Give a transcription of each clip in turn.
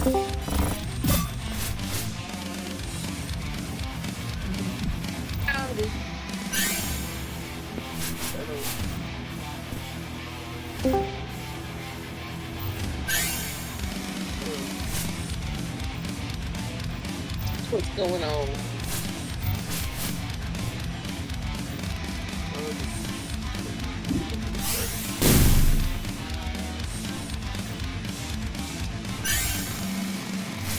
Howdy. What's going on?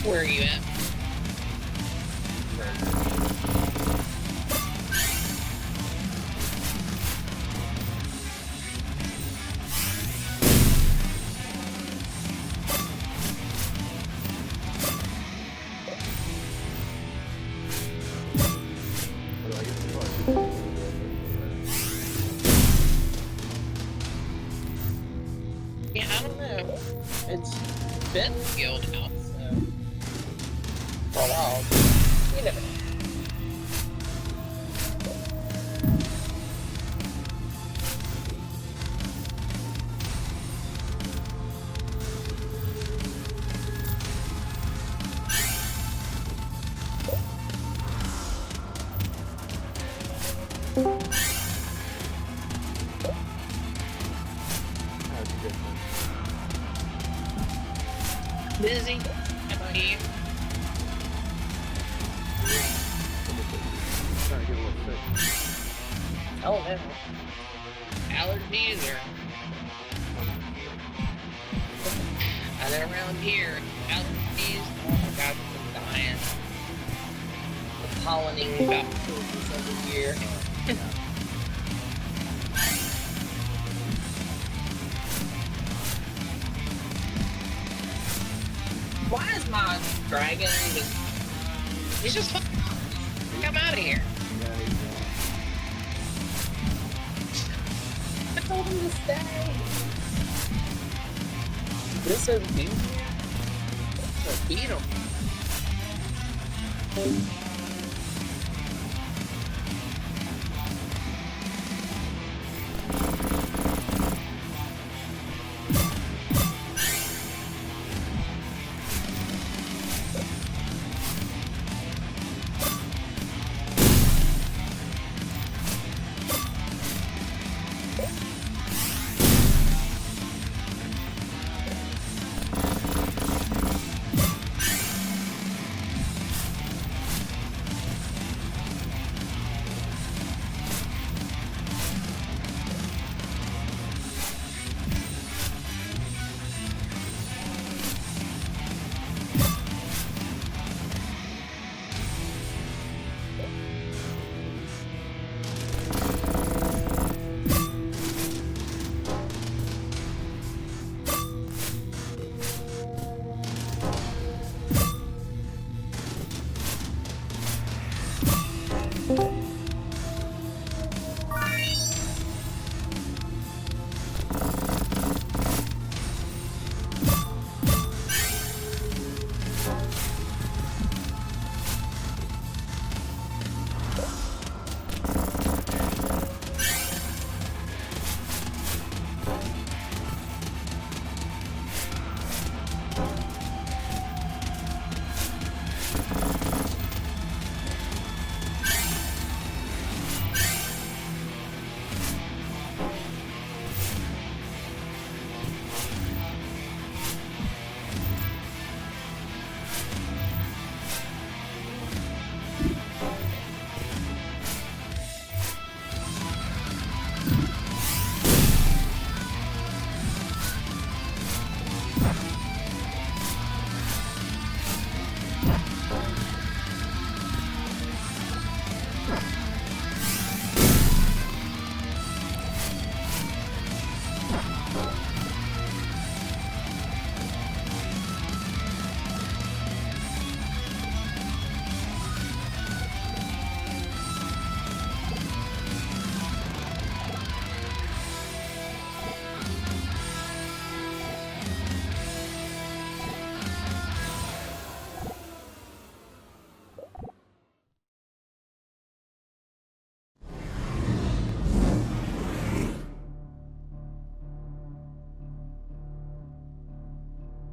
Where are you at? Yeah, I don't know. It's been skilled out, so for a while. You never know. Busy? How about you? Trying to get a little sick. Oh, no. Allergies or... I know around here, allergies, oh my god, I'm dying. The pollinating about to kill us every year. Why is my dragon just... He's just fucking off. Come out of here. I told him to stay. This is me. So beat him.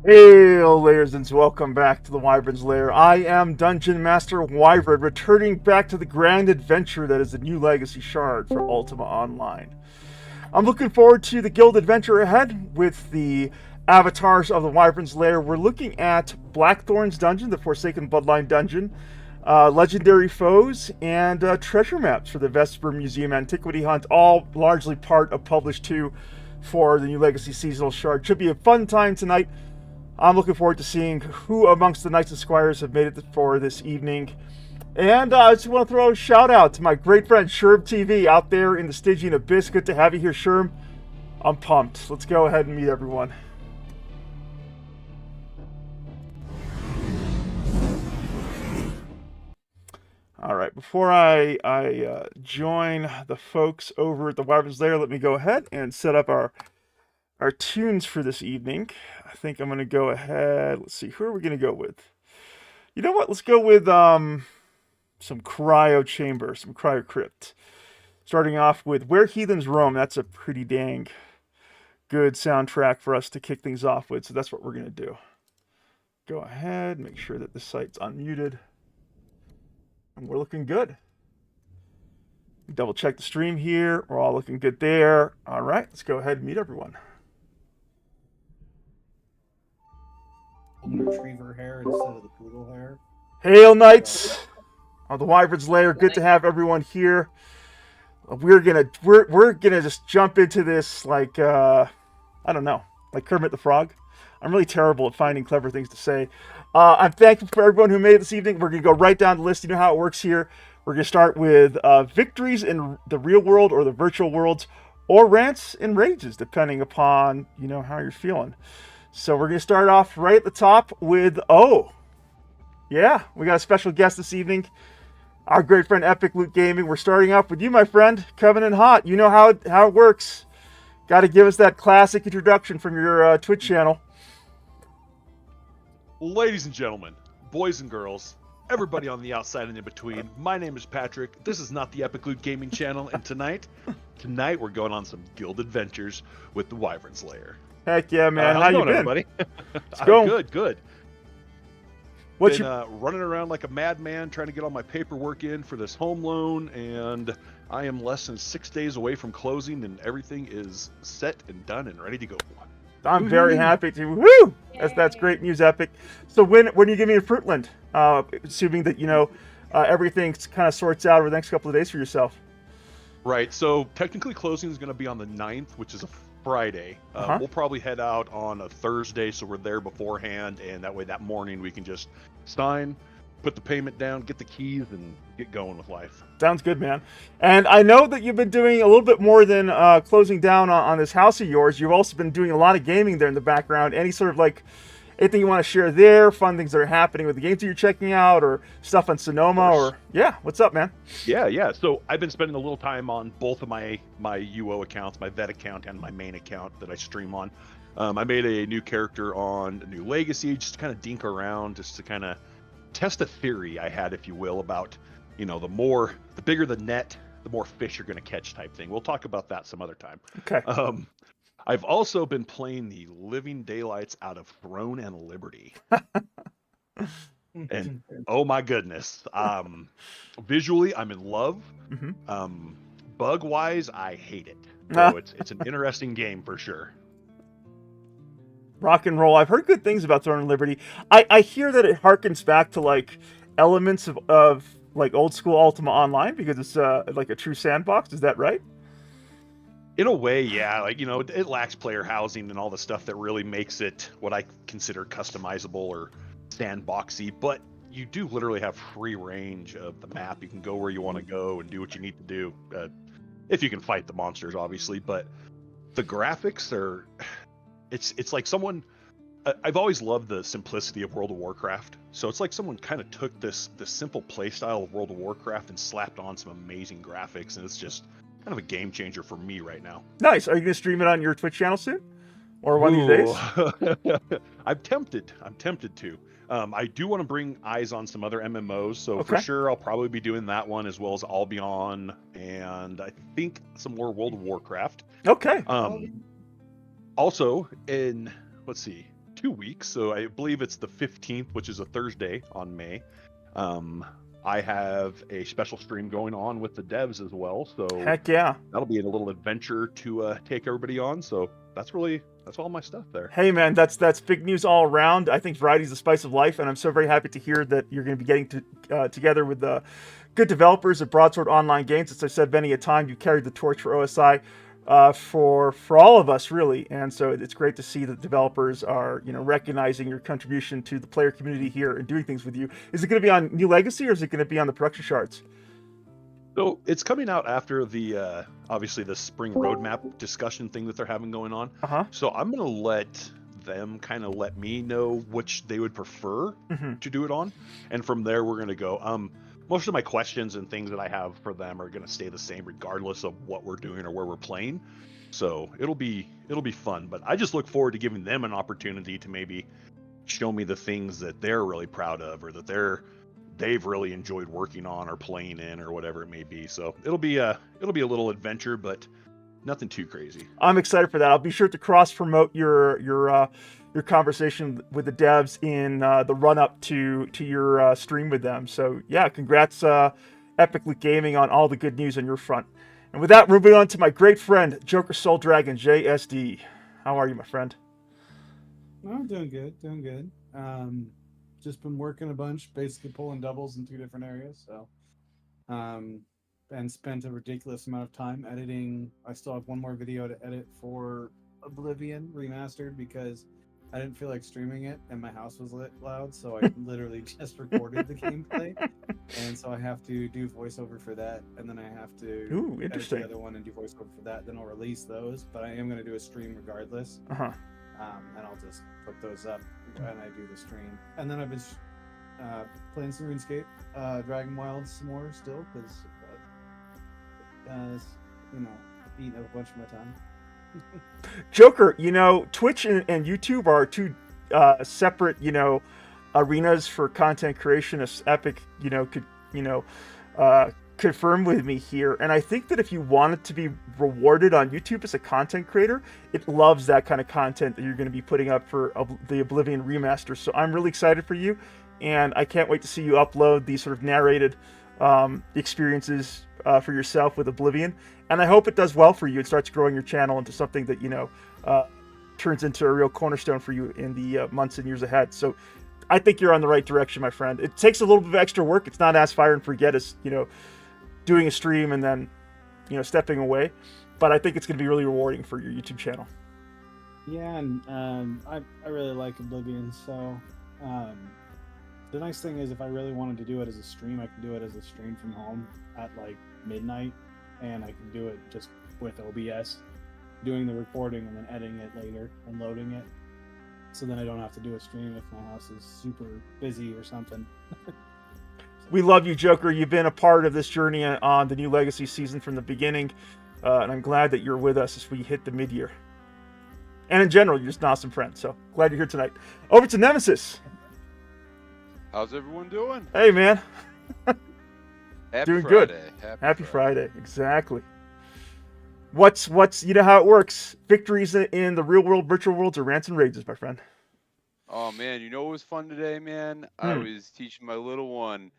Hail, Layersons, welcome back to the Wyvern's Lair. I am Dungeon Master Wyvern, returning back to the grand adventure that is the new Legacy Shard for Ultima Online. I'm looking forward to the guild adventure ahead with the avatars of the Wyvern's Lair. We're looking at Blackthorn's dungeon, the Forsaken Bloodline dungeon, legendary foes, and treasure maps for the Vesper Museum Antiquity Hunt, all largely part of Publish 2 for the new Legacy Seasonal Shard. Should be a fun time tonight. I'm looking forward to seeing who amongst the Knights and Squires have made it for this evening. And I just want to throw a shout out to my great friend Shroom TV out there in the Stygian Abyss. Good to have you here, Shroom. I'm pumped. Let's go ahead and meet everyone. All right, before I join the folks over at the Wyvern's Lair, let me go ahead and set up our tunes for this evening. I think I'm going to go ahead. Let's see, who are we going to go with? You know what? Let's go with some Cryo Chamber, some Cryo Crypt. Starting off with Where Heathens Roam. That's a pretty dang good soundtrack for us to kick things off with, so that's what we're going to do. Go ahead, make sure that the site's unmuted. And we're looking good. Double check the stream here. We're all looking good there. All right, let's go ahead and meet everyone. Retriever hair instead of the poodle hair. Hail, Knights of the Wyvern's Lair. Good to have everyone here. We're gonna just jump into this like I don't know, like Kermit the Frog. I'm really terrible at finding clever things to say. I'm thankful for everyone who made it this evening. We're gonna go right down the list. You know how it works here. We're gonna start with victories in the real world or the virtual worlds, or rants and rages, depending upon how you're feeling. So we're going to start off right at the top with, yeah, we got a special guest this evening, our great friend Epic Loot Gaming. We're starting off with you, my friend, Covenant Hot. You know how it works. Got to give us that classic introduction from your Twitch channel. Ladies and gentlemen, boys and girls, everybody on the outside and in between, my name is Patrick. This is not the Epic Loot Gaming channel, and tonight we're going on some guild adventures with the Wyvern's Lair. Heck yeah, man. How you been? Everybody? It's going. Good. What's been running around like a madman trying to get all my paperwork in for this home loan, and I am less than 6 days away from closing, and everything is set and done and ready to go. I'm very happy to. Woo! That's great news, Epic. So when are you giving me a Fruitland? Assuming that everything kind of sorts out over the next couple of days for yourself. Right. So technically, closing is going to be on the 9th, which is a Friday. We'll probably head out on a Thursday, so we're there beforehand, and that way that morning we can just sign, put the payment down, get the keys, and get going with life. Sounds good, man. And I know that you've been doing a little bit more than closing down on this house of yours. You've also been doing a lot of gaming there in the background. Any sort of anything you want to share there, fun things that are happening with the games that you're checking out, or stuff on Sonoma, or what's up, man? Yeah. So I've been spending a little time on both of my UO accounts, my vet account and my main account that I stream on. I made a new character on New Legacy, just to kind of dink around, just to kind of test a theory I had, if you will, about the bigger the net, the more fish you're going to catch type thing. We'll talk about that some other time. Okay. I've also been playing the living daylights out of Throne and Liberty. And oh my goodness. Visually, I'm in love. Mm-hmm. Bug-wise, I hate it. So it's an interesting game for sure. Rock and roll. I've heard good things about Throne and Liberty. I hear that it harkens back to elements of old school Ultima Online because it's like a true sandbox. Is that right? In a way, yeah. It lacks player housing and all the stuff that really makes it what I consider customizable or sandboxy, but you do literally have free range of the map. You can go where you want to go and do what you need to do, if you can fight the monsters, obviously. But the graphics are... It's like someone... I've always loved the simplicity of World of Warcraft, so it's like someone kind of took this simple playstyle of World of Warcraft and slapped on some amazing graphics, and it's just... kind of a game changer for me right now. Nice. Are you going to stream it on your Twitch channel soon? Or one of these days? I'm tempted to. I do want to bring eyes on some other MMOs, so for sure I'll probably be doing that one as well as Albion, and I think some more World of Warcraft. Okay. Also, in, let's see, 2 weeks, so I believe it's the 15th, which is a Thursday on May. I have a special stream going on with the devs as well, so Heck yeah. that'll be a little adventure to take everybody on. So that's all my stuff there. Hey man, that's big news all around. I think variety's the spice of life, and I'm so very happy to hear that you're going to be getting together with the good developers at Broadsword Online Games. As I've said many a time, you carried the torch for OSI for all of us, really. And so it's great to see that developers are, recognizing your contribution to the player community here and doing things with you. Is it going to be on New Legacy, or is it going to be on the production shards? So it's coming out after the obviously the spring roadmap discussion thing that they're having going on. So I'm going to let them kind of let me know which they would prefer to do it on, and from there we're going to go. Most of my questions and things that I have for them are going to stay the same regardless of what we're doing or where we're playing. So it'll be fun, but I just look forward to giving them an opportunity to maybe show me the things that they're really proud of, or that they've really enjoyed working on or playing in, or whatever it may be. So it'll be a little adventure, but nothing too crazy. I'm excited for that. I'll be sure to cross promote your conversation with the devs in the run up to your stream with them. So yeah, congrats Epic Loot Gaming on all the good news on your front. And with that, moving on to my great friend Joker Soul Dragon JSD. How are you, my friend? I'm doing good. Just been working a bunch, basically pulling doubles in 2 different areas. So, and spent a ridiculous amount of time editing. I still have one more video to edit for Oblivion Remastered because I didn't feel like streaming it and my house was lit loud, so I literally just recorded the gameplay. And so I have to do voiceover for that, and then I have to edit the other one and do voiceover for that. Then I'll release those, but I am going to do a stream regardless. And I'll just put those up when I do the stream. And then I've been playing some RuneScape, Dragon Wilds some more still, because eating up a bunch of my time. Joker, Twitch and YouTube are 2 separate, arenas for content creation, as Epic, could, confirm with me here. And I think that if you wanted to be rewarded on YouTube as a content creator, it loves that kind of content that you're going to be putting up for the Oblivion remaster. So I'm really excited for you, and I can't wait to see you upload these sort of narrated experiences for yourself with Oblivion. And I hope it does well for you and starts growing your channel into something that, turns into a real cornerstone for you in the months and years ahead. So I think you're on the right direction, my friend. It takes a little bit of extra work. It's not as fire and forget as, doing a stream and then, stepping away. But I think it's going to be really rewarding for your YouTube channel. Yeah, and I really like Oblivion, so the nice thing is if I really wanted to do it as a stream, I can do it as a stream from home at like midnight, and I can do it just with OBS, doing the recording and then editing it later and loading it. So then I don't have to do a stream if my house is super busy or something. We love you, Joker. You've been a part of this journey on the New Legacy season from the beginning, and I'm glad that you're with us as we hit the mid-year. And in general, you're just an awesome friend, so glad you're here tonight. Over to Nemesis. How's everyone doing? Hey, man. Happy Doing Friday. good. Happy Friday. Exactly. What's how it works. Victories in the real world, virtual worlds, or rants and rages, my friend. Oh, man. You know what was fun today, man? I was teaching my little one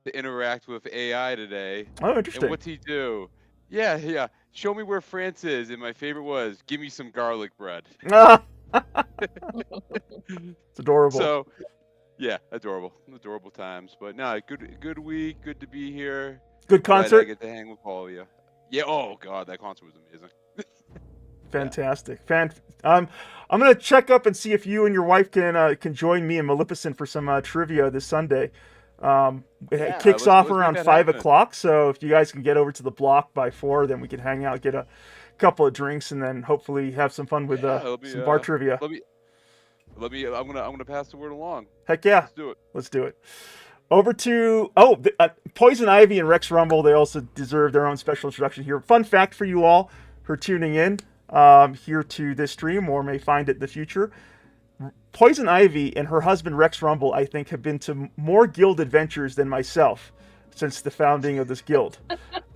to interact with AI today. Oh, interesting. And what's he do? Yeah. Show me where France is. And my favorite was, give me some garlic bread. It's adorable. So, yeah, adorable times. But no, good week. Good to be here. Good concert. I get to hang with all of you. Yeah. Oh God, that concert was amazing. Fantastic. I'm gonna check up and see if you and your wife can join me and Maleficent for some trivia this Sunday. It kicks off around 5 o'clock, so if you guys can get over to the block by 4, then we can hang out, get a couple of drinks, and then hopefully have some fun with some bar trivia. I'm gonna pass the word along. Heck yeah. Let's do it. Over to Poison Ivy and Rex Rumble. They also deserve their own special introduction here. Fun fact for you all who are tuning in here to this stream or may find it in the future. Poison Ivy and her husband Rex Rumble, I think, have been to more guild adventures than myself since the founding of this guild.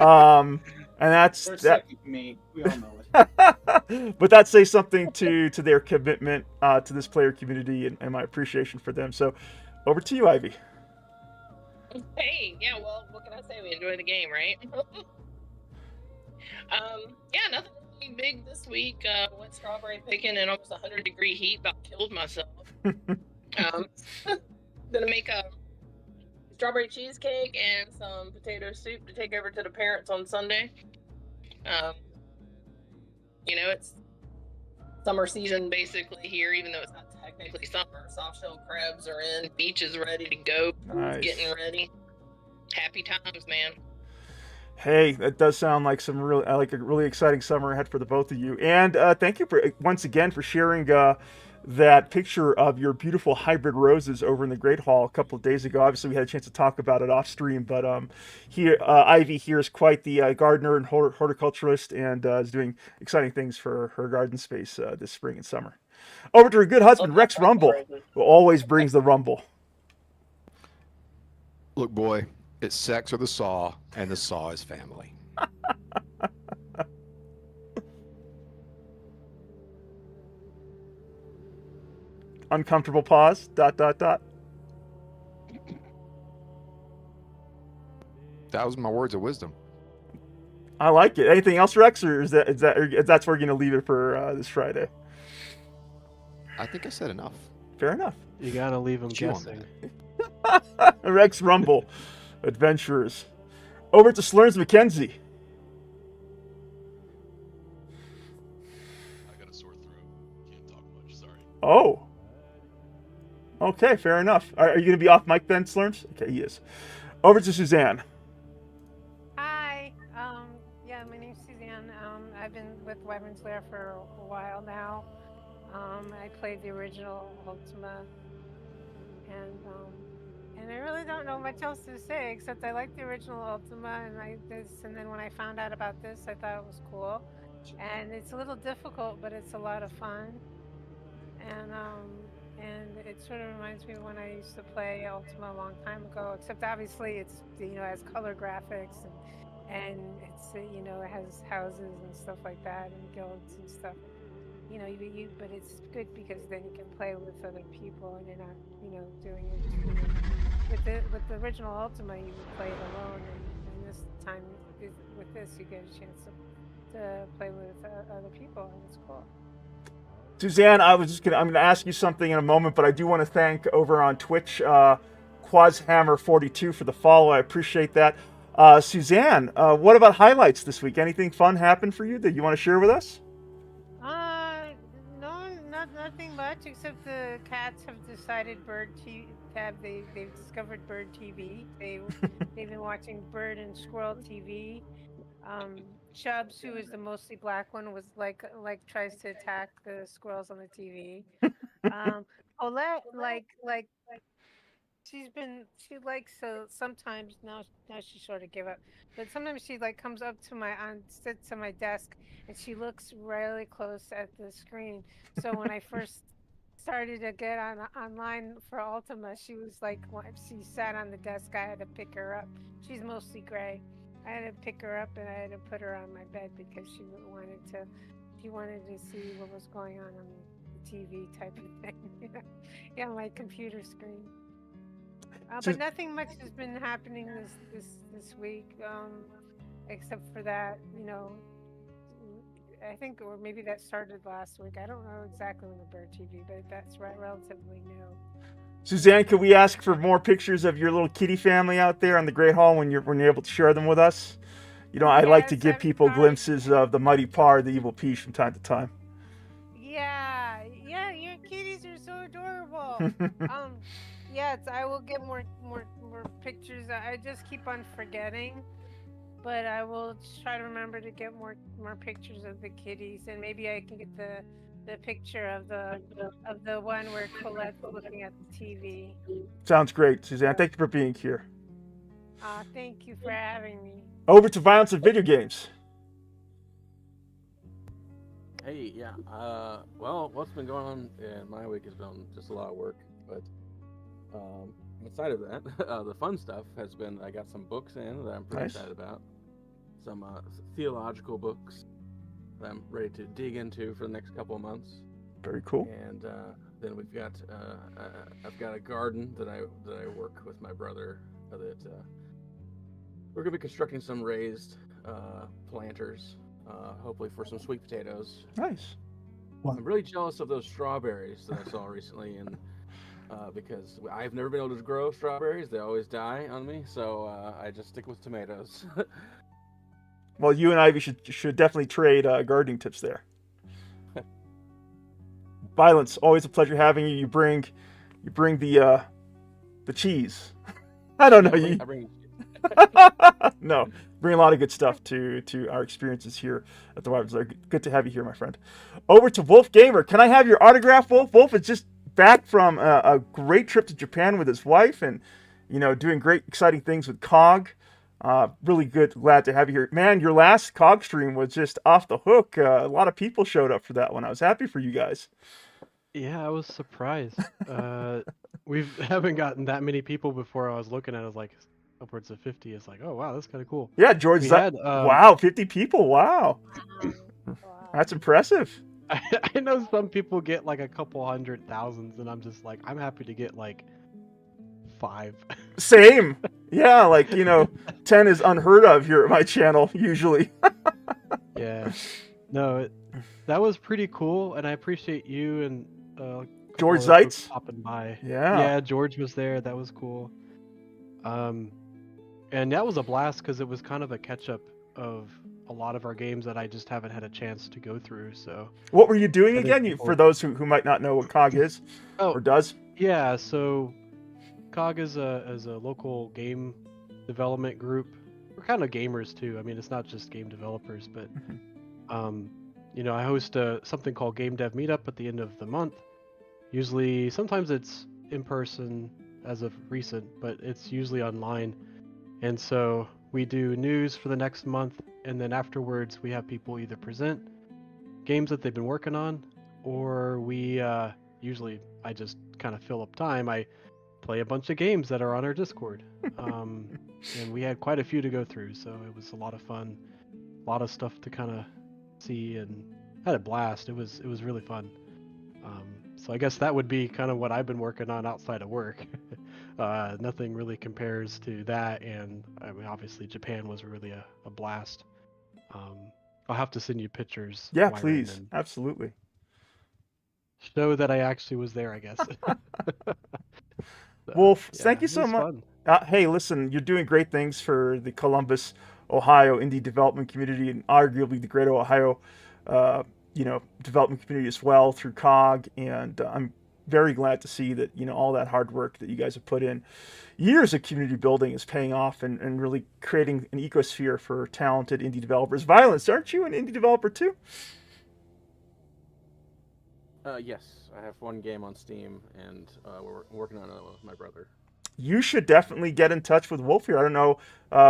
And that's They're second to me. We all know it. But that says something to their commitment to this player community and my appreciation for them. So, over to you, Ivy. Hey, yeah, well, what can I say? We enjoy the game, right? Yeah, nothing really big this week. Went strawberry picking in almost 100-degree heat, about killed myself. Gonna make a strawberry cheesecake and some potato soup to take over to the parents on Sunday. You know, it's summer season basically here, even though it's not technically summer. Soft-shell crabs are in, beach is ready to go, Nice. getting ready. Happy times, man. Hey, that does sound like some real, like a really exciting summer ahead for the both of you. And thank you for once again for sharing that picture of your beautiful hybrid roses over in the Great Hall a couple of days ago. Obviously, we had a chance to talk about it off stream, but here Ivy here is quite the gardener and horticulturist, and is doing exciting things for her garden space this spring and summer. Over to her good husband, Rex Rumble, who always brings the rumble. Look, boy, it's sex or the saw, and the saw is family. Uncomfortable pause. ... That was my words of wisdom. I like it. Anything else, Rex, or is that's where we're going to leave it for this Friday? I think I said enough. Fair enough. You gotta leave them Chew on guessing. Rex Rumble, adventurers. Over to Slurns McKenzie. I got a sore throat. Can't talk much. Sorry. Oh. Okay, fair enough. Are you going to be off mic then, Slurns? Okay, he is. Over to Suzanne. Hi. Yeah, my name's Suzanne. I've been with Wyvern's Lair for a while now. I played the original Ultima, and I really don't know much else to say except I like the original Ultima, and then when I found out about this, I thought it was cool, and it's a little difficult, but it's a lot of fun, and it sort of reminds me of when I used to play Ultima a long time ago, except obviously it's, you know, has color graphics and it's, you know, it has houses and stuff like that and guilds and stuff. You know, but it's good because then you can play with other people and you're not, you know, doing it. You know, with the original Ultima, you would play it alone, and this time with this, you get a chance to play with other people, and it's cool. Suzanne, I'm going to ask you something in a moment, but I do want to thank over on Twitch, Quazhammer42 for the follow. I appreciate that. Suzanne, what about highlights this week? Anything fun happened for you that you want to share with us? No, nothing much except the cats have decided they've discovered Bird TV. They've been watching Bird and Squirrel TV. Chubbs, who is the mostly black one, was like tries to attack the squirrels on the TV. Paulette, so sometimes now she sort of give up, but sometimes she comes up to sits on my desk and she looks really close at the screen. So when I first started to get online for Ultima, she was she sat on the desk. I had to pick her up. She's mostly gray. I had to pick her up and I had to put her on my bed because she wanted to see what was going on the TV type of thing. Yeah, my computer screen. But nothing much has been happening this week, except for that, you know, I think, or maybe that started last week. I don't know exactly when the Bird TV, but that's relatively new. Suzanne, could we ask for more pictures of your little kitty family out there on the Great Hall when you're able to share them with us? You know, I like to give people glimpses of the mighty Par, the evil Peach, from time to time. Yeah, your kitties are so adorable. Yes, I will get more pictures. I just keep on forgetting, but I will try to remember to get more pictures of the kitties, and maybe I can get the picture of the one where Colette's looking at the TV. Sounds great, Suzanne. Thank you for being here. Thank you for having me. Over to Violence of Video Games. Hey, yeah. Well, what's been going on in my week has been just a lot of work, but outside of that, the fun stuff has been, I got some books in that I'm pretty excited about. Some theological books. that I'm ready to dig into for the next couple of months. Very cool. And then we've got I've got a garden that I work with my brother that we're gonna be constructing some raised planters, hopefully for some sweet potatoes. Nice. I'm really jealous of those strawberries that I saw recently, and because I've never been able to grow strawberries, they always die on me. So I just stick with tomatoes. Well, you and Ivy should definitely trade gardening tips there. Violence, always a pleasure having you. You bring the cheese. I don't know. I bring No, bring a lot of good stuff to our experiences here at the Wyverns Lair. Good to have you here, my friend. Over to Wolf Gamer. Can I have your autograph, Wolf? Wolf is just back from a great trip to Japan with his wife, and doing great, exciting things with COG. Really good. Glad to have you here, man. Your last COG stream was just off the hook. A lot of people showed up for that one. I was happy for you guys. Yeah, I was surprised. We haven't gotten that many people before. I was looking at it, like upwards of 50. It's like, oh wow, that's kind of cool. Yeah, George. Wow, 50 people. Wow, that's impressive. I know some people get like a couple 100,000, and I'm just like, I'm happy to get like 5. Same. Yeah, 10 is unheard of here at my channel usually. Yeah. No, that was pretty cool, and I appreciate you and George Zeitz popping by. Yeah, George was there. That was cool. And that was a blast because it was kind of a catch-up of a lot of our games that I just haven't had a chance to go through. So what were you doing again? For those who might not know what COG is or does. Yeah, so COG is a local game development group. We're kind of gamers too. I mean, it's not just game developers, but I host something called Game Dev Meetup at the end of the month. Usually, sometimes it's in person as of recent, but it's usually online. And so we do news for the next month, and then afterwards we have people either present games that they've been working on, or we usually I just kind of fill up time. I play a bunch of games that are on our Discord, and we had quite a few to go through, so it was a lot of fun, a lot of stuff to kind of see, and had a blast. It was really fun. So I guess that would be kind of what I've been working on outside of work. Nothing really compares to that, and I mean, obviously Japan was really a blast. I'll have to send you pictures. Yeah, please, absolutely. Show that I actually was there, I guess. Wolf, thank you so much. Hey, listen, you're doing great things for the Columbus, Ohio indie development community, and arguably the Greater Ohio, development community as well through COG. And I'm very glad to see that all that hard work that you guys have put in, years of community building, is paying off and really creating an ecosphere for talented indie developers. Violence, aren't you an indie developer too? Yes, I have one game on Steam, and we're working on it with my brother. You should definitely get in touch with Wolf here. I don't know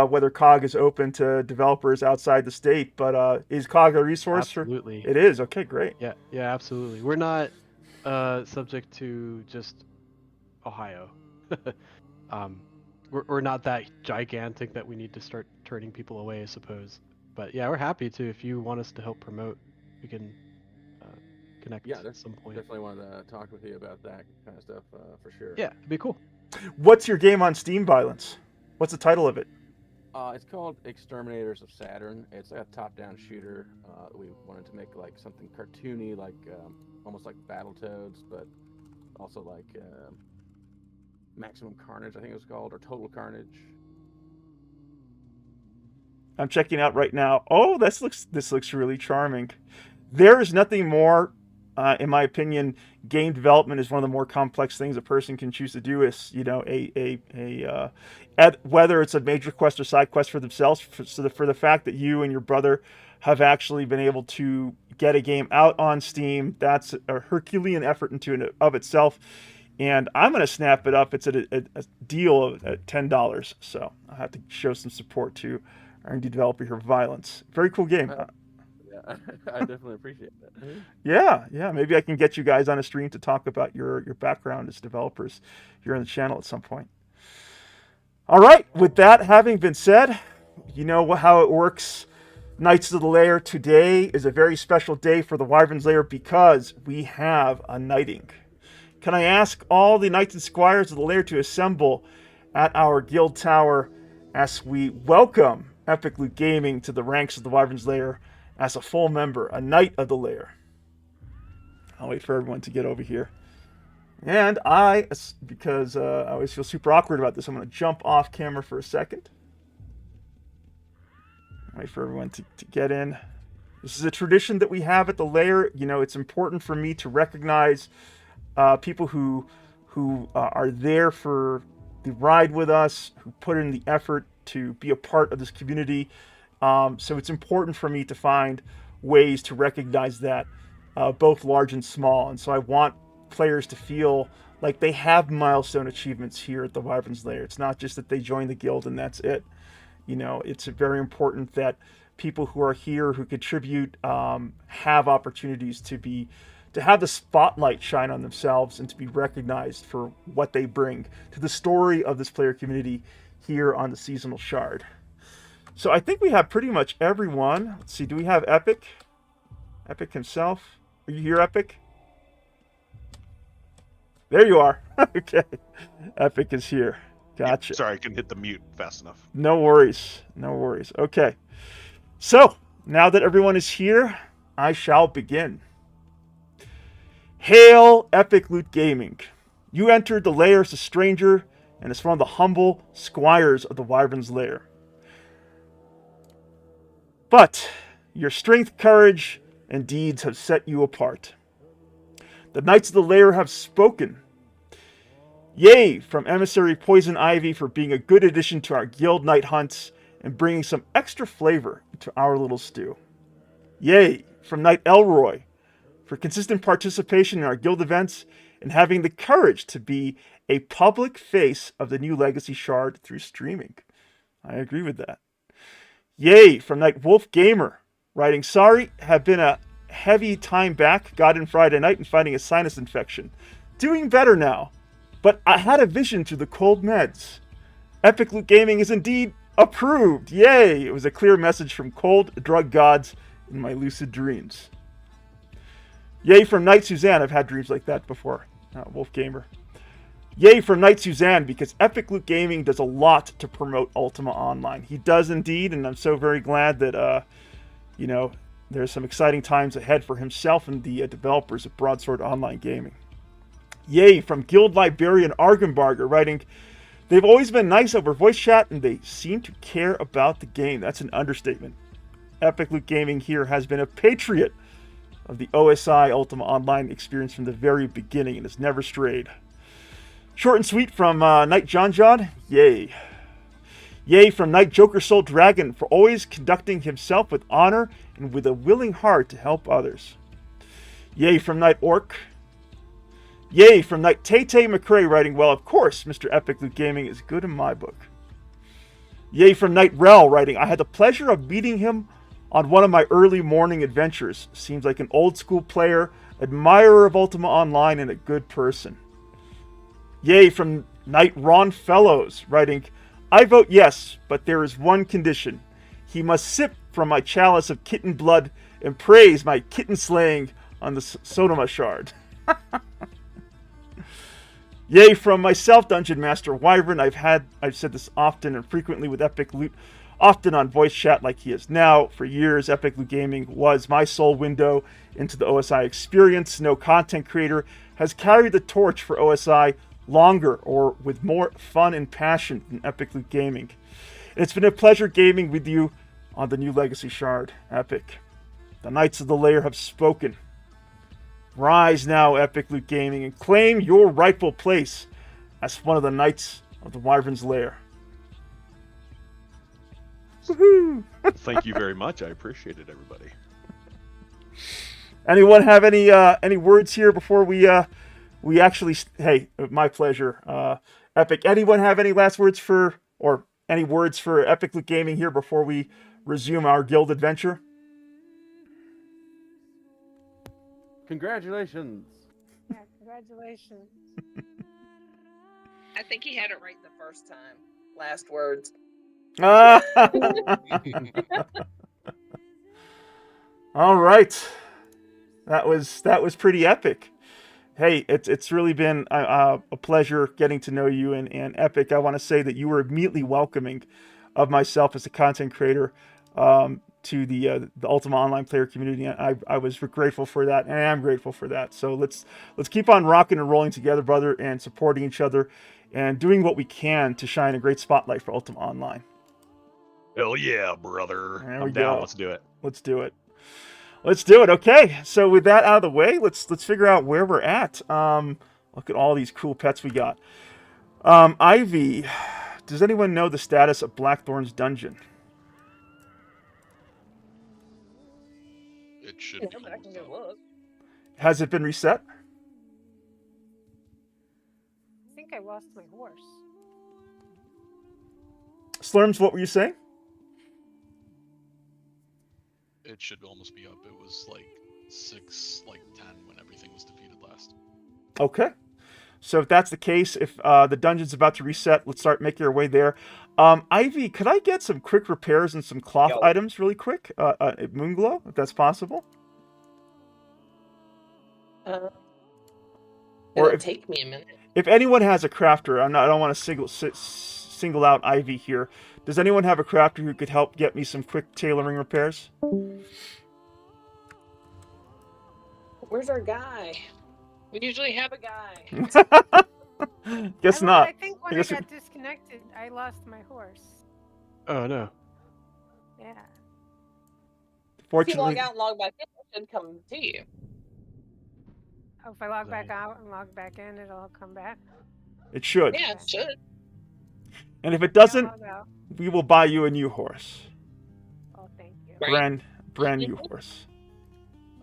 whether COG is open to developers outside the state, but is COG a resource? Absolutely. It is. Okay, great. Yeah, absolutely. We're not subject to just Ohio. We're not that gigantic that we need to start turning people away, I suppose. But yeah, we're happy to. If you want us to help promote, we can connect at some point. Definitely wanted to talk with you about that kind of stuff for sure. Yeah, it'd be cool. What's your game on Steam, Violence? What's the title of it? It's called Exterminators of Saturn. It's like a top-down shooter. We wanted to make like something cartoony, like almost like Battletoads, but also like Maximum Carnage, I think it was called, or Total Carnage. I'm checking out right now. Oh, this looks really charming. There is nothing more, in my opinion. Game development is one of the more complex things a person can choose to do. Is whether it's a major quest or side quest for themselves. For the fact that you and your brother have actually been able to get a game out on Steam, that's a Herculean effort into and of itself. And I'm going to snap it up. It's at a deal at $10, so I have to show some support to our indie developer here, Violence. Very cool game. Yeah, I definitely appreciate that. Yeah. Maybe I can get you guys on a stream to talk about your background as developers here on the channel at some point. All right. With that having been said, you know how it works. Knights of the Lair, today is a very special day for the Wyvern's Lair because we have a knighting. Can I ask all the Knights and Squires of the Lair to assemble at our guild tower as we welcome Epic Loot Gaming to the ranks of the Wyvern's Lair as a full member, a Knight of the Lair. I'll wait for everyone to get over here. And because I always feel super awkward about this, I'm going to jump off camera for a second. Wait for everyone to get in. This is a tradition that we have at the Lair. You know, it's important for me to recognize people who are there for the ride with us, who put in the effort to be a part of this community. So it's important for me to find ways to recognize that, both large and small. And so I want players to feel like they have milestone achievements here at the Wyvern's Lair. It's not just that they join the guild and that's it. You know, it's very important that people who are here, who contribute, have opportunities to have the spotlight shine on themselves and to be recognized for what they bring to the story of this player community here on the Seasonal Shard. So I think we have pretty much everyone. Let's see, do we have Epic? Epic himself? Are you here, Epic? There you are. Okay. Epic is here. Gotcha. Sorry, I couldn't hit the mute fast enough. No worries. No worries. Okay. So, now that everyone is here, I shall begin. Hail, Epic Loot Gaming. You entered the Lair as a stranger and as one of the humble squires of the Wyvern's Lair. But your strength, courage, and deeds have set you apart. The Knights of the Lair have spoken. Yay from Emissary Poison Ivy for being a good addition to our guild night hunts and bringing some extra flavor to our little stew. Yay from Knight Elroy for consistent participation in our guild events and having the courage to be a public face of the new Legacy Shard through streaming. I agree with that. Yay from Knight Wolf Gamer, writing, sorry, have been a heavy time back, got in Friday night and fighting a sinus infection. Doing better now, but I had a vision through the cold meds. Epic Loot Gaming is indeed approved. Yay! It was a clear message from cold drug gods in my lucid dreams. Yay from Knight Suzanne. I've had dreams like that before. Wolf Gamer. Yay from Knight Suzanne, because Epic Loot Gaming does a lot to promote Ultima Online. He does indeed, and I'm so very glad that, there's some exciting times ahead for himself and the developers of Broadsword Online Gaming. Yay from Guild Librarian Argenbarger, writing, they've always been nice over voice chat and they seem to care about the game. That's an understatement. Epic Loot Gaming here has been a patriot of the OSI Ultima Online experience from the very beginning and has never strayed. Short and sweet from Knight John John, yay. Yay from Knight Joker Soul Dragon for always conducting himself with honor and with a willing heart to help others. Yay from Knight Orc. Yay from Knight Tay-Tay McCrae, writing, well, of course, Mr. Epic Loot Gaming is good in my book. Yay from Knight Rel, writing, I had the pleasure of meeting him on one of my early morning adventures. Seems like an old school player, admirer of Ultima Online, and a good person. Yay from Knight Ron Fellows, writing, I vote yes, but there is one condition. He must sip from my chalice of kitten blood and praise my kitten slaying on the Sodoma Shard. Yay from myself, Dungeon Master Wyvern. I've said this often and frequently with Epic Loot, often on voice chat like he is now. For years, Epic Loot Gaming was my sole window into the OSI experience. No content creator has carried the torch for OSI longer or with more fun and passion than Epic Loot Gaming. And it's been a pleasure gaming with you on the new Legacy Shard, Epic. The Knights of the Lair have spoken. Rise now, Epic Loot Gaming, and claim your rightful place as one of the Knights of the Wyvern's Lair. Woohoo! Thank you very much. I appreciate it, everybody. Anyone have any words here before we actually? Hey, my pleasure. Epic. Anyone have any last words or any words for Epic Loot Gaming here before we resume our guild adventure? Congratulations. Yeah, congratulations. I think he had it right the first time. Last words. All right, that was pretty epic. Hey, it's really been a pleasure getting to know you, and Epic. I want to say that you were immediately welcoming of myself as a content creator to the Ultima Online player community. I was grateful for that, and I am grateful for that. So let's keep on rocking and rolling together, brother, and supporting each other, and doing what we can to shine a great spotlight for Ultima Online. Hell yeah, brother. There I'm we down. go. Let's do it. Let's do it. Let's do it. Okay, so with that out of the way, let's figure out where we're at. Look at all these cool pets we got. Ivy, does anyone know the status of Blackthorn's dungeon? It should No, be but I can almost go done. look. Has it been reset? I think I lost my horse. Slurms, what were you saying? It should almost be up. It was like 6, like 10 when everything was defeated last. Okay. So if that's the case, if the dungeon's about to reset, let's start making our way there. Ivy, could I get some quick repairs and some cloth items really quick at Moonglow, if that's possible? It'll take me a minute. If anyone has a crafter, I don't want to single out Ivy here. Does anyone have a crafter who could help get me some quick tailoring repairs? Where's our guy? We usually have a guy. Guess not. I think when I got disconnected, I lost my horse. Oh no. Yeah. If you log out and log back in, it should come to you. Oh, if I log back out and log back in, it'll all come back. It should. Yeah, it should. And if it doesn't, we will buy you a new horse. Oh, thank you. Brand new horse.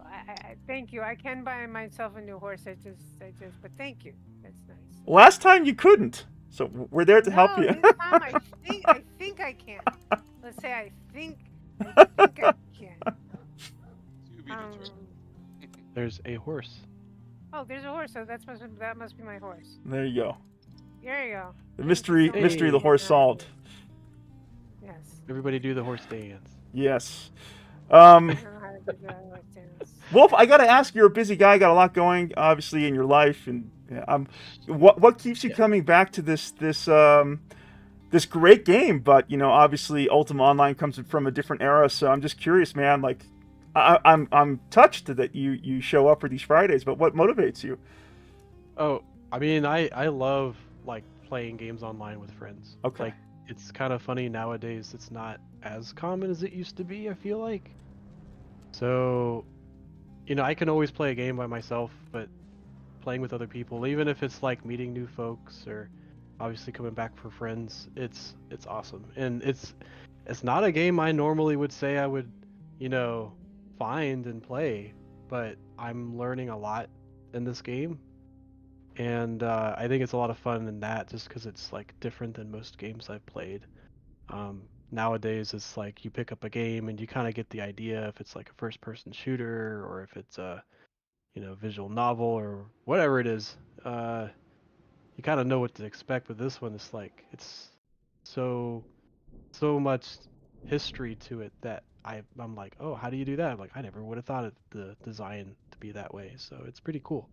I thank you. I can buy myself a new horse. But thank you. That's nice. Last time you couldn't, so we're there to help you. This time I think I can. Let's say I think I can. There's a horse. Oh, there's a horse. So that must be my horse. There you go. There you go. The mystery of the horse solved. Yes. Everybody do the horse dance. Yes. I don't know how to do that horse dance. Wolf, I gotta ask, you're a busy guy, got a lot going, obviously, in your life, and what keeps you coming back to this great game? But obviously, Ultima Online comes from a different era, so I'm just curious, man. Like, I'm touched that you show up for these Fridays, but what motivates you? Oh, I mean, I love like playing games online with friends. Okay. Like, it's kind of funny nowadays. It's not as common as it used to be, I feel like. So, I can always play a game by myself, but playing with other people, even if it's like meeting new folks or obviously coming back for friends, it's awesome. And it's not a game I normally would say I would, find and play, but I'm learning a lot in this game. And I think it's a lot of fun in that, just because it's like different than most games I've played. Nowadays, it's like you pick up a game and you kind of get the idea if it's like a first-person shooter or if it's a, visual novel or whatever it is. You kind of know what to expect. But this one is like it's so much history to it that I'm like, oh, how do you do that? I'm like, I never would have thought of the design to be that way. So it's pretty cool.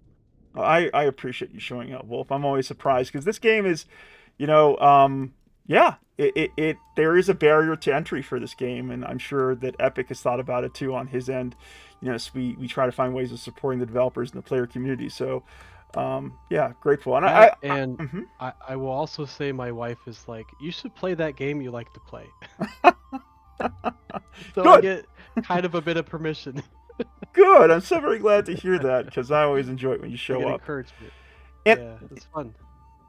I appreciate you showing up, Wolf. I'm always surprised because this game is, there is a barrier to entry for this game, and I'm sure that Epic has thought about it too on his end. So we try to find ways of supporting the developers and the player community. So, grateful. And I will also say my wife is like, you should play that game you like to play. So Good. I get kind of a bit of permission. Good. I'm so very glad to hear that because I always enjoy it when you show up. Encouragement. And, yeah, it's fun.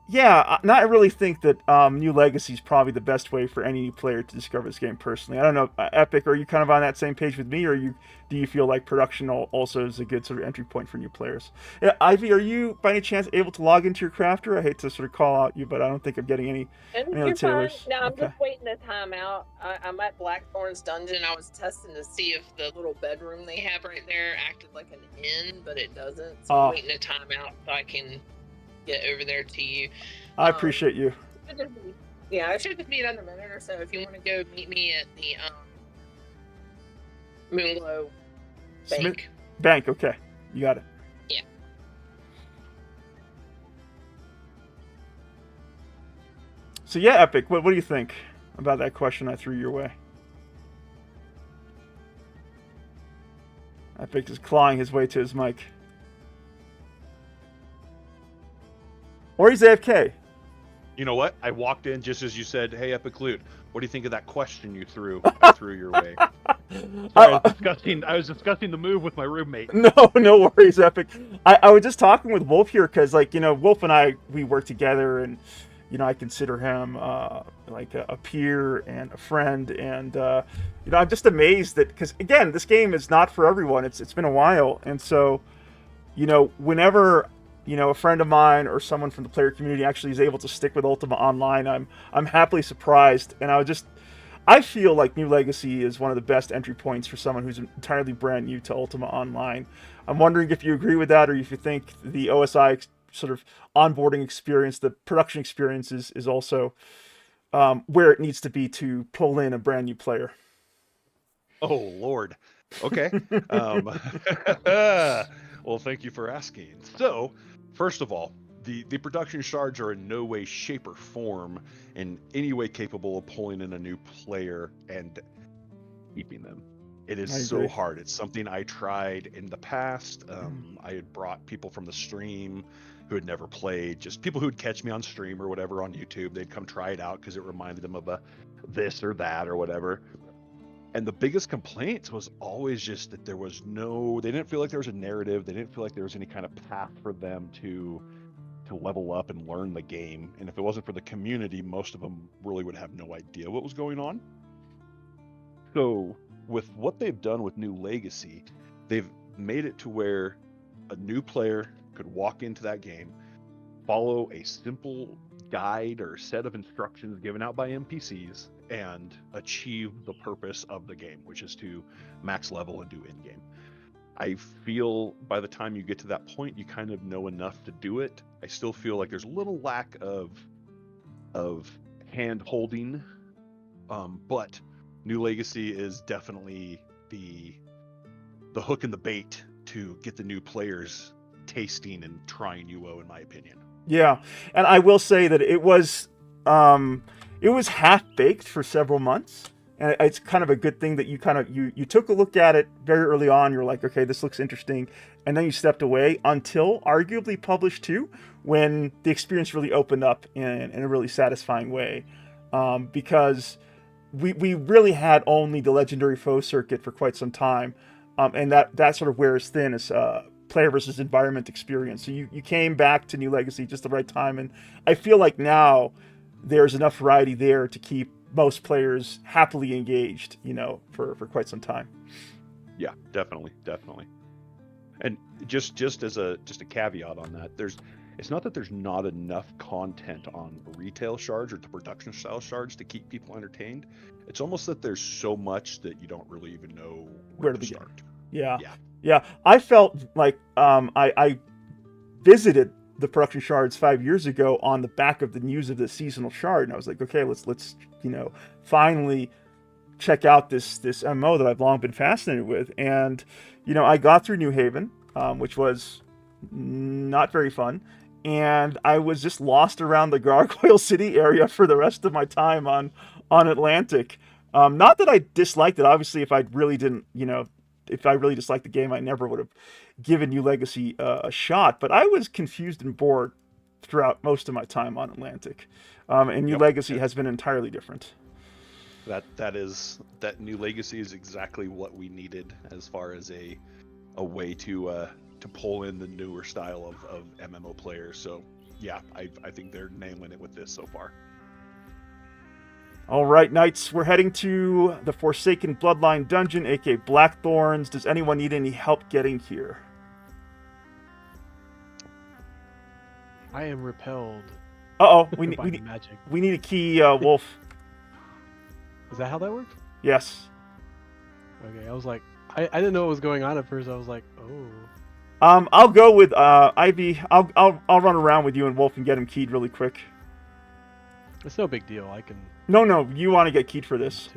Yeah, I really think that New Legacy is probably the best way for any new player to discover this game personally. I don't know, Epic, are you kind of on that same page with me, or do you feel like production also is a good sort of entry point for new players? Yeah, Ivy, are you by any chance able to log into your crafter? I hate to sort of call out you, but I don't think I'm getting any other tailors. No, I'm just waiting the time out. I'm at Blackthorn's dungeon. I was testing to see if the little bedroom they have right there acted like an inn, but it doesn't. So I'm waiting a time out so I can get over there to you. I appreciate you. I should just be another minute or so if you want to go meet me at the Moonglow Bank. Bank, okay. You got it. Yeah. So yeah, Epic, what do you think about that question I threw your way? Epic is clawing his way to his mic. Or he's AFK. You know what? I walked in just as you said, "Hey, Epic Loot, what do you think of that question you threw?" I threw your way. Sorry, I was discussing the move with my roommate. No worries, Epic. I was just talking with Wolf here because, like, you know, Wolf and I, we work together, and you know, I consider him like a peer and a friend, and you know, I'm just amazed that, because again, this game is not for everyone. It's been a while, and so, you know, whenever, you know, a friend of mine or someone from the player community actually is able to stick with Ultima Online, I'm happily surprised. And I feel like New Legacy is one of the best entry points for someone who's entirely brand new to Ultima Online. I'm wondering if you agree with that, or if you think the OSI sort of onboarding experience, the production experience is also where it needs to be to pull in a brand new player. Oh, Lord. Okay. Well, thank you for asking. So, first of all, the production shards are in no way, shape, or form in any way capable of pulling in a new player and keeping them. It is so hard. It's something I tried in the past. I had brought people from the stream who had never played, just people who would catch me on stream or whatever on YouTube. They'd come try it out because it reminded them of a this or that or whatever. And the biggest complaint was always just that there was they didn't feel like there was a narrative. They didn't feel like there was any kind of path for them to level up and learn the game. And if it wasn't for the community, most of them really would have no idea what was going on. So with what they've done with New Legacy, they've made it to where a new player could walk into that game, follow a simple guide or set of instructions given out by NPCs, and achieve the purpose of the game, which is to max level and do in-game. I feel by the time you get to that point, you kind of know enough to do it. I still feel like there's a little lack of hand holding, but New Legacy is definitely the hook and the bait to get the new players tasting and trying UO, in my opinion. Yeah, and I will say that it was half-baked for several months, and it's kind of a good thing that you took a look at it very early on. You're like, okay, this looks interesting, and then you stepped away until arguably Publish 2, when the experience really opened up in a really satisfying way, because we really had only the Legendary Foe circuit for quite some time, and that sort of wears thin as player versus environment experience. So you came back to New Legacy just the right time, and I feel like now there's enough variety there to keep most players happily engaged, you know, for quite some time. Yeah, definitely. And just as a caveat on that, it's not that there's not enough content on retail shards or the production style shards to keep people entertained. It's almost that there's so much that you don't really even know where to start. Yeah. I felt like I visited the production shards 5 years ago on the back of the news of the seasonal shard, and I was like, okay, let's you know, finally check out this MMO that I've long been fascinated with. And you know, I got through New Haven, which was not very fun, and I was just lost around the Gargoyle City area for the rest of my time on Atlantic. Not that I disliked it. Obviously, if I really disliked the game, I never would have given New Legacy a shot. But I was confused and bored throughout most of my time on Atlantic. And New Legacy has been entirely different. That New Legacy is exactly what we needed as far as a way to pull in the newer style of MMO players. So yeah, I think they're nailing it with this so far. All right, Knights, we're heading to the Forsaken Bloodline Dungeon, aka Blackthorns. Does anyone need any help getting here? I am repelled. Uh-oh, we magic. need a key, Wolf. Is that how that works? Yes. Okay, I was like, I didn't know what was going on at first. I was like, oh. I'll go with Ivy. I'll run around with you and Wolf and get him keyed really quick. It's no big deal. I can. No, you want to get keyed for this.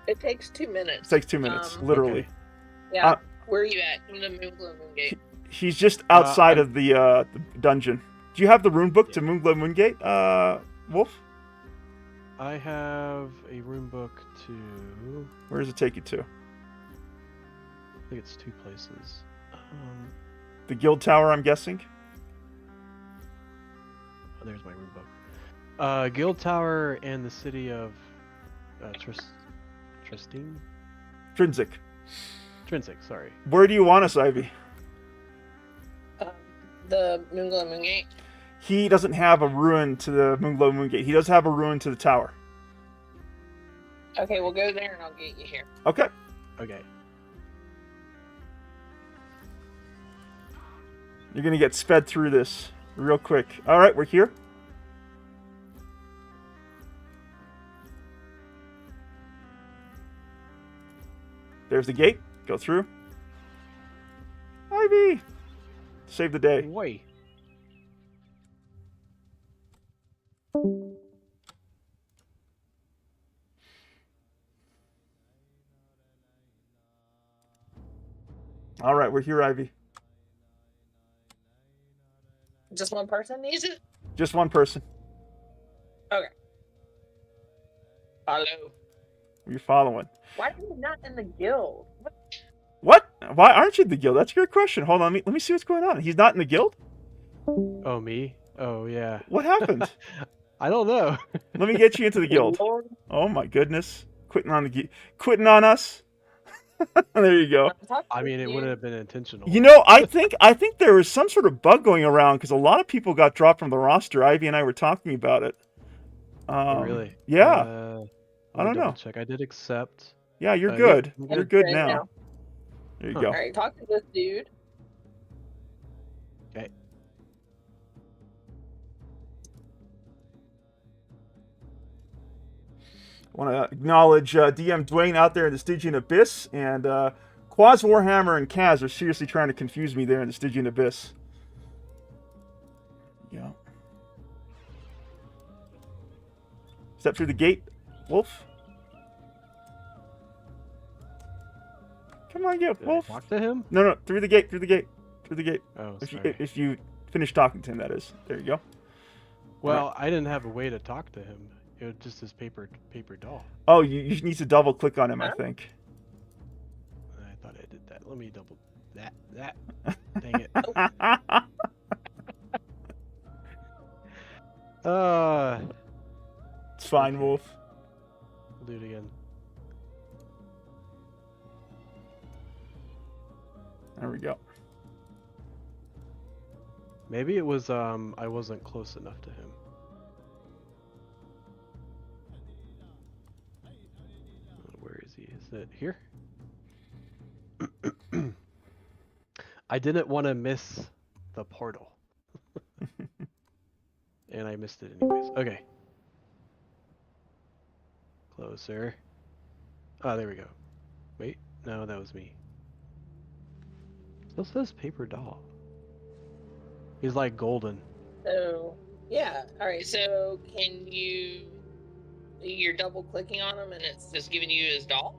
It takes 2 minutes. It takes 2 minutes, literally. Okay. Yeah. Where are you at? In the Moonglow Moongate. He's just outside of the dungeon. Do you have the rune book to Moonglow Moongate, Wolf? I have a rune book to... Where does it take you to? I think it's 2 places. The Guild Tower, I'm guessing? Oh, there's my rune book. Guild Tower and the city of... Tristine? Trinsic. Trinsic, sorry. Where do you want us, Ivy? The Moonglow Moongate. He doesn't have a ruin to the Moonglow Moongate. He does have a ruin to the tower. Okay, we'll go there and I'll get you here. Okay. Okay. You're going to get sped through this real quick. All right, we're here. There's the gate. Go through. Ivy! Save the day. Boy. All right, we're here, Ivy. Just one person needs it? Just one person. Okay. Follow. You're following. Why are you not in the guild? What? Why aren't you in the guild? That's a good question. Hold on, let me see what's going on. He's not in the guild? Oh, me? Oh, yeah. What happened? I don't know. Let me get you into the guild. Oh my goodness. Quitting on us? There you go. I mean, it wouldn't have been intentional. You know, I think there was some sort of bug going around because a lot of people got dropped from the roster. Ivy and I were talking about it. Oh, really? Yeah. I don't know. Check. I did accept. Yeah, you're good. Yeah, you're good now. There you go. All right, talk to this dude. Okay. I want to acknowledge DM Dwayne out there in the Stygian Abyss, and Quaz Warhammer and Kaz are seriously trying to confuse me there in the Stygian Abyss. Yeah. Step through the gate, Wolf. Come on, yeah, Wolf. Talk to him? No, through the gate, through the gate, through the gate. Oh, if you finish talking to him, that is. There you go. Well, I didn't have a way to talk to him. It was just his paper doll. Oh, you need to double click on him, I think. I thought I did that. Let me double that. Dang it. It's fine, Wolf. We'll do it again. There we go. Maybe it was I wasn't close enough to him. Where is he? Is it here? I didn't want to miss the portal. And I missed it anyways. Okay. Closer. Oh, there we go. Wait, no, that was me. Still says paper doll. He's like golden. So, yeah. All right. So, can you're double clicking on him and it's just giving you his doll?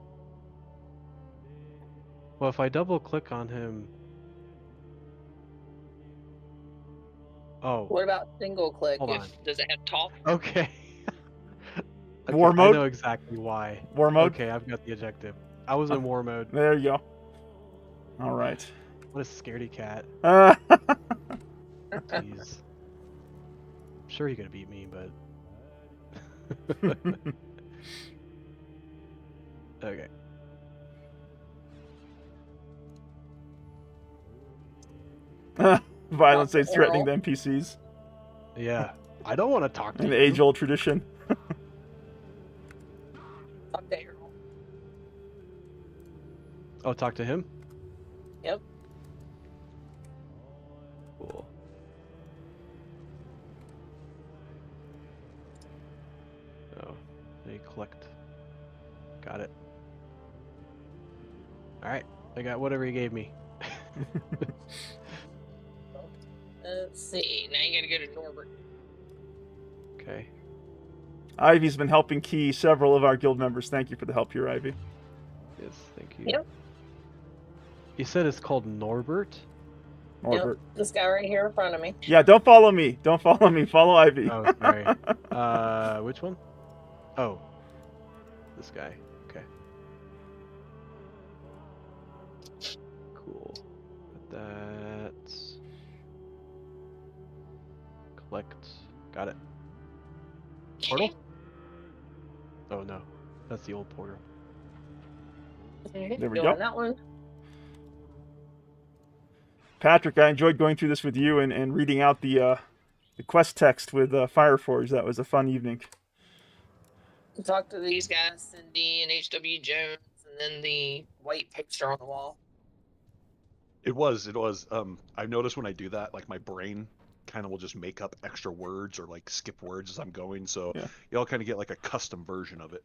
Well, if I double click on him. Oh. What about single click? Hold on. Does it have talk? Okay. War mode? I know exactly why. War mode? Okay, I've got the objective. I was in war mode. There you go. All right. What a scaredy cat. Jeez. I'm sure you're gonna beat me, but. Okay. Violence aids threatening the NPCs. Yeah. I don't want to talk to you. An age-old tradition. Talk to Errol. Oh, talk to him? Yep. Cool. Oh, they collect. Got it. Alright, I got whatever he gave me. Let's see. Now you gotta go to Norbert. Okay. Ivy's been helping key several of our guild members. Thank you for the help here, Ivy. Yes, thank you. Yep. You said it's called Norbert? Norbert. Yep, this guy right here in front of me. Yeah, don't follow me. Don't follow me. Follow Ivy. Oh, sorry. Which one? Oh. This guy. Okay. Cool. Put that. Collect. Got it. Portal? Oh no. That's the old portal. Okay, There we doing go. that one. Patrick, I enjoyed going through this with you and reading out the quest text with Fireforge. That was a fun evening. Talk to these guys, Cindy and H.W. Jones, and then the white picture on the wall. It was. I've noticed when I do that, like my brain kind of will just make up extra words or like skip words as I'm going. So y'all kind of get like a custom version of it.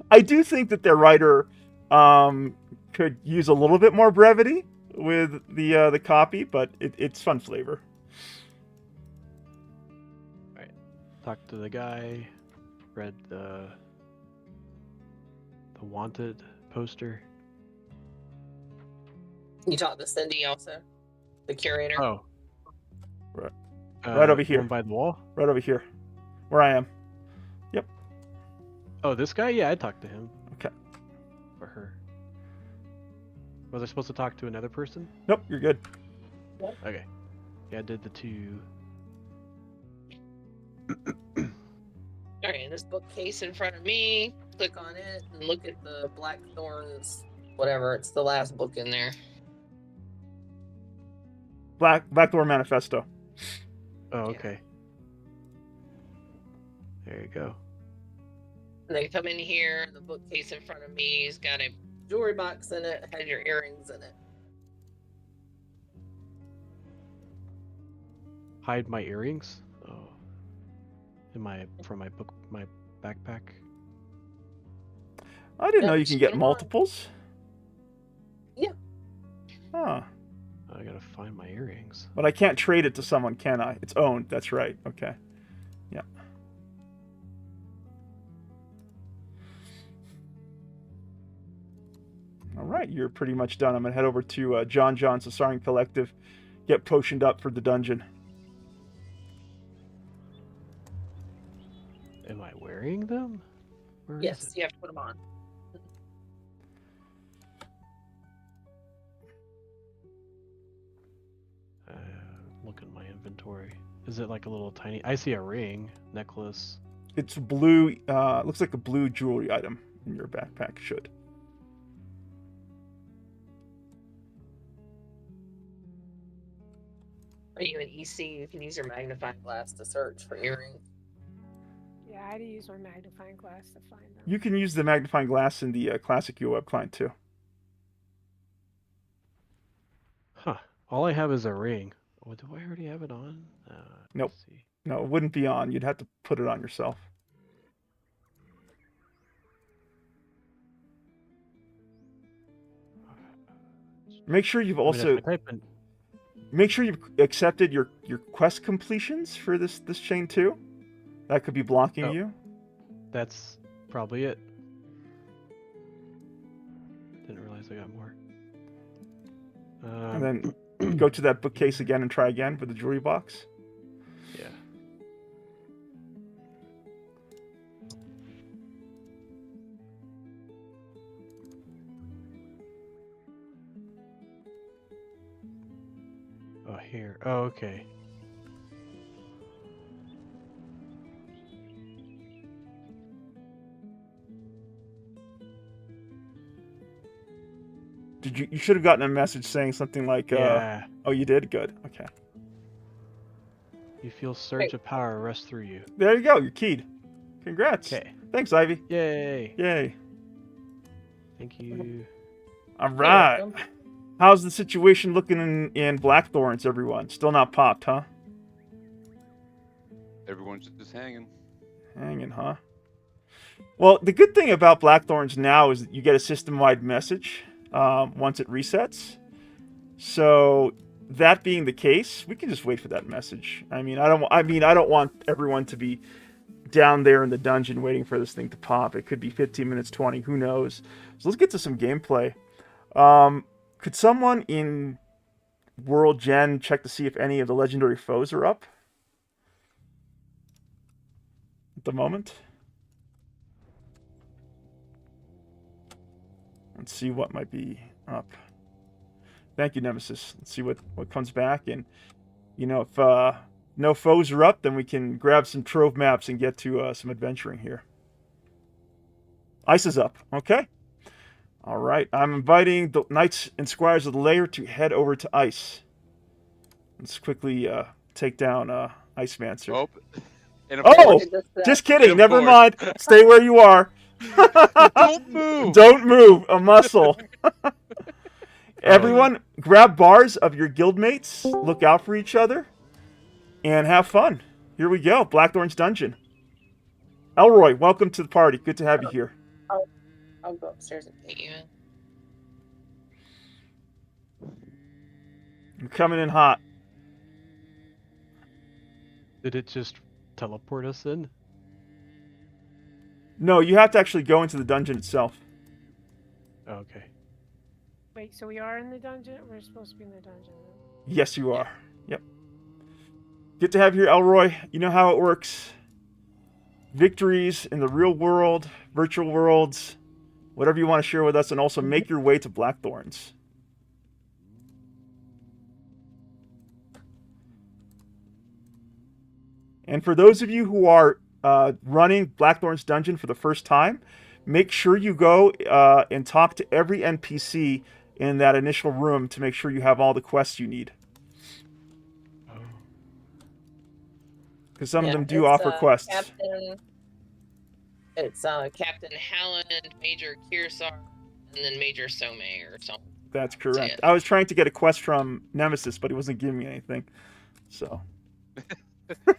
I do think that their writer could use a little bit more brevity with the copy, but it's fun flavor. Talked to the guy, read the wanted poster. You talked to Cindy also, the curator. Oh. Right. Right over here. One by the wall? Right over here. Where I am. Yep. Oh, this guy? Yeah, I talked to him. Okay. Or her. Was I supposed to talk to another person? Nope, you're good. Okay. Yeah, I did the two. Alright, this bookcase in front of me. Click on it and look at the Blackthorns, whatever. It's the last book in there. Blackthorn Manifesto. Oh, okay. There you go. And they come in here, the bookcase in front of me has got a jewelry box in it, has your earrings in it. Hide my earrings? Oh. From my backpack. I didn't know you can get multiples. Yeah. Huh. I gotta find my earrings. But I can't trade it to someone, can I? It's owned. That's right. Okay. Yeah. All right, you're pretty much done. I'm gonna head over to John Sasarian Collective, get potioned up for the dungeon. Am I wearing them? Where Yes, is it? you have to put them on. Look at my inventory. Is it like a little tiny? I see a ring, necklace. It's blue. Looks like a blue jewelry item in your backpack. Should. Are you an EC? You can use your magnifying glass to search for earrings. Yeah, I had to use my magnifying glass to find them. You can use the magnifying glass in the classic UWeb client too. Huh. All I have is a ring. Oh, do I already have it on? Nope. Let's see. No, it wouldn't be on. You'd have to put it on yourself. Make sure you've also make sure you've accepted your quest completions for this chain too. That could be blocking you. That's probably it. Didn't realize I got more. And then go to that bookcase again and try again with the jewelry box. Yeah. Oh, here. Oh, okay. Did you should have gotten a message saying something like, Yeah. oh, you did? Good. Okay. You feel surge of power rush through you. There you go. You're keyed. Congrats. Okay. Thanks, Ivy. Yay. Yay. Thank you. All right. How's the situation looking in Blackthorns, everyone? Still not popped, huh? Everyone's just hanging. Hanging, huh? Well, the good thing about Blackthorns now is that you get a system-wide message once it resets. So that being the case, we can just wait for that message. I don't want everyone to be down there in the dungeon waiting for this thing to pop. It could be 15 minutes, 20, who knows. So let's get to some gameplay. Could someone in World Gen check to see if any of the legendary foes are up at the moment? Let's see what might be up. Thank you, Nemesis. Let's see what comes back. And, you know, if no foes are up, then we can grab some trove maps and get to some adventuring here. Ice is up. Okay. All right. I'm inviting the Knights and Squires of the Lair to head over to Ice. Let's quickly take down Icemancer. Oh! Just kidding. Never mind. Stay where you are. Don't move. Don't move. A muscle. Everyone, grab bars of your guildmates. Look out for each other. And have fun. Here we go. Blackthorn's Dungeon. Elroy, welcome to the party. Good to have you here. I'll go upstairs and get you in. You're coming in hot. Did it just teleport us in? No, you have to actually go into the dungeon itself. Oh, okay. Wait, so we are in the dungeon? We're supposed to be in the dungeon. Yes, you are. Yep. Good to have you here, Elroy. You know how it works. Victories in the real world, virtual worlds, whatever you want to share with us, and also make your way to Blackthorns. And for those of you who are running Blackthorn's Dungeon for the first time, make sure you go and talk to every NPC in that initial room to make sure you have all the quests you need. Because some of them do offer quests. It's Captain Halland, Major Kirsar, and then Major Some or something. That's correct. I was trying to get a quest from Nemesis, but he wasn't giving me anything. So.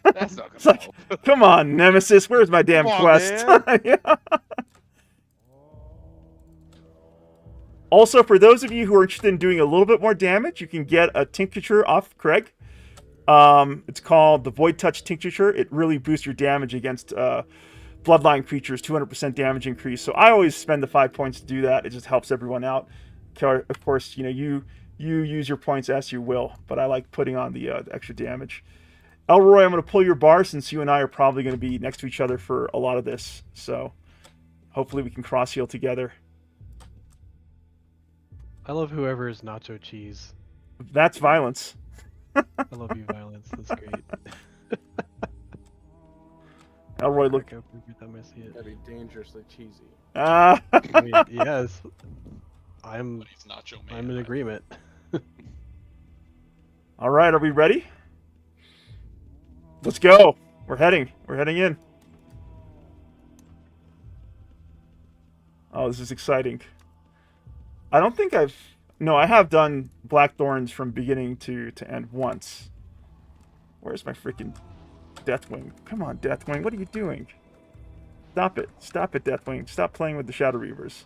That's not gonna help. Come on, Nemesis. Where's my damn quest? Yeah. Also, for those of you who are interested in doing a little bit more damage, you can get a tincture off Craig. It's called the Void Touch Tincture. It really boosts your damage against bloodline creatures, 200% damage increase. So I always spend the 5 points to do that. It just helps everyone out. Of course, you know, you use your points as you will, but I like putting on the extra damage. Elroy, I'm going to pull your bar since you and I are probably going to be next to each other for a lot of this. So hopefully we can cross heal together. I love whoever is nacho cheese. That's violence. I love you, violence. That's great. Elroy, look. Every time I see it. That'd be dangerously cheesy. I mean, yes. I'm in agreement. All right, are we ready? Let's go. We're heading in. Oh, this is exciting. I don't think I have done Blackthorns from beginning to end once. Where's my freaking Deathwing? Come on, Deathwing, what are you doing? Stop it, Deathwing. Stop playing with the Shadow Reavers.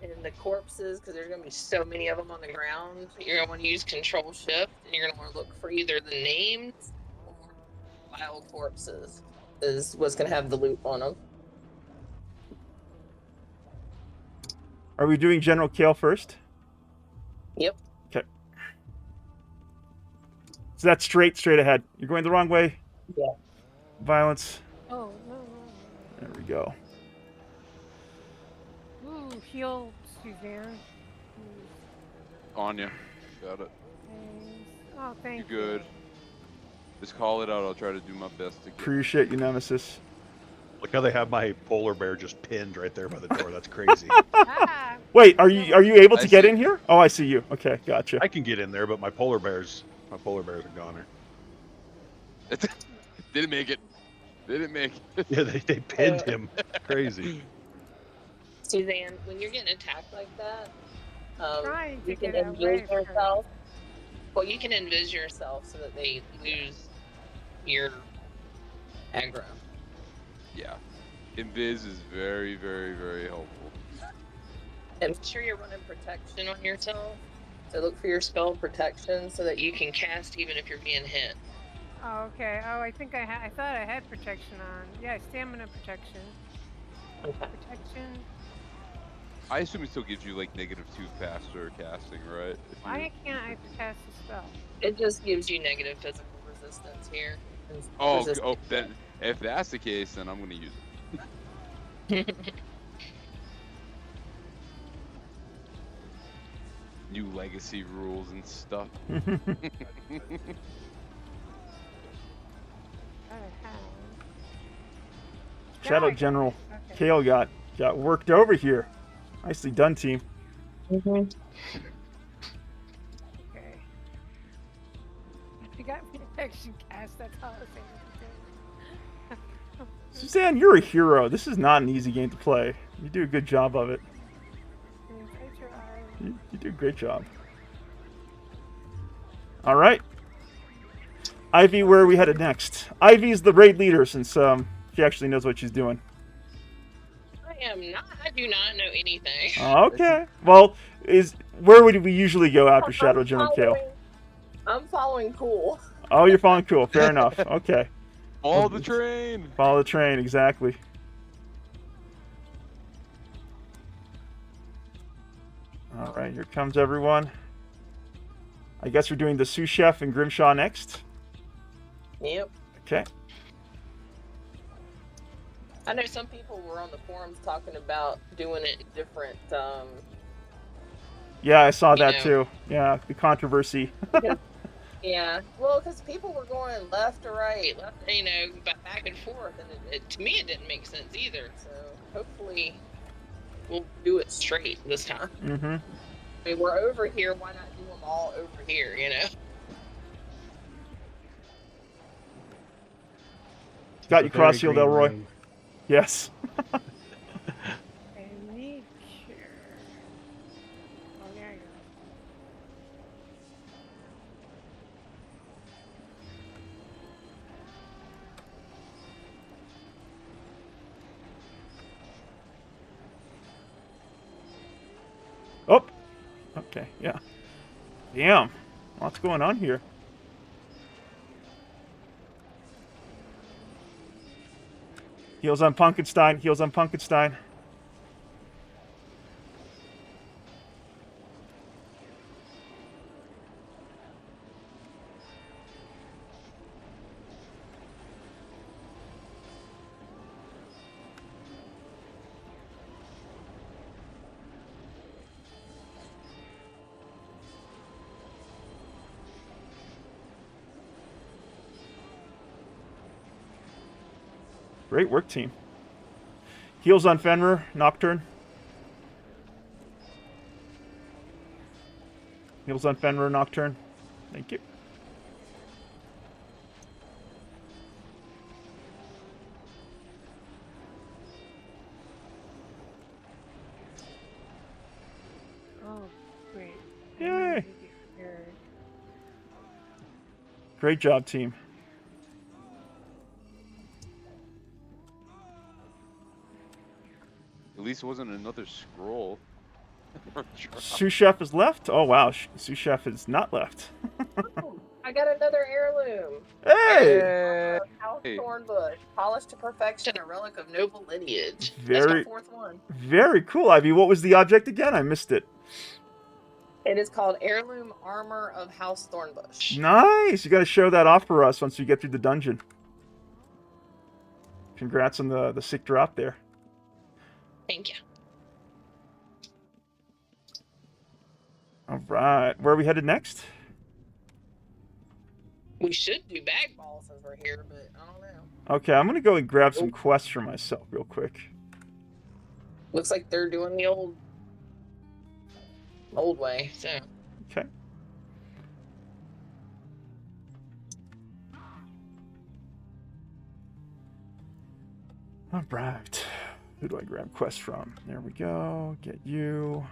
And the corpses, because there's going to be so many of them on the ground, you're going to want to use Control Shift, and you're going to want to look for either the names or wild corpses is what's going to have the loot on them. Are we doing General Kale first? Yep. Okay. So that's straight ahead. You're going the wrong way. Yeah. Violence. Oh, no. There we go. Ooh, heal Suzanne. Anya, got it. Oh, thank you. Good. Just call it out. I'll try to do my best to get. Appreciate you, Nemesis. Look how they have my polar bear just pinned right there by the door. That's crazy. Wait, are you able to get in here? Oh, I see you. Okay, gotcha. I can get in there, but my polar bears are goner. Didn't make it. Yeah, they pinned him. Crazy. Suzanne, when you're getting attacked like that, you can get envis yourself. Well, you can envis yourself so that they lose your aggro. Yeah. Invis is very, very, very helpful. And make sure you're running protection on yourself. So look for your spell protection so that you can cast even if you're being hit. Oh, okay. Oh, I think I thought I had protection on. Yeah, stamina protection. Okay. Protection. I assume it still gives you like -2 faster casting, right? If you- Why can't I cast a spell? It just gives you negative physical resistance here. Oh, then if that's the case, then I'm gonna use it. New legacy rules and stuff. Shadow General Kale got worked over here. Nicely done, team. Okay. You got me protection cast. That's all I was able to do. Suzanne, you're a hero. This is not an easy game to play. You do a good job of it. You do a great job. All right. Ivy, where are we headed next? Ivy's the raid leader since she actually knows what she's doing. I am not. I do not know anything. Okay. Well, where would we usually go after Shadow General Kale? I'm following Cool. Oh, you're following Cool. Fair enough. Okay. Follow the train. Follow the train, exactly. All right, here comes everyone. I guess we're doing the sous chef and Grimshaw next. Yep. Okay. I know some people were on the forums talking about doing it different. Yeah, I saw that too. Yeah, the controversy. Yeah, well, because people were going left to right, back and forth, and to me it didn't make sense either. So hopefully we'll do it straight this time. Mm-hmm. I mean, we're over here. Why not do them all over here? Got you cross shield, Elroy. Ring. Yes. Oh, okay, yeah. Damn, lots going on here. Heals on Punkenstein, heals on Punkenstein. Great work, team. Heals on Fenrir, Nocturne. Heals on Fenrir, Nocturne. Thank you. Oh, great. Yay! Great job, team. At least it wasn't another scroll. Sous chef is left? Oh wow, sous chef is not left. I got another heirloom. Hey! House Thornbush, polished to perfection, a relic of noble lineage. That's Very, my fourth one. very cool, Ivy. What was the object again? I missed it. It is called Heirloom Armor of House Thornbush. Nice. You got to show that off for us once we get through the dungeon. Congrats on the sick drop there. Thank you. All right. Where are we headed next? We should do bag balls since we're here, but I don't know. Okay, I'm going to go and grab some quests for myself real quick. Looks like they're doing the old way, so. Okay. All right. Who do I grab quests from? There we go. Get you.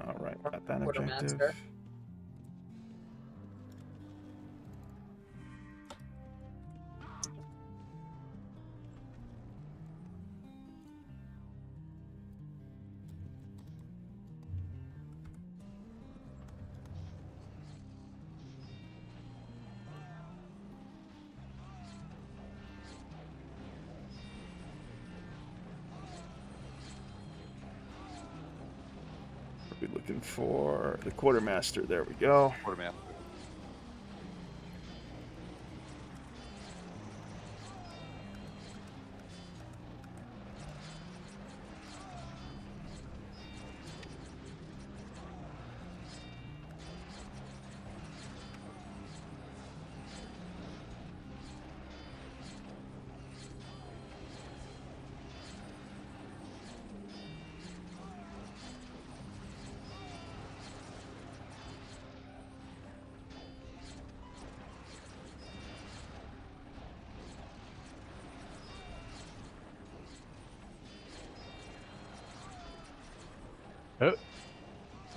All right, got that objective. looking for the quartermaster. There we go. Quartermaster. Oh,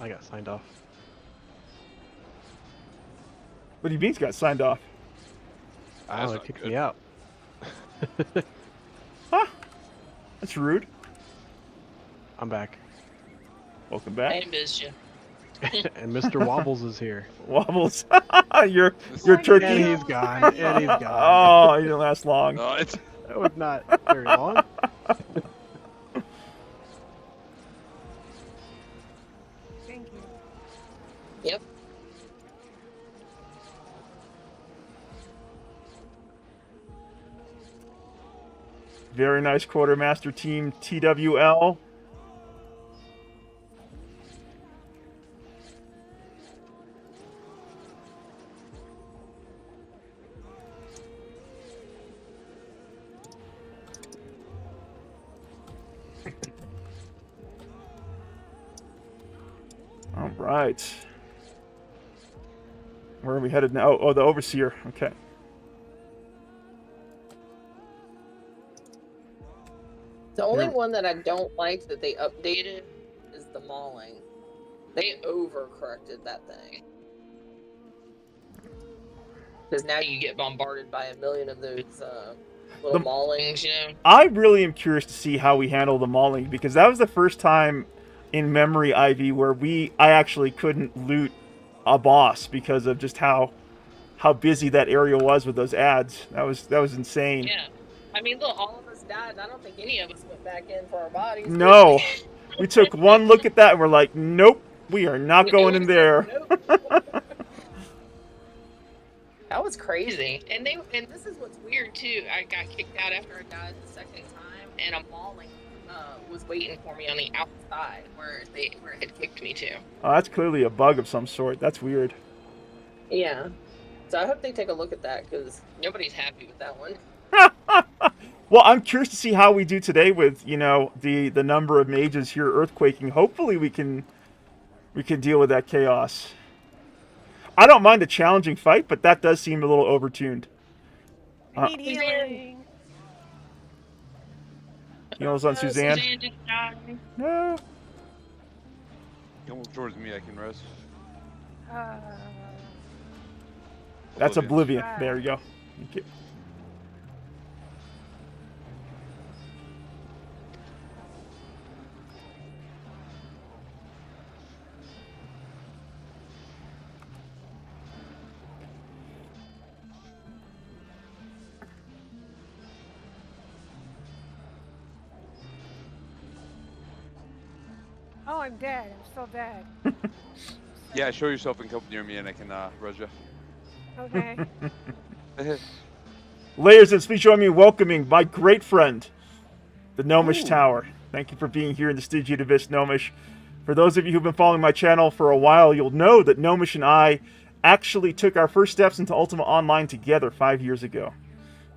I got signed off. What do you mean he's got signed off? Oh, it kicked me out. Huh? That's rude. I'm back. Welcome back. I missed you. And Mr. Wobbles is here. Wobbles. your turkey. And he's gone. And he's gone. Oh, he didn't last long. No, it's That was not very long. Thank you. Yep. Very nice quartermaster team, TWL. All right. Where are we headed now? Oh, the Overseer. Okay. The only Yeah. one that I don't like that they updated is the mauling. They overcorrected that thing. Because now you get bombarded by a million of those little maulings, you know? I really am curious to see how we handle the mauling, because that was the first time in memory, Ivy, where I actually couldn't loot a boss because of just how busy that area was with those ads. That was insane. Yeah. I mean, look, all of us died, and I don't think any of us went back in for our bodies. No. We took one look at that and we're like, nope, we are not going in there. Nope. That was crazy. And this is what's weird too. I got kicked out after I died the second time, and a mauling was waiting for me on the outside where it had kicked me to. Oh, that's clearly a bug of some sort. That's weird. Yeah. So I hope they take a look at that, because nobody's happy with that one. Well, I'm curious to see how we do today with, the number of mages here earthquaking. Hopefully we can deal with that chaos. I don't mind a challenging fight, but that does seem a little overtuned. I need healing. Heals on Suzanne. Suzanne just died. No. come towards me. I can rest. That's Oblivion. There you go. Thank you. Oh, I'm dead. I'm still dead. Yeah, show yourself and come near me, and I can res you. Okay. Layers, and please join me in welcoming my great friend, the Gnomish Tower. Thank you for being here in the Stygian Abyss, Gnomish. For those of you who've been following my channel for a while, you'll know that Gnomish and I actually took our first steps into Ultima Online together 5 years ago.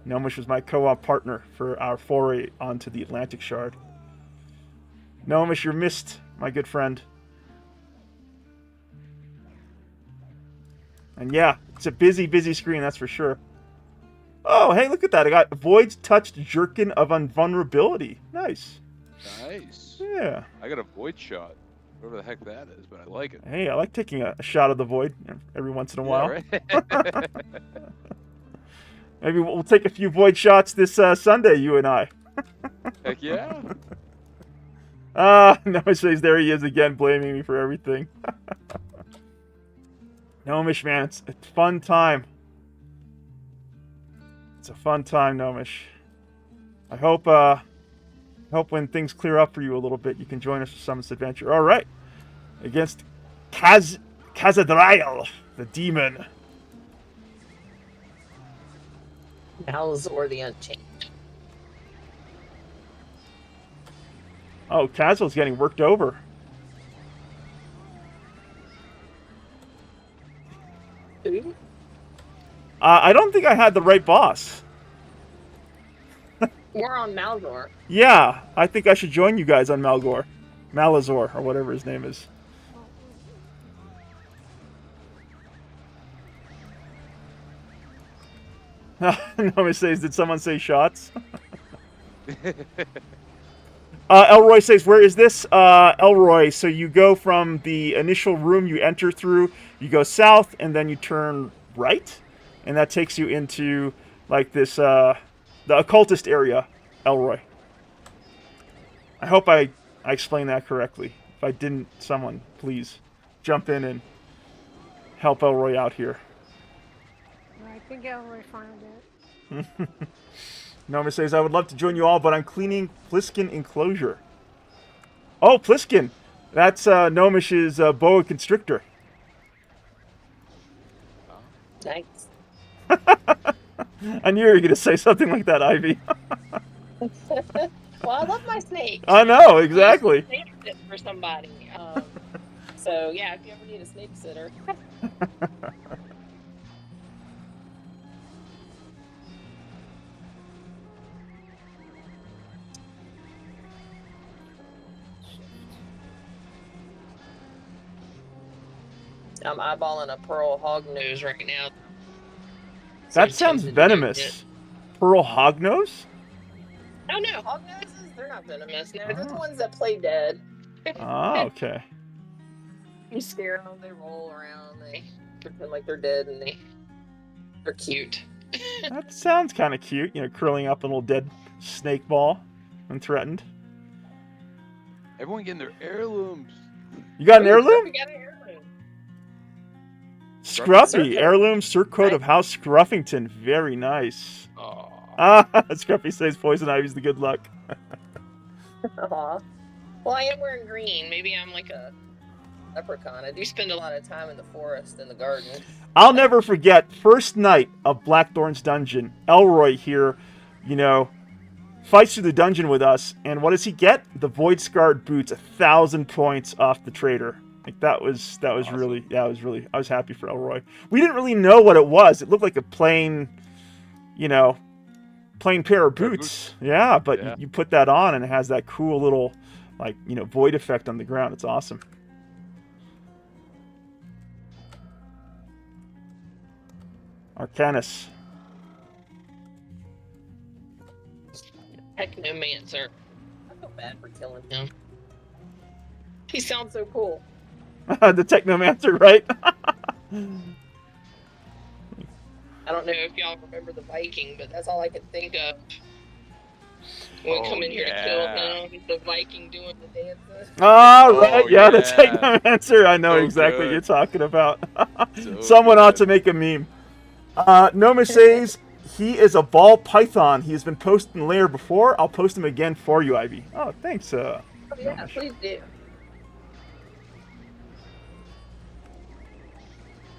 Gnomish was my co-op partner for our foray onto the Atlantic Shard. Gnomish, you're missed, my good friend. And yeah, it's a busy, busy screen, that's for sure. Oh, hey, look at that. I got Void's Touched Jerkin of Invulnerability. Nice. Nice. Yeah. I got a void shot. Whatever the heck that is, but I like it. Hey, I like taking a shot of the Void every once in a while. Right? Maybe we'll take a few Void shots this Sunday, you and I. Heck yeah. No, it says there he is again, blaming me for everything. Gnomish, man, it's a fun time. It's a fun time, Gnomish. I hope when things clear up for you a little bit, you can join us for Summit's Adventure. All right. against Khazad-dûm, the demon. Malazor the Unchained. Oh, Khazad's getting worked over. Who? I don't think I had the right boss. We're on Malazor. Yeah, I think I should join you guys on Malazor, or whatever his name is. Nobody says, did someone say shots? Elroy says, where is this? Elroy, so you go from the initial room you enter through, you go south, and then you turn right, and that takes you into, like, this, the occultist area, Elroy. I hope I explained that correctly. If I didn't, someone, please, jump in and help Elroy out here. I think Elroy found it. Noma says, I would love to join you all, but I'm cleaning Pliskin enclosure. Oh, Pliskin! That's Nomish's boa constrictor. Nice. I knew you were going to say something like that, Ivy. Well, I love my snakes. I know, exactly. Snake sit for somebody. So, yeah, if you ever need a snake sitter. I'm eyeballing a pearl hognose right now. That sounds venomous. Pearl hognose? Oh no, hognoses, they're not venomous. No, they're the ones that play dead. Oh, okay. You scare them, they roll around, they pretend like they're dead, and they're cute. That sounds kind of cute, you know, curling up a little dead snake ball when threatened. Everyone getting their heirlooms. You got an heirloom? We got an heirloom. Scruffy, heirloom circ code of House Scruffington. Very nice. Scruffy says poison ivy's the good luck. Aw. Well, I am wearing green. Maybe I'm like a leprechaun. I do spend a lot of time in the forest and the garden. I'll never forget, first night of Blackthorn's dungeon, Elroy here, you know, fights through the dungeon with us, and what does he get? The Void Scarred Boots, 1,000 points off the trader. Like, that was awesome. Really, I was happy for Elroy. We didn't really know what it was. It looked like a plain, you know, plain pair of boots. Yeah, but you put that on and it has that cool little, like, you know, void effect on the ground. It's awesome. Arcanus. Technomancer. I feel bad for killing him. He sounds so cool. The Technomancer, right? I don't know if y'all remember the Viking, but that's all I could think of. When we come in here to kill him, the Viking doing the dances. Oh, right, the Technomancer. I know exactly what you're talking about. Someone ought to make a meme. Noma says he is a ball python. He has been posted in Lair before. I'll post him again for you, Ivy. Oh, thanks. Oh, yeah, please do.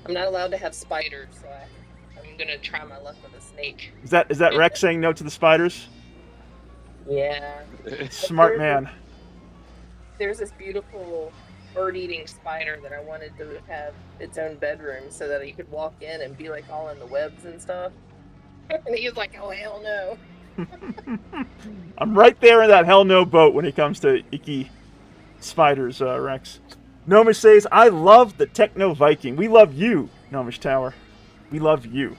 I'm not allowed to have spiders, so I'm gonna try my luck with a snake. Is that Rex saying no to the spiders? Yeah. Smart man. There's this beautiful bird-eating spider that I wanted to have its own bedroom so that you could walk in and be like all in the webs and stuff. And he was like, oh, hell no. I'm right there in that hell no boat when it comes to icky spiders, Rex. Gnomish says, I love the Techno Viking. We love you, Gnomish Tower. We love you.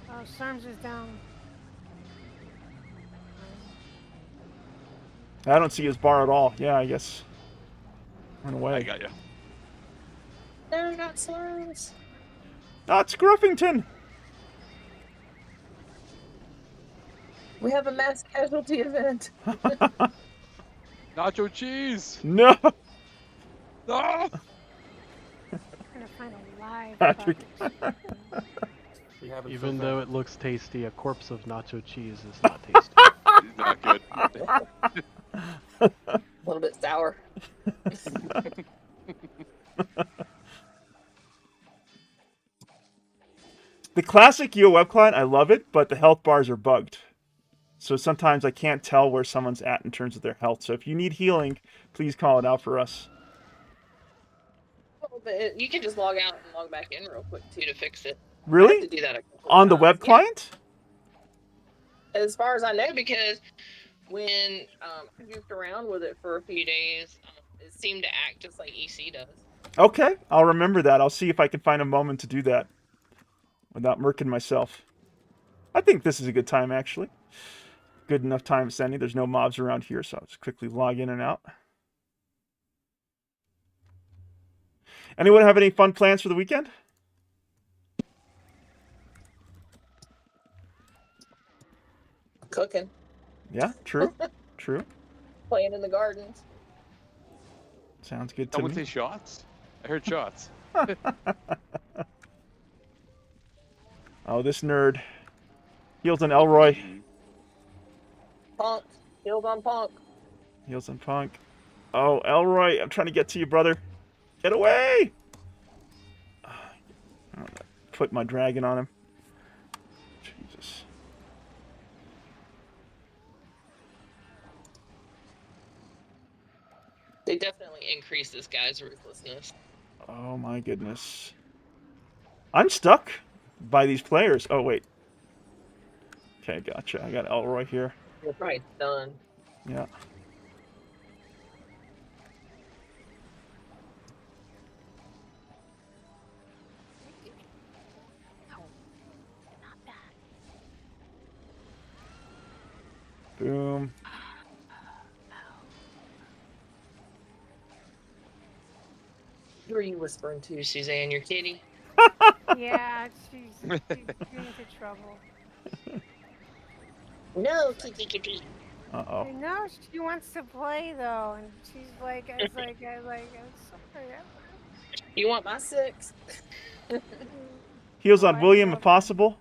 Oh, Storms is down. I don't see his bar at all. Yeah, I guess. Run away. I got you. They're not slurs. Not Scruffington. We have a mass casualty event. Nacho cheese. No. No. to find a live Patrick. bucket. Even though it looks tasty, a corpse of nacho cheese is not tasty. It's not good. A little bit sour. The classic UO web client, I love it, but the health bars are bugged. So sometimes I can't tell where someone's at in terms of their health. So if you need healing, please call it out for us. But you can just log out and log back in real quick too to fix it. I Really? have to do that a couple On the times. web Yeah. client? As far as I know, because when I goofed around with it for a few days, it seemed to act just like EC does. Okay, I'll remember that. I'll see if I can find a moment to do that without murking myself. I think this is a good time, actually. Good enough time sending. There's no mobs around here, so I'll just quickly log in and out. Anyone have any fun plans for the weekend? Cooking, Yeah, true. True. playing in the gardens. Sounds good to Someone me. say shots? I heard shots. Oh, this nerd. Heals on Elroy. Punk, healed on Punk. Heals on Punk. Oh, Elroy, I'm trying to get to you, brother. Get away! Put my dragon on him. Jesus. They definitely increase this guy's ruthlessness. Oh my goodness. I'm stuck by these players. Oh, wait. Okay, gotcha. I got Elroy here. You're probably done. Yeah. Boom. Who are you whispering to, Suzanne? Your kitty? Yeah, she's into trouble. No, kitty. Uh-oh. I know she wants to play though, and she's like, I'm sorry. You want my 6? Heals on I William love if possible.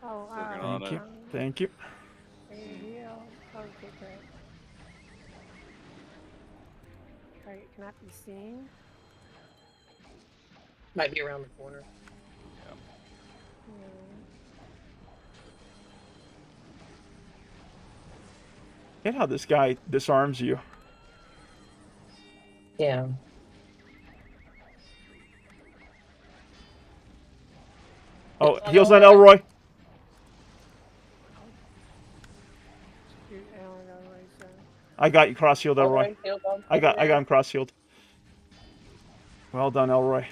Oh, Working on Thank it. you. Thank you. Heal. Okay, good. Alright, cannot be seen. Might be around the corner. Get how this guy disarms you. Yeah. Oh, heals on Elroy. Shoot, Alan, otherwise, I got you cross-healed, Elroy. Elroy, healed on I got Punk. him cross-healed. Well done, Elroy.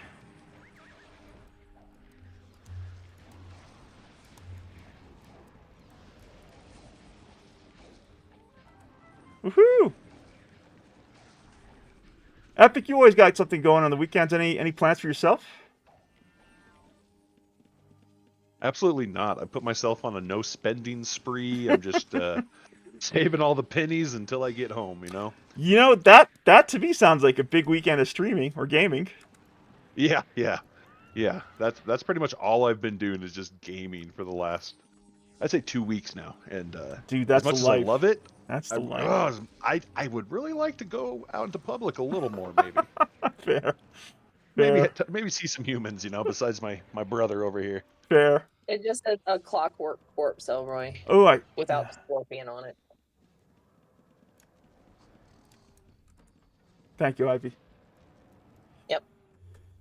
Woohoo! Epic, you always got something going on the weekends. Any plans for yourself? Absolutely not. I put myself on a no spending spree. I'm just saving all the pennies until I get home, you know? You know, that to me sounds like a big weekend of streaming or gaming. Yeah. That's pretty much all I've been doing is just gaming for the last, I'd say 2 weeks now. And Dude, that's as much the as life. I love it, That's the life. I would really like to go out into public a little more, maybe. Fair. Maybe see some humans, you know, besides my brother over here. Fair. It just says a clockwork corpse, Elroy. Oh, without Scorpion on it. Thank you, Ivy. Yep.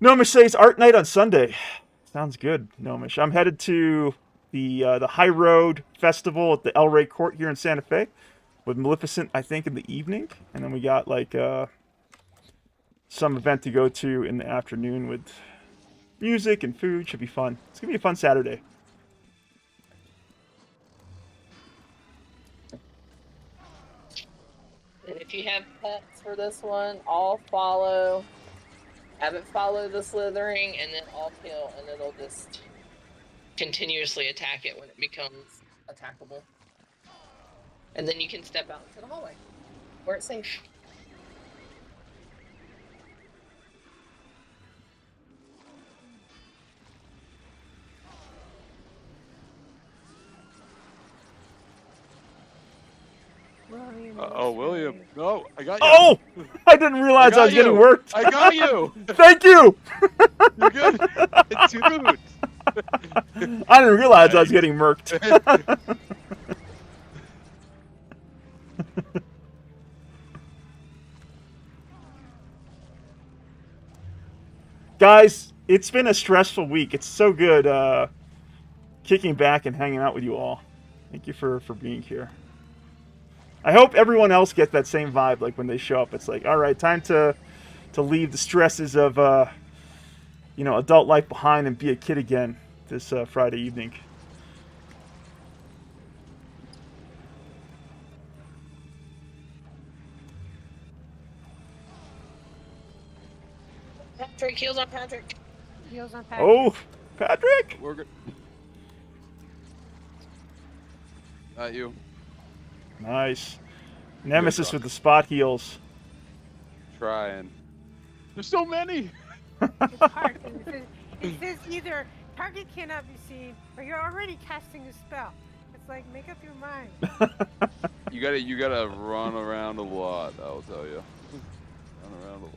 Nomish says art night on Sunday. Sounds good, Nomish. I'm headed to the High Road Festival at the El Rey Court here in Santa Fe with Maleficent, I think, in the evening. And then we got, like, some event to go to in the afternoon with music and food. Should be fun. It's going to be a fun Saturday. And if you have pets for this one, all follow. Have it follow the slithering, and then all kill, and it'll just continuously attack it when it becomes attackable. And then you can step out into the hallway, where it's safe. Oh, William. No, I got you. Oh! I didn't realize I was getting worked. I got you. Thank you! You're good. It's dude. I didn't realize I was getting murked. Guys, it's been a stressful week. It's so good kicking back and hanging out with you all. Thank you for being here. I hope everyone else gets that same vibe, like when they show up. It's like, all right, time to leave the stresses of adult life behind and be a kid again this Friday evening. Patrick, heals on Patrick. Heals on Patrick. Oh, Patrick! We're good. Not you. Nice. Nemesis with the spot heals. Trying. There's so many. It's hard. It says either target cannot be seen or you're already casting a spell. It's like, make up your mind. You gotta run around a lot, I'll tell you. Run around a lot.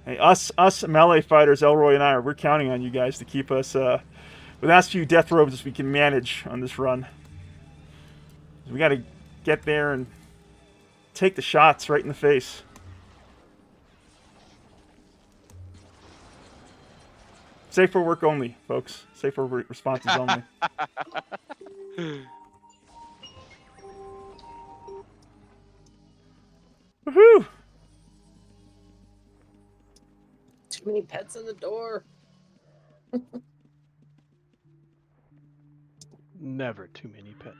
Hey, us melee fighters, Elroy and we're counting on you guys to keep us with as few death robes as we can manage on this run. We got to get there and take the shots right in the face. Safe for work only, folks. Safe for responses only. Woohoo! Too many pets in the door. Never too many pets.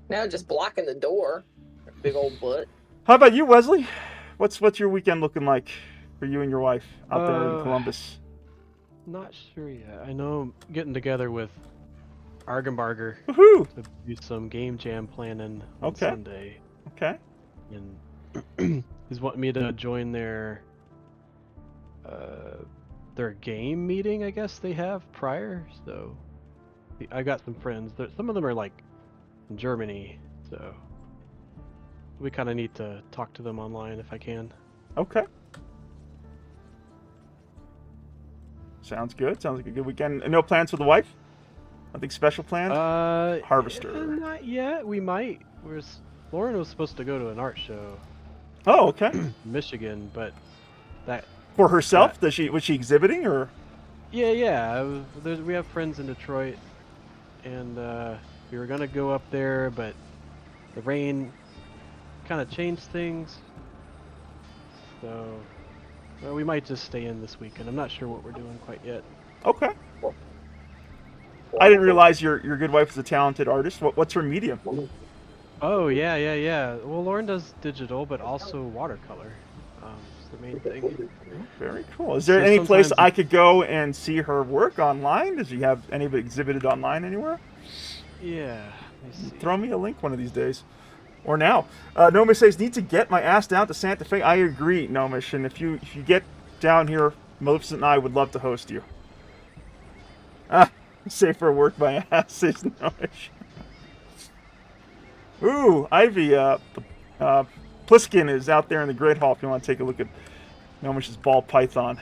Now just blocking the door. Big old butt. How about you, Wesley? What's your weekend looking like for you and your wife out there in Columbus? Not sure yet. I know I'm getting together with Argenbarger Woohoo! to do some game jam planning on Sunday. Okay. And he's wanting me to join their game meeting, I guess they have prior. So I got some friends. Some of them are like in Germany, so we kind of need to talk to them online if I can. Okay. Sounds good. Sounds like a good weekend. No plans for the wife? Nothing special planned? Harvester. Not yet. We might. Lauren was supposed to go to an art show. Oh, okay. Michigan, but that. For herself? Was she exhibiting or? Yeah. We have friends in Detroit, and we were gonna go up there, but the rain kind of changed things. So, well, we might just stay in this weekend. I'm not sure what we're doing quite yet. Okay. I didn't realize your good wife is a talented artist. What's her medium? Oh, yeah. Well, Lauren does digital, but also watercolor. It's the main thing. Very cool. Is there any place I could go and see her work online? Does she have any of it exhibited online anywhere? Yeah. Throw me a link one of these days. Or now. Nomish says, need to get my ass down to Santa Fe. I agree, Nomish. And if you get down here, Maleficent and I would love to host you. Safe for work, my ass, says Nomish. Ooh, Ivy, Pliskin is out there in the Great Hall if you want to take a look at Nomish's ball python.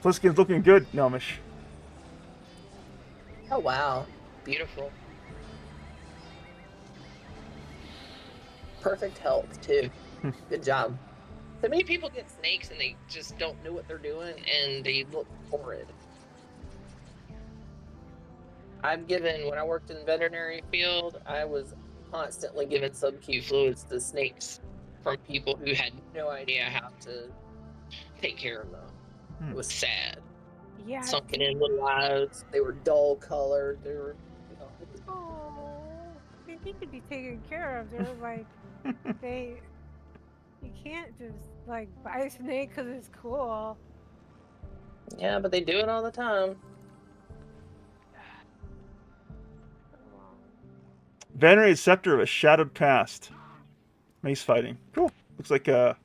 Pliskin's looking good, Nomish. Oh, wow. Beautiful. Perfect health, too. Good job. So many people get snakes and they just don't know what they're doing and they look horrid. When I worked in the veterinary field, I was constantly giving sub-Q fluids to snakes from people who had no idea how to take care of them. It was sad. Yeah. Sunken in little eyes. They were dull colored. They were. Oh, they need to be taken care of. They're like, you can't just like buy a snake because it's cool. Yeah, but they do it all the time. Venerated Scepter of a Shadowed Past. Mace fighting. Cool. Looks like an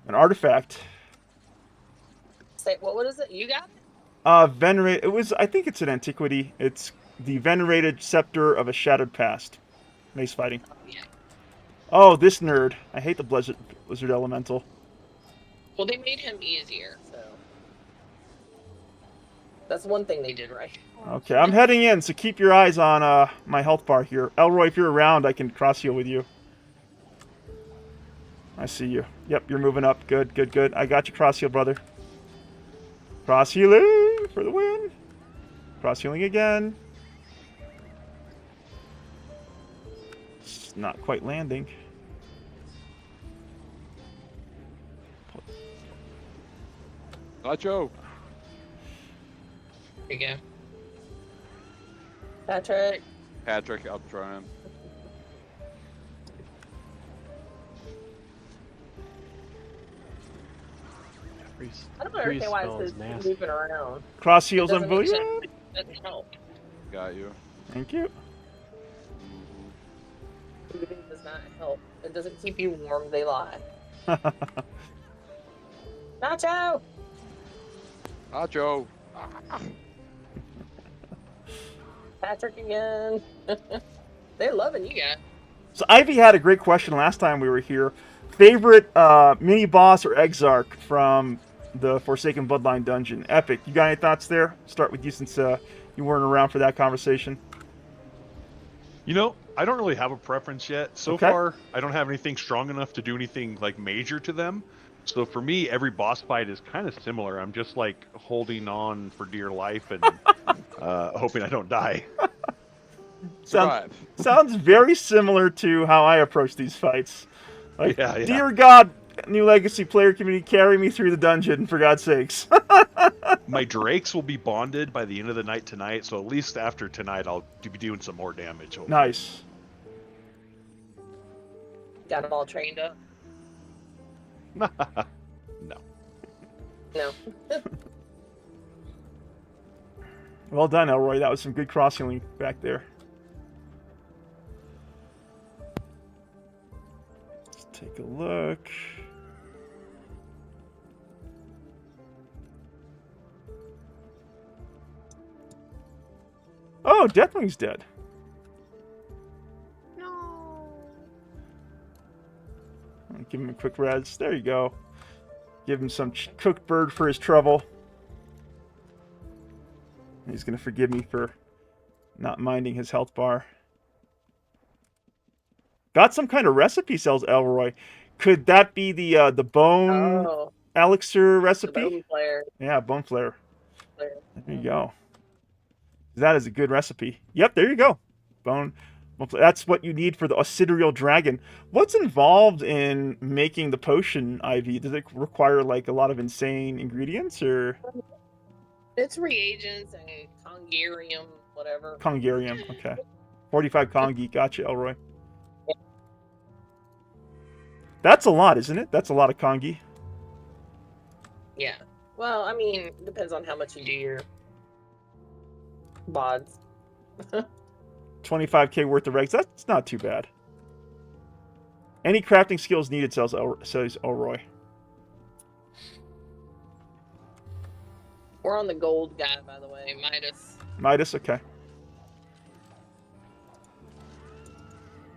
artifact. Say, what is it? You got it? Venerate. It was. I think it's an antiquity. It's the venerated scepter of a shattered past. Mace fighting. Oh, yeah. Oh, this nerd. I hate the blizzard elemental. Well, they made him easier, so that's one thing they did right. Okay, I'm heading in, so keep your eyes on my health bar here. Elroy, if you're around, I can cross heal with you. I see you. Yep, you're moving up. Good, good, good. I got you cross heal, brother. Cross healing for the win. Cross healing again. It's not quite landing. Nacho. There you go. Patrick. Patrick, I'm trying. I don't understand why it says moving around. Cross heals on William. William. Doesn't help. Got you. Thank you. Moving does not help. It doesn't keep you warm. They lie. Nacho. Nacho. Patrick again. They're loving you guys. So Ivy had a great question last time we were here. Favorite mini boss or exarch from the Forsaken Bloodline dungeon? Epic. You got any thoughts there? Start with you since you weren't around for that conversation. You know, I don't really have a preference yet. So far, I don't have anything strong enough to do anything like major to them. So for me, every boss fight is kind of similar. I'm just like holding on for dear life and hoping I don't die. Sounds very similar to how I approach these fights. Like, yeah. Dear God, New Legacy player community, carry me through the dungeon, for God's sakes. My Drakes will be bonded by the end of the night tonight, so at least after tonight I'll be doing some more damage. Hopefully. Nice. Got them all trained up? No. No. Well done, Elroy. That was some good cross-healing back there. Let's take a look. Oh, Deathwing's dead. No. I'll give him a quick res. There you go. Give him some cooked bird for his trouble. He's going to forgive me for not minding his health bar. Got some kind of recipe, sells Elroy. Could that be the bone elixir recipe? The bone flare. Yeah, bone flare. There you go. That is a good recipe. Yep, there you go. Bone. That's what you need for the Sidereal Dragon. What's involved in making the potion, Ivy? Does it require like a lot of insane ingredients, or? It's reagents and congarium, whatever. Congarium, okay. 45 congi. Gotcha, Elroy. That's a lot, isn't it? That's a lot of congi. Yeah. Well, I mean, depends on how much you do your bods. 25k worth of regs. That's not too bad. Any crafting skills needed, says Elroy. We're on the gold guy, by the way, Midas. Midas, okay.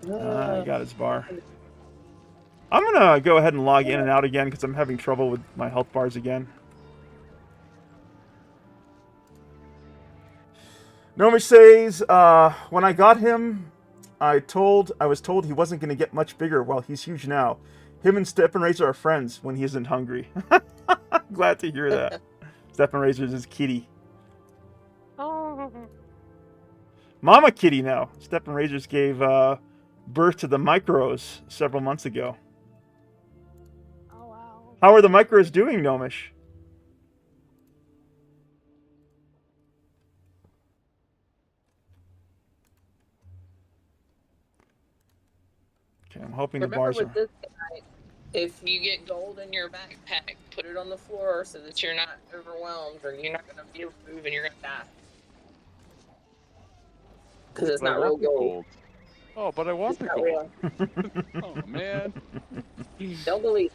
I got his bar. I'm gonna go ahead and log in and out again because I'm having trouble with my health bars again. Nomish says, when I got him, I was told he wasn't going to get much bigger. Well, he's huge now. Him and Stephen Razor are friends when he isn't hungry. Glad to hear that. Stephen Razor's his kitty. Oh. Mama kitty now. Stephen Razors gave birth to the micros several months ago. Oh, wow. How are the micros doing, Nomish? Okay, I'm hoping the bars are... This guy, if you get gold in your backpack, put it on the floor so that you're not overwhelmed or you're not going to be able to move and you're going to die. Because it's not real gold. Oh, but I want the gold. Oh, man. Don't believe.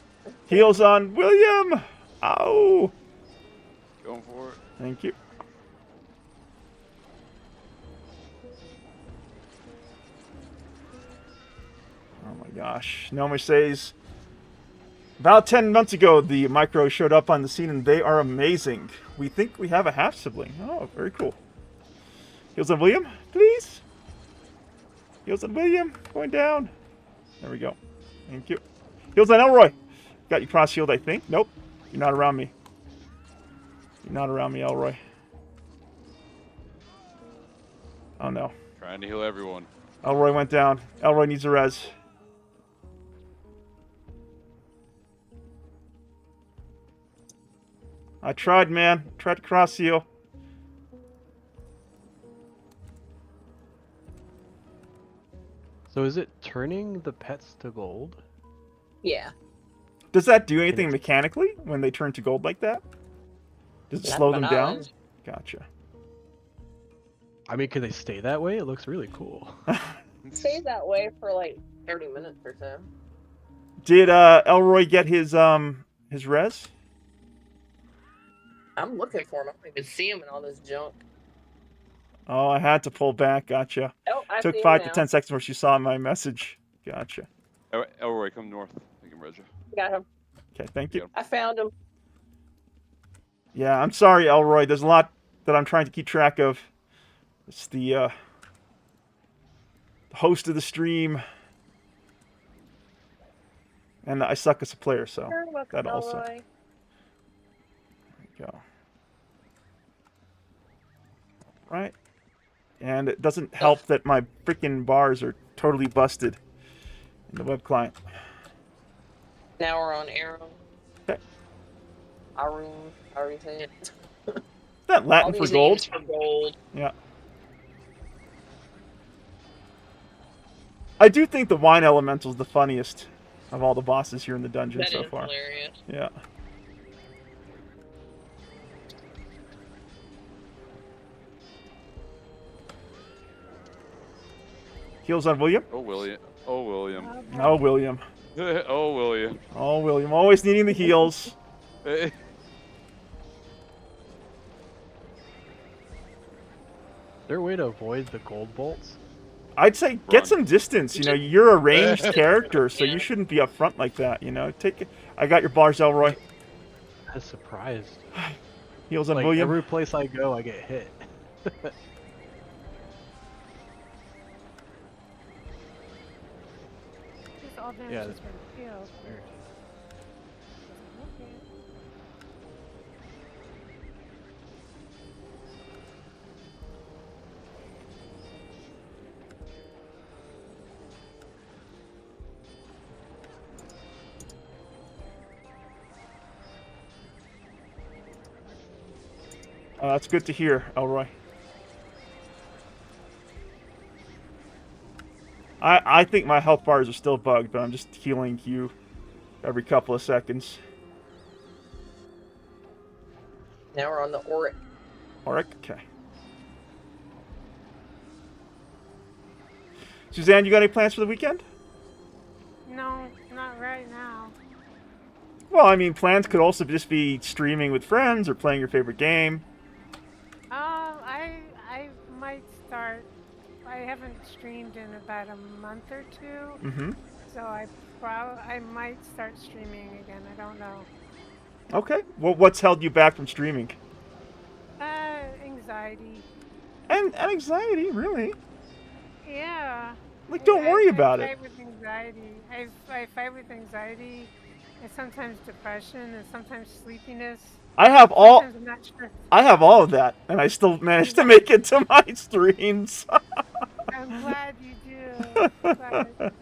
Heals on William! Ow! Going for it. Thank you. Oh my gosh. Nomi says, about 10 months ago, the micros showed up on the scene and they are amazing. We think we have a half-sibling. Oh, very cool. Heals on William, please. Heals on William. Going down. There we go. Thank you. Heals on Elroy. Got you cross-healed, I think. Nope. You're not around me. You're not around me, Elroy. Oh, no. Trying to heal everyone. Elroy went down. Elroy needs a res. I tried, man. Tried to cross heal. So is it turning the pets to gold? Yeah. Does that do anything mechanically when they turn to gold like that? Does it slow them down? Gotcha. I mean, can they stay that way? It looks really cool. It stays that way for like 30 minutes or so. Did Elroy get his res? I'm looking for him. I don't even see him in all this junk. Oh, I had to pull back. Gotcha. Oh, I Took see 5 him to now. 10 seconds before she saw my message. Gotcha. Elroy, come north. We can res you. Got him. Okay, thank you. I found him. Yeah, I'm sorry, Elroy. There's a lot that I'm trying to keep track of. It's the host of the stream. And I suck as a player, so that also. There we go. Right. And it doesn't help that my freaking bars are totally busted in the web client. Now we're on Arrow. Okay. Arun, how are you saying it? That Latin for gold. For gold. Yeah. I do think the wine elemental is the funniest of all the bosses here in the dungeon so far. Hilarious. Yeah. Heals on William. Oh, William. Oh, William. Oh, William. Oh, William. Oh, William. Always needing the heals. Is there a way to avoid the gold bolts? I'd say get some distance. You know, you're a ranged character, so you shouldn't be up front like that. You know, take it. I got your bars, Elroy. I'm surprised. Heals on Like, William. every place I go, I get hit. Yeah, that's weird. That's good to hear, Elroy. I think my health bars are still bugged, but I'm just healing you every couple of seconds. Now we're on the Auric. Auric? Okay. Suzanne, you got any plans for the weekend? No, not right now. Well, I mean, plans could also just be streaming with friends or playing your favorite game. I might start. I haven't streamed in about a month or two, Mm-hmm. so I might start streaming again. I don't know. Okay. Well, what's held you back from streaming? Anxiety. And anxiety, really? Yeah. Like, don't worry about I it. fight with anxiety. I fight with anxiety, and sometimes depression, and sometimes sleepiness. I have all. Sometimes I'm not sure. I have all of that, and I still managed to make it to my streams. I'm glad you do. I'm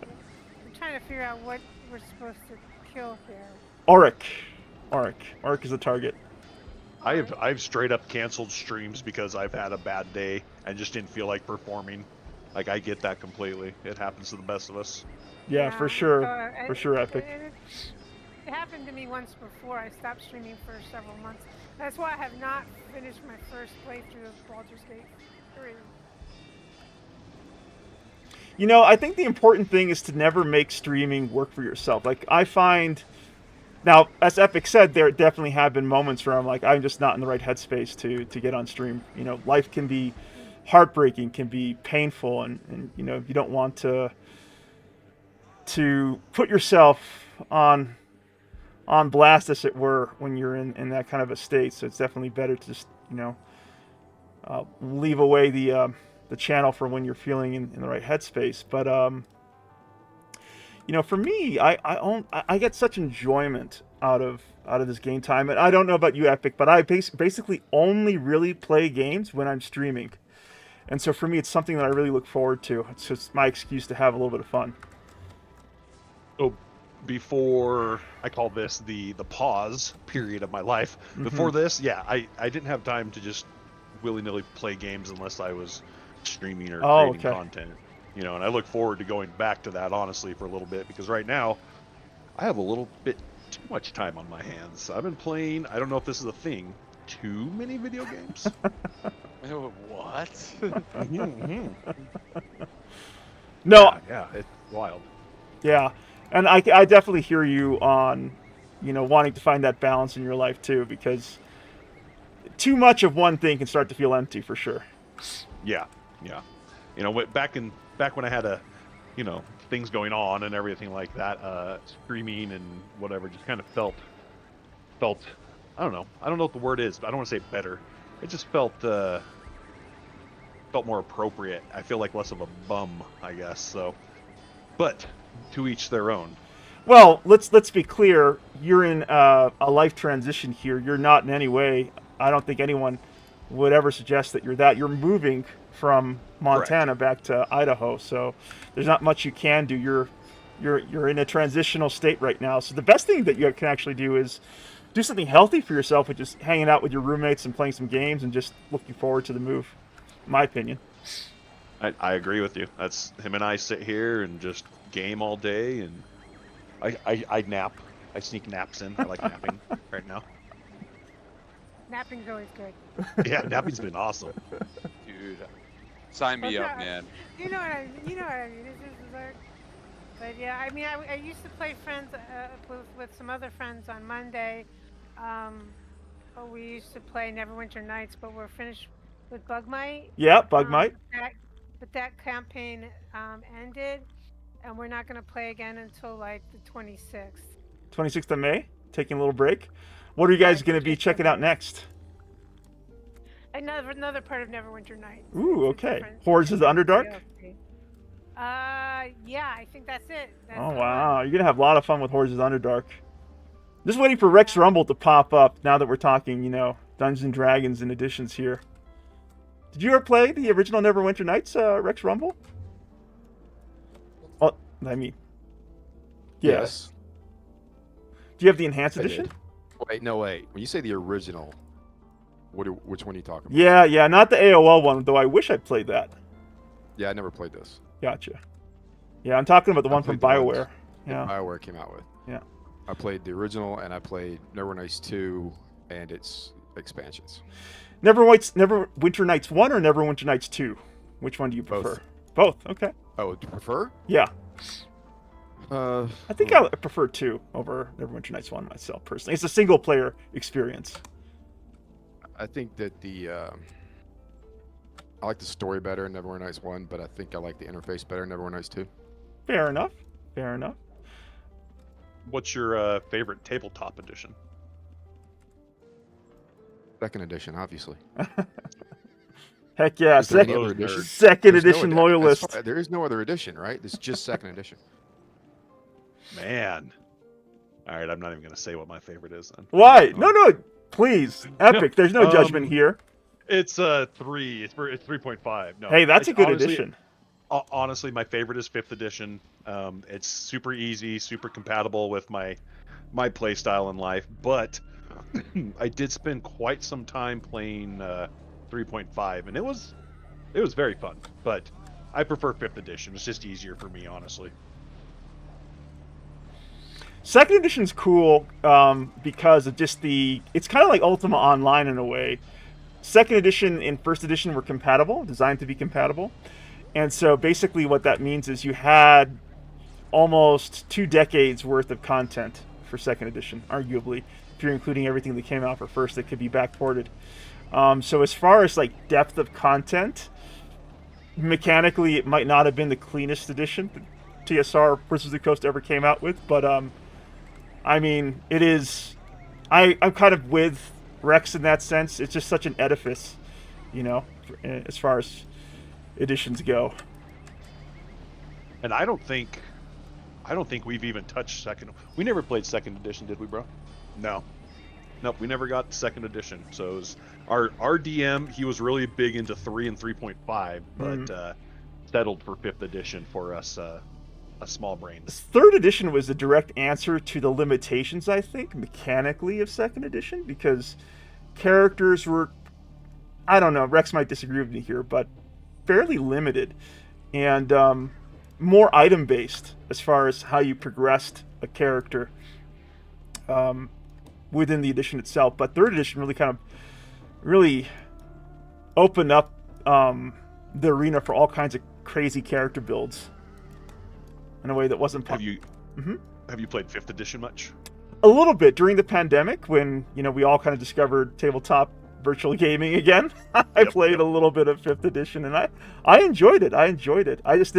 trying to figure out what we're supposed to kill here. Auric is the target. I've straight up canceled streams because I've had a bad day and just didn't feel like performing. Like, I get that completely. It happens to the best of us. Yeah, for sure. So For sure, Epic. It happened to me once before. I stopped streaming for several months. That's why I have not finished my first playthrough of Baldur's Gate 3. You know, I think the important thing is to never make streaming work for yourself. Like, I find Now, as Epic said, there definitely have been moments where I'm like, I'm just not in the right headspace to get on stream. You know, life can be heartbreaking, can be painful, and you know, you don't want to put yourself on blast, as it were, when you're in that kind of a state. So it's definitely better to just, you know, leave away the channel for when you're feeling in the right headspace. But you know, for me, I get such enjoyment out of this game time. And I don't know about you, Epic, but I basically only really play games when I'm streaming. And so for me, it's something that I really look forward to. It's just my excuse to have a little bit of fun. So before, I call this the pause period of my life. Before this, yeah, I didn't have time to just willy-nilly play games unless I was streaming or creating content. You know, and I look forward to going back to that, honestly, for a little bit, because right now I have a little bit too much time on my hands. I've been playing, I don't know if this is a thing, too many video games. What? No. Yeah, it's wild. Yeah, and I definitely hear you on, you know, wanting to find that balance in your life too, because too much of one thing can start to feel empty for sure. Yeah. You know, back when I had you know, things going on and everything like that, streaming and whatever just kind of felt, I don't know what the word is, but I don't want to say better. It just felt more appropriate. I feel like less of a bum, I guess. So, but to each their own. Well, let's be clear. You're in a life transition here. You're not in any way. I don't think anyone would ever suggest that you're that. You're moving from Montana back to Idaho, so there's not much you can do. You're in a transitional state right now. So the best thing that you can actually do is do something healthy for yourself, with just hanging out with your roommates and playing some games and just looking forward to the move. In my opinion. I agree with you. That's him and I sit here and just game all day, and I nap. I sneak naps in. I like napping right now. Napping's always good. Yeah, napping's been awesome. Dude, sign me up, man. You know what I mean. This is our... But yeah, I mean, I used to play with some other friends on Monday. We used to play Neverwinter Nights, but we're finished with Bugmite. Yeah, Bugmite. But that campaign ended, and we're not going to play again until like the 26th. 26th of May, taking a little break. What are you guys going to be checking out next? Another part of Neverwinter Nights. Ooh, okay. Hordes of the Underdark? Yeah, I think that's it. Oh, wow. You're going to have a lot of fun with Hordes of the Underdark. Just waiting for Rex Rumble to pop up now that we're talking, you know, Dungeons & Dragons and editions here. Did you ever play the original Neverwinter Nights, Rex Rumble? Oh, I mean... Yes. Do you have the Enhanced Edition? Wait, no, wait. When you say the original, which one are you talking about? Yeah, not the AOL one, though I wish I'd played that. Yeah, I never played this. Gotcha. Yeah, I'm talking about the one from BioWare. Yeah. BioWare came out with. Yeah. I played the original, and I played Neverwinter Nights 2 and its expansions. Neverwinter Nights 1 or Neverwinter Nights 2? Which one do you prefer? Both. Okay. Oh, do you prefer? Yeah. I think I prefer 2 over Neverwinter Nights 1 myself, personally. It's a single-player experience. I think that I like the story better in Neverwinter Nights 1, but I think I like the interface better in Neverwinter Nights 2. Fair enough. What's your favorite tabletop edition? Second edition, obviously. Heck yeah, second edition loyalist. There is no other edition, right? It's just second edition. Man. All right, I'm not even going to say what my favorite is then. Why? No, please. Epic, there's no judgment here. It's 3. It's 3.5. No. Hey, that's a good edition. Honestly, my favorite is 5th edition. It's super easy, super compatible with my play style in life, but I did spend quite some time playing 3.5, and it was very fun, but I prefer 5th edition. It's just easier for me, honestly. Second edition's cool because of just it's kind of like Ultima Online in a way. Second edition and first edition were compatible, designed to be compatible. And so basically what that means is you had almost 2 decades worth of content for second edition, arguably. If you're including everything that came out for first, it could be backported. So as far as like depth of content, mechanically it might not have been the cleanest edition that TSR Wizards of the Coast ever came out with, but I mean, it is. I'm kind of with Rex in that sense. It's just such an edifice, you know, as far as editions go. And I don't think we've even touched second. We never played second edition, did we, bro? No. Nope, we never got second edition. So it was our DM, he was really big into 3 and 3.5, but settled for 5th edition for us small brains. 3rd edition was a direct answer to the limitations, I think, mechanically of 2nd edition, because characters were, I don't know, Rex might disagree with me here, but fairly limited and more item based as far as how you progressed a character within the edition itself. But 3rd edition really opened up the arena for all kinds of crazy character builds in a way that wasn't Have you played 5th edition much? A little bit during the pandemic when, you know, we all kind of discovered tabletop virtual gaming again. I played a little bit of 5th edition and I enjoyed it. I just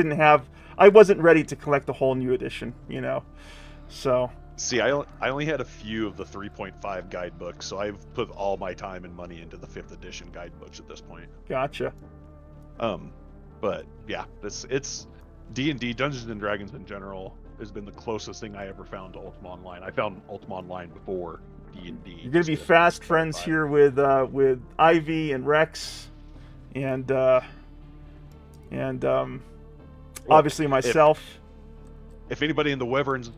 I wasn't ready to collect the whole new edition, you know. So see, I only had a few of the 3.5 guidebooks, so I've put all my time and money into the 5th edition guidebooks at this point. Gotcha. But yeah, it's D&D, Dungeons and Dragons in general, has been the closest thing I ever found to Ultima Online. I found Ultima Online before D&D. You're gonna be fast friends here with Ivy and Rex, and obviously myself. If anybody in the Wyvern's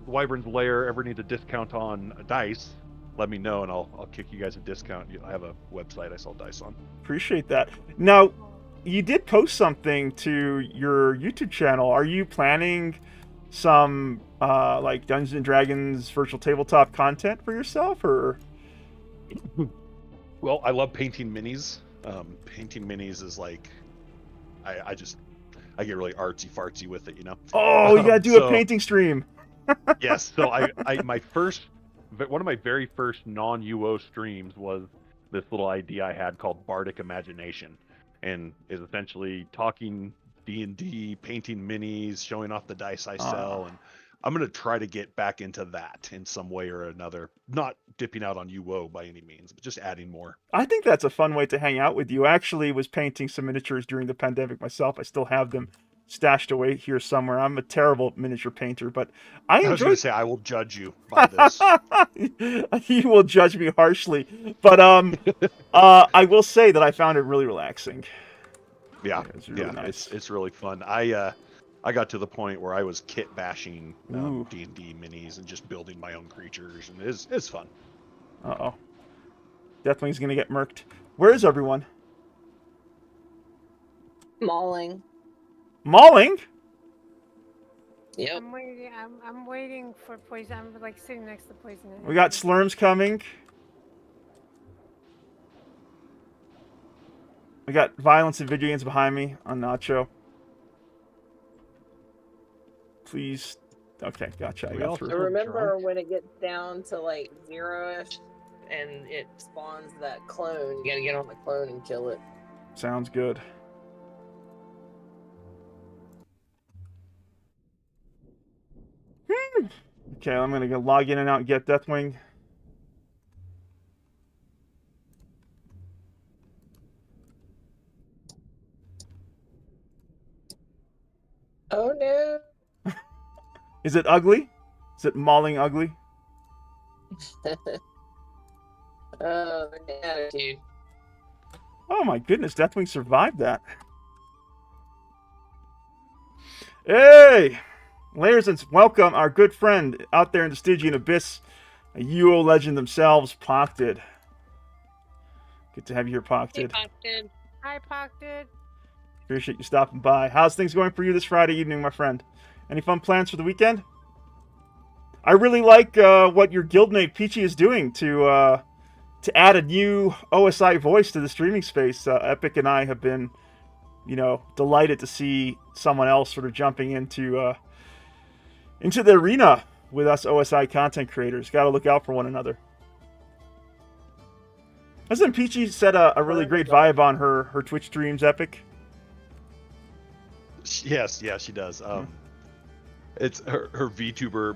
Lair ever needs a discount on dice, let me know and I'll kick you guys a discount. I have a website I sell dice on. Appreciate that. Now, you did post something to your YouTube channel. Are you planning some like Dungeons and Dragons virtual tabletop content for yourself, or? Well, I love painting minis. Painting minis is like, I get really artsy fartsy with it, you know. Oh, you gotta do a painting stream. Yes. So one of my very first non-UO streams was this little idea I had called Bardic Imagination, and is essentially talking D&D, painting minis, showing off the dice I sell, and I'm going to try to get back into that in some way or another. Not dipping out on UO by any means, but just adding more. I think that's a fun way to hang out with you. I actually was painting some miniatures during the pandemic myself. I still have them stashed away here somewhere. I'm a terrible miniature painter, but I was going to say, I will judge you by this. You will judge me harshly, but I will say that I found it really relaxing. Yeah, it's really nice. It's really fun. I got to the point where I was kit bashing D&D minis and just building my own creatures, and it's fun. Uh-oh. Deathwing's gonna get murked. Where is everyone? Mauling. Mauling? Yep. I'm waiting for poison. I'm like sitting next to poison. We got Slurms coming. We got Violence and Video Games behind me on Nacho. Please. Okay, gotcha. I got through. I remember when it gets down to like 0-ish and it spawns that clone, you gotta get on the clone and kill it. Sounds good. Okay, I'm gonna go log in and out and get Deathwing. Oh no! Is it ugly? Is it mauling ugly? Oh, the attitude. Oh my goodness, Deathwing survived that. Hey! Layersons, welcome our good friend out there in the Stygian Abyss, a UO legend themselves, Pocted. Good to have you here, Pocted. Hey, Pocted. Hi, Pocted. Appreciate you stopping by. How's things going for you this Friday evening, my friend? Any fun plans for the weekend? I really like what your guildmate Peachy is doing to add a new OSI voice to the streaming space. Epic and I have been, you know, delighted to see someone else sort of jumping into the arena with us OSI content creators. Got to look out for one another. Hasn't Peachy set a really great vibe on her Twitch streams, Epic? Yes, yeah, she does. It's her VTuber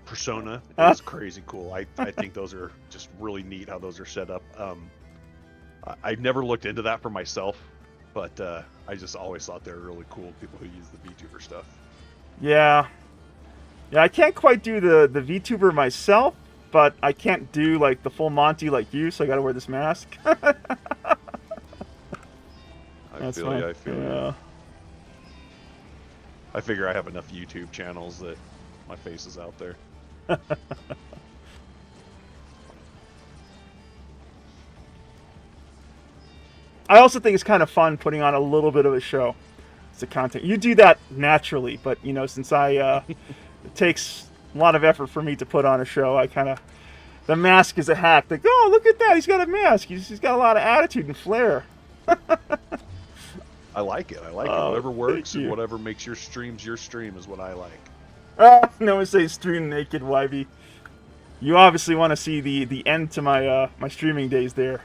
persona is crazy cool. I think those are just really neat how those are set up. I've never looked into that for myself, but I just always thought they were really cool, people who use the VTuber stuff. Yeah, I can't quite do the VTuber myself, but I can't do like the full Monty like you, so I gotta wear this mask. I feel you. I figure I have enough YouTube channels that my face is out there. I also think it's kind of fun putting on a little bit of a show. It's the content. You do that naturally, but you know, since it takes a lot of effort for me to put on a show, I kind of, the mask is a hack. Like, oh, look at that, he's got a mask. He's got a lot of attitude and flair. I like it. Whatever works and whatever makes your streams your stream is what I like. No one says stream naked, YB. You obviously want to see the end to my my streaming days there.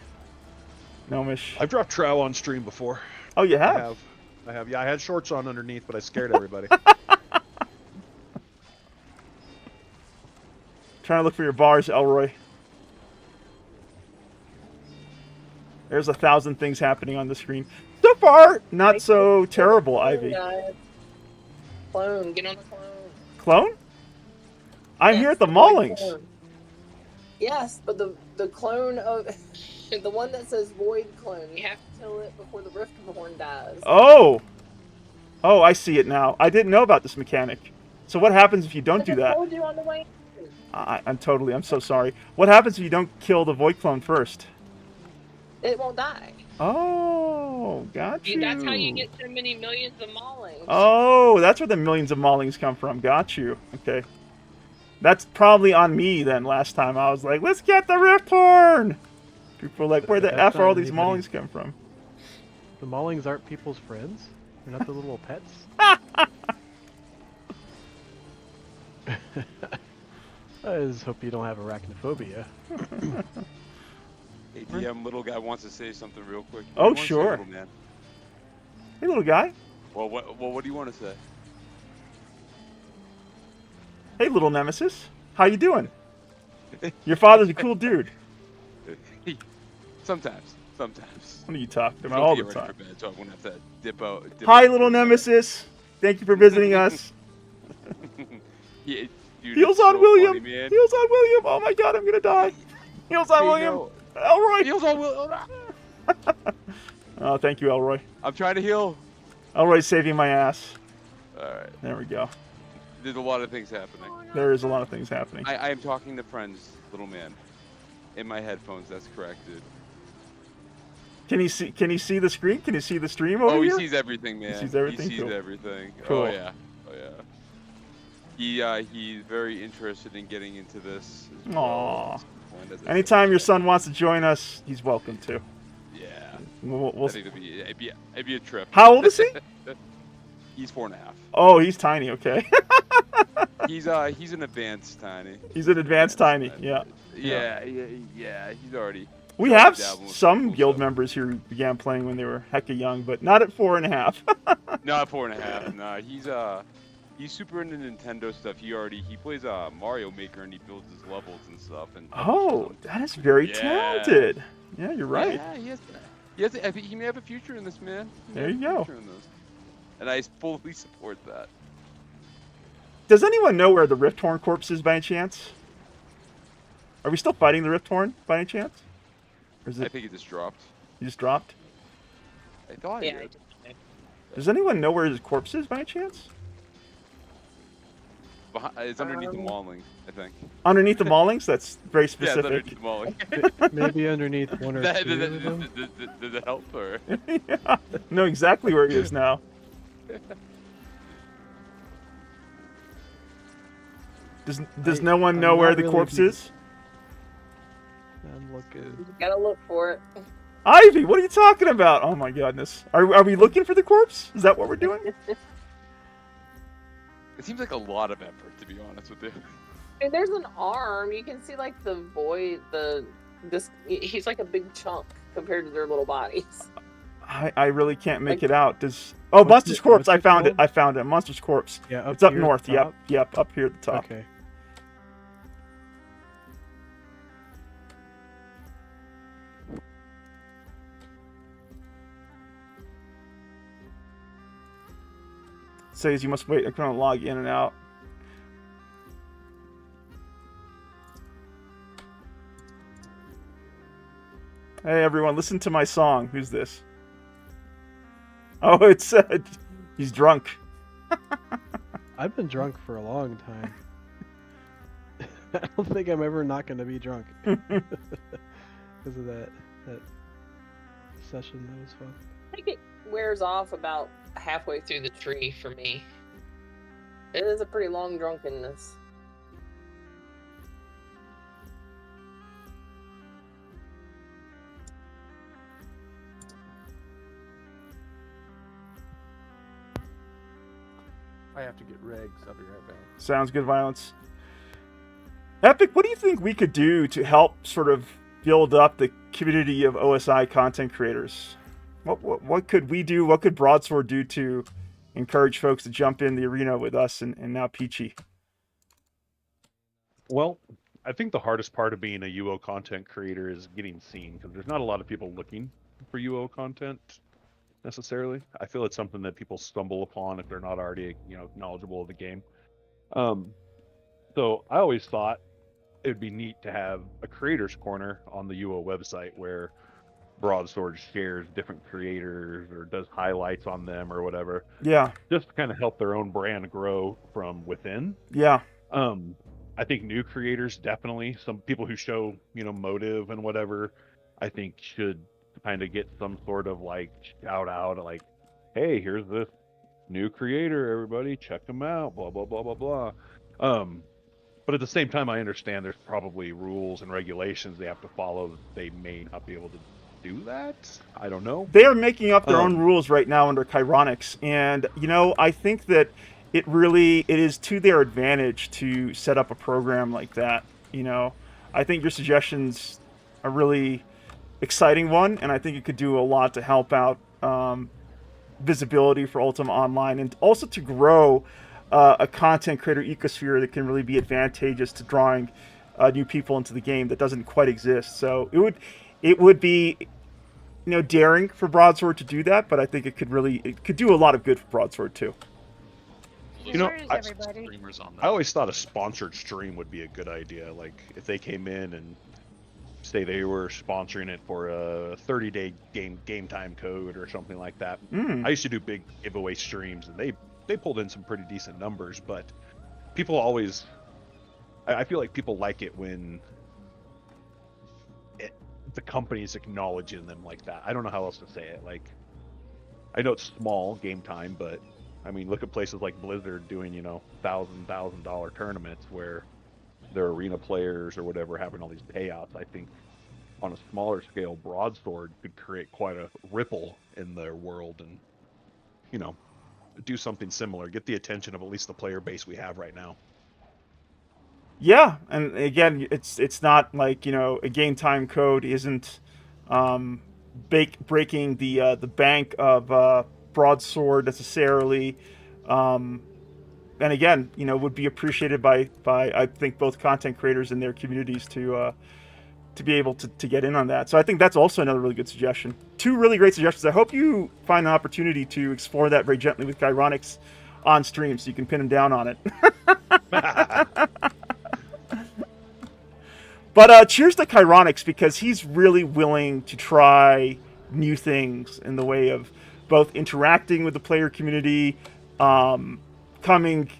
Gnomish. I've dropped trow on stream before. Oh, you have? I have. Yeah, I had shorts on underneath, but I scared everybody. Trying to look for your bars, Elroy. There's 1,000 things happening on the screen. So far, not so terrible, Ivy. Clone, get on the clone. Clone? I'm here at the Maulings. Clone. Yes, but the clone of the one that says Void Clone, you have to kill it before the Rifthorn dies. Oh, I see it now. I didn't know about this mechanic. So what happens if you don't do that? I told you on the way. I'm so sorry. What happens if you don't kill the Void Clone first? It won't die. Oh, got you. That's how you get so many millions of maulings. Oh, that's where the millions of maulings come from. Got you. Okay. That's probably on me then. Last time I was like, let's get the Rifthorn. People are like, where the F are all these maulings come from? The maulings aren't people's friends? They're not the little pets? I just hope you don't have arachnophobia. Hey, DM, little guy wants to say something real quick. Oh, sure. Little man? Hey, little guy. Well, what do you want to say? Hey, little nemesis. How you doing? Your father's a cool dude. Sometimes. What are you talking about all the Ready time? for bed, so I won't have to dip out. Hi, little nemesis. Thank you for visiting us. Yeah, dude, Heals it's on so William. funny, man. Heals on William. Oh my God, I'm gonna die. Heals on William. No. Elroy. Heals on William. Oh, thank you, Elroy. I'm trying to heal. Elroy's saving my ass. Alright. There we go. There's a lot of things happening. There is a lot of things happening. I am talking to friends, little man. In my headphones, that's correct, dude. Can he see the screen? Can he see the stream over here? Oh, he sees everything, man. He sees everything? He sees Cool. everything. Cool. Oh yeah. He's very interested in getting into this. As well. Anytime your son wants to join us, he's welcome to. Yeah. We'll I think it'd be a trip. How old is he? He's 4.5. Oh, he's tiny. Okay. He's an advanced tiny. He's an advanced tiny. Yeah. Yeah. He's already. We have some guild members who began playing when they were hecka young, but not at 4.5. Not at 4.5. No, he's super into Nintendo stuff. He plays Mario Maker and he builds his levels and stuff. And that is very talented. Yeah, you're right. Yeah, he has. I think he may have a future in this, man. There you go. And I fully support that. Does anyone know where the Rifthorn corpse is by any chance? Are we still fighting the Rifthorn by any chance? Or is it... I think it just dropped. He just dropped? I thought he did. Does anyone know where his corpse is by any chance? It's underneath the mauling, I think. Underneath the maulings? That's very specific. Yeah, it's underneath the mauling. Maybe underneath one or two of them. Did it help, or? Yeah, know exactly where he is now. Does no one know where the corpse is? I'm looking. You gotta look for it. Ivy, what are you talking about? Oh my goodness. Are we looking for the corpse? Is that what we're doing? It seems like a lot of effort, to be honest with you. And there's an arm. You can see like the void. He's like a big chunk compared to their little bodies. I really can't make Like- it out. Monster's Corpse. I found it. called? I found it. Monster's Corpse. Yeah, It's up here at north. the Yep. top? Yep. Up here at the top. Okay. Says you must wait. I'm going to log in and out. Hey everyone, listen to my song. Who's this? Oh, it's he's drunk. I've been drunk for a long time. I don't think I'm ever not going to be drunk because of that session. That was fun. I think it wears off about halfway through the tree for me. It is a pretty long drunkenness. I have to get regs. I'll be right back. Sounds good, Violence. Epic, what do you think we could do to help sort of build up the community of OSI content creators? What could we do? What could Broadsword do to encourage folks to jump in the arena with us and now Peachy? Well, I think the hardest part of being a UO content creator is getting seen, because there's not a lot of people looking for UO content necessarily. I feel it's something that people stumble upon if they're not already, knowledgeable of the game. So I always thought it would be neat to have a creators corner on the UO website where Broadsword shares different creators or does highlights on them or whatever. Yeah. Just to kind of help their own brand grow from within. Yeah. I think new creators, definitely, some people who show, motive and whatever, I think should kind of get some sort of like shout out, like, hey, here's this new creator, everybody, check them out, blah, blah, blah, blah, blah. But at the same time, I understand there's probably rules and regulations they have to follow that they may not be able to do that. I don't know. They are making up their own rules right now under Chironics, and I think that it is to their advantage to set up a program like that. I think your suggestions are really exciting one, and I think it could do a lot to help out visibility for Ultima Online, and also to grow a content creator ecosphere that can really be advantageous to drawing new people into the game that doesn't quite exist. So it would be daring for Broadsword to do that, but I think it could do a lot of good for Broadsword too. I always thought a sponsored stream would be a good idea. Like if they came in and say they were sponsoring it for a 30-day game time code or something like that. I used to do big giveaway streams, and they pulled in some pretty decent numbers, but people always, I feel like people like it when the company's acknowledging them like that. I don't know how else to say it. Like, I know it's small game time, but I mean, look at places like Blizzard doing, $1,000 tournaments where their arena players or whatever having all these payouts. I think on a smaller scale, Broadsword could create quite a ripple in their world and, do something similar. Get the attention of at least the player base we have right now. Yeah, and again, it's not like a game time code isn't breaking the bank of Broadsword necessarily, and again, would be appreciated by I think both content creators and their communities to be able to get in on that. So I think that's also another really good suggestion. Two really great suggestions. I hope you find an opportunity to explore that very gently with Chironics on stream, so you can pin him down on it. But cheers to Chironics, because he's really willing to try new things in the way of both interacting with the player community, coming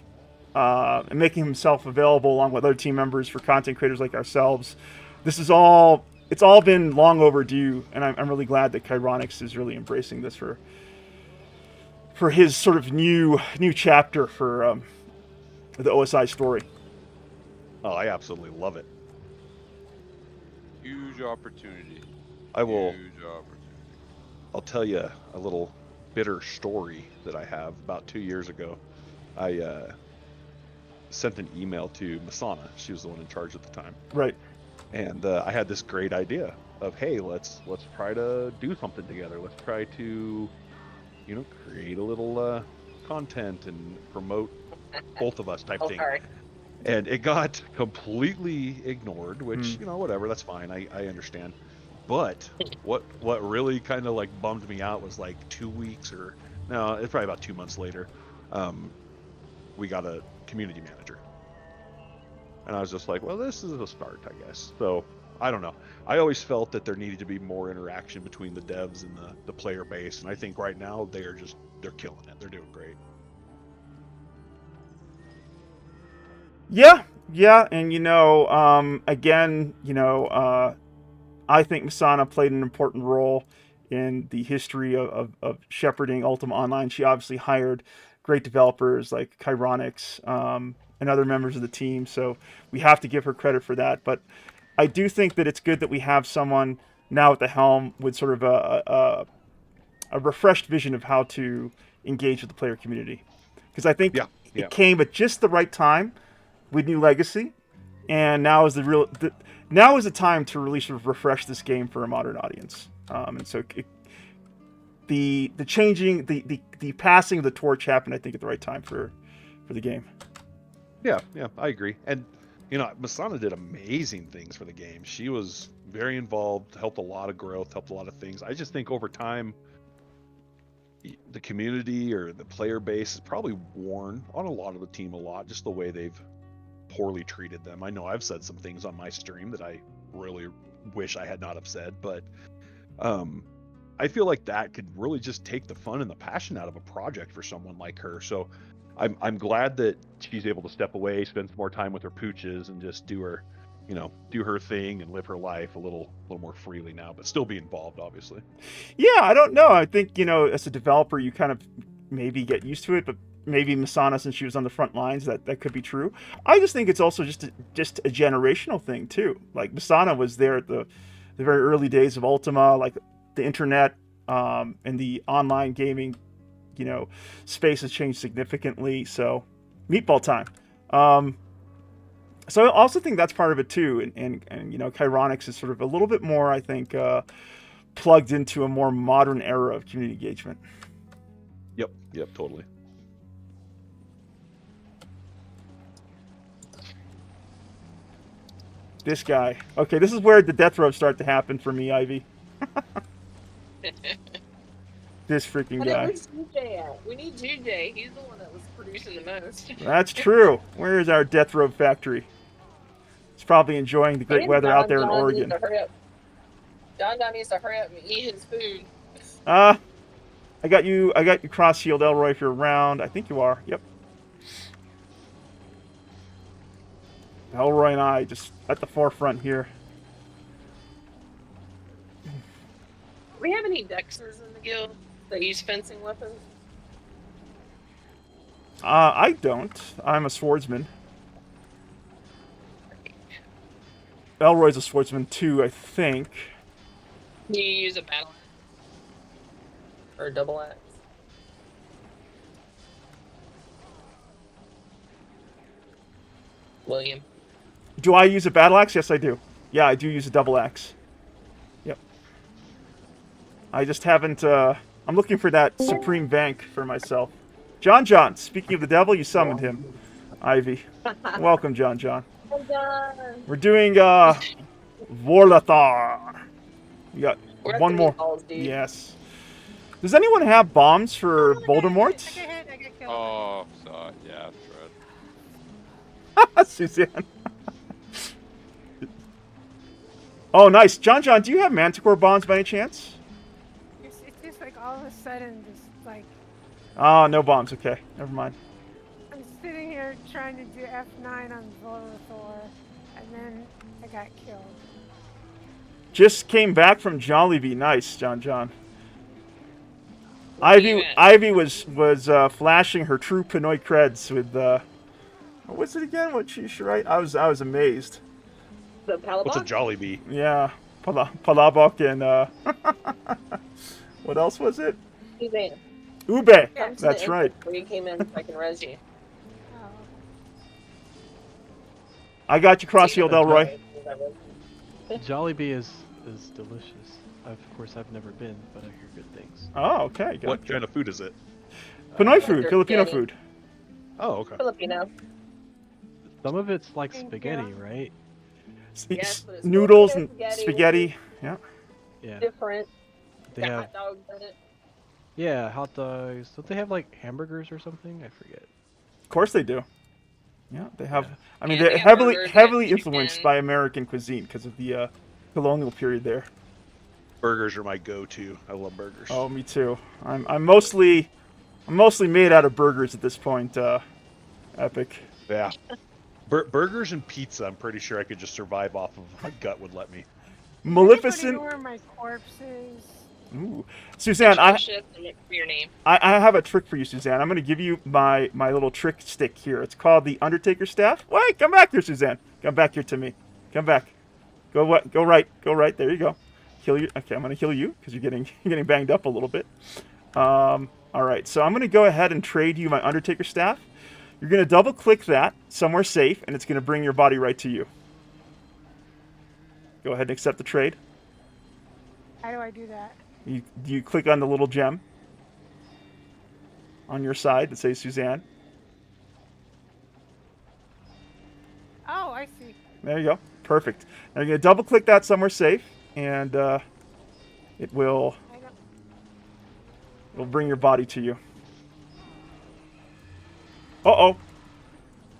and making himself available along with other team members for content creators like ourselves. It's all been long overdue, and I'm really glad that Chironics is really embracing this for his sort of new chapter for the OSI story. Oh, I absolutely love it. Huge opportunity. Huge opportunity. I'll tell you a little bitter story that I have. About 2 years ago, I sent an email to Masana. She was the one in charge at the time. Right. And I had this great idea of, hey, let's try to do something together. Let's try to, create a little content and promote both of us type thing. Sorry. And it got completely ignored, which, whatever, that's fine. I understand. But what really kind of like bummed me out was like 2 weeks it's probably about 2 months later, we got a community manager. And I was just like, well, this is a start, I guess. So, I don't know. I always felt that there needed to be more interaction between the devs and the player base. And I think right now they're killing it. They're doing great. Yeah. And, again, I think Masana played an important role in the history of shepherding Ultima Online. She obviously hired great developers like Chironics and other members of the team, so we have to give her credit for that. But I do think that it's good that we have someone now at the helm with sort of a refreshed vision of how to engage with the player community. Because I think it came at just the right time with New Legacy, and now is the time to really sort of refresh this game for a modern audience. And so the passing of the torch happened, I think, at the right time for the game. Yeah, I agree. And Masana did amazing things for the game. She was very involved, helped a lot of growth, helped a lot of things. I just think over time, the community or the player base has probably worn on a lot of the team a lot, just the way they've poorly treated them. I know I've said some things on my stream that I really wish I had not have said, but I feel like that could really just take the fun and the passion out of a project for someone like her. So I'm glad that she's able to step away, spend some more time with her pooches, and just do her thing and live her life a little more freely now, but still be involved, obviously. Yeah, I don't know. I think, as a developer, you kind of maybe get used to it, but maybe Masana, since she was on the front lines, that could be true. I just think it's also just a generational thing too. Like Masana was there at the very early days of Ultima, like the internet and the online gaming, space has changed significantly. So, meatball time. So I also think that's part of it too. And Chironics is sort of a little bit more, I think, plugged into a more modern era of community engagement. Yep, totally. This guy. Okay, this is where the death rows start to happen for me, Ivy. This freaking guy. Where's DJ at? We need DJ. He's the one that was producing the most. That's true. Where is our death row factory? He's probably enjoying the great weather out there in Oregon. Don needs to hurry up and eat his food. I got you cross shield, Elroy, if you're around. I think you are. Yep. Elroy and I just at the forefront here. Do we have any Dexters in the guild that use fencing weapons? I don't. I'm a swordsman. Elroy's a swordsman too, I think. Do you use a battle axe? Or a double axe? William. Do I use a battle axe? Yes, I do. Yeah, I do use a double axe. Yep. I just haven't, I'm looking for that supreme bank for myself. John, speaking of the devil, you summoned him. Ivy. Welcome, John. We're doing, Vorlathar. We got one more. Yes. Does anyone have bombs for Voldemort? Oh, so, yeah, Fred. Suzanne. Oh, nice. John, do you have Manticore bombs by any chance? It's just like all of a sudden, just like... Oh, no bombs. Okay, never mind. I'm sitting here trying to do F9 on Volathor, and then I got killed. Just came back from Jollibee. Nice, John. Ivy was flashing her true Pinoy creds with what was it again? What she right? I was amazed. The Palabok? What's a Jollibee? Yeah, Palabok and what else was it? Ube. That's right. Where you came in, I can res you. I got you, Cross Shield, Elroy. Jollibee is delicious. Of course, I've never been, but I hear good things. Oh, okay. What kind of food is it? Pinoy food, Filipino spaghetti. food. Oh, okay. Filipino. Some of it's like spaghetti, right? Yes, but it's Noodles and Filipino spaghetti. Yeah. Yeah. Different. They Got have hot dogs in it. yeah, hot dogs. Don't they have like hamburgers or something? I forget. Of course they do. Yeah, they have. Yeah. I mean, Yeah, they're they have burgers, they have heavily influenced chicken. by American cuisine because of the colonial period there. Burgers are my go-to. I love burgers. Oh, me too. I'm mostly made out of burgers at this point. Epic. Yeah. Burgers and pizza, I'm pretty sure I could just survive off of. My gut would let me. Maleficent. Anybody know where my corpse is? Ooh. Suzanne, I Your name. I have a trick for you, Suzanne. I'm going to give you my little trick stick here. It's called the Undertaker staff. Wait, come back here, Suzanne. Come back here to me. Come back. Go what? Go right. Go right. There you go. Heal you. Okay, I'm going to heal you because you're getting banged up a little bit. All right. So I'm going to go ahead and trade you my Undertaker staff. You're going to double click that somewhere safe, and it's going to bring your body right to you. Go ahead and accept the trade. How do I do that? You click on the little gem on your side that says Suzanne. Oh, I see. There you go. Perfect. Now you're going to double click that somewhere safe, and it will it'll bring your body to you. Uh-oh.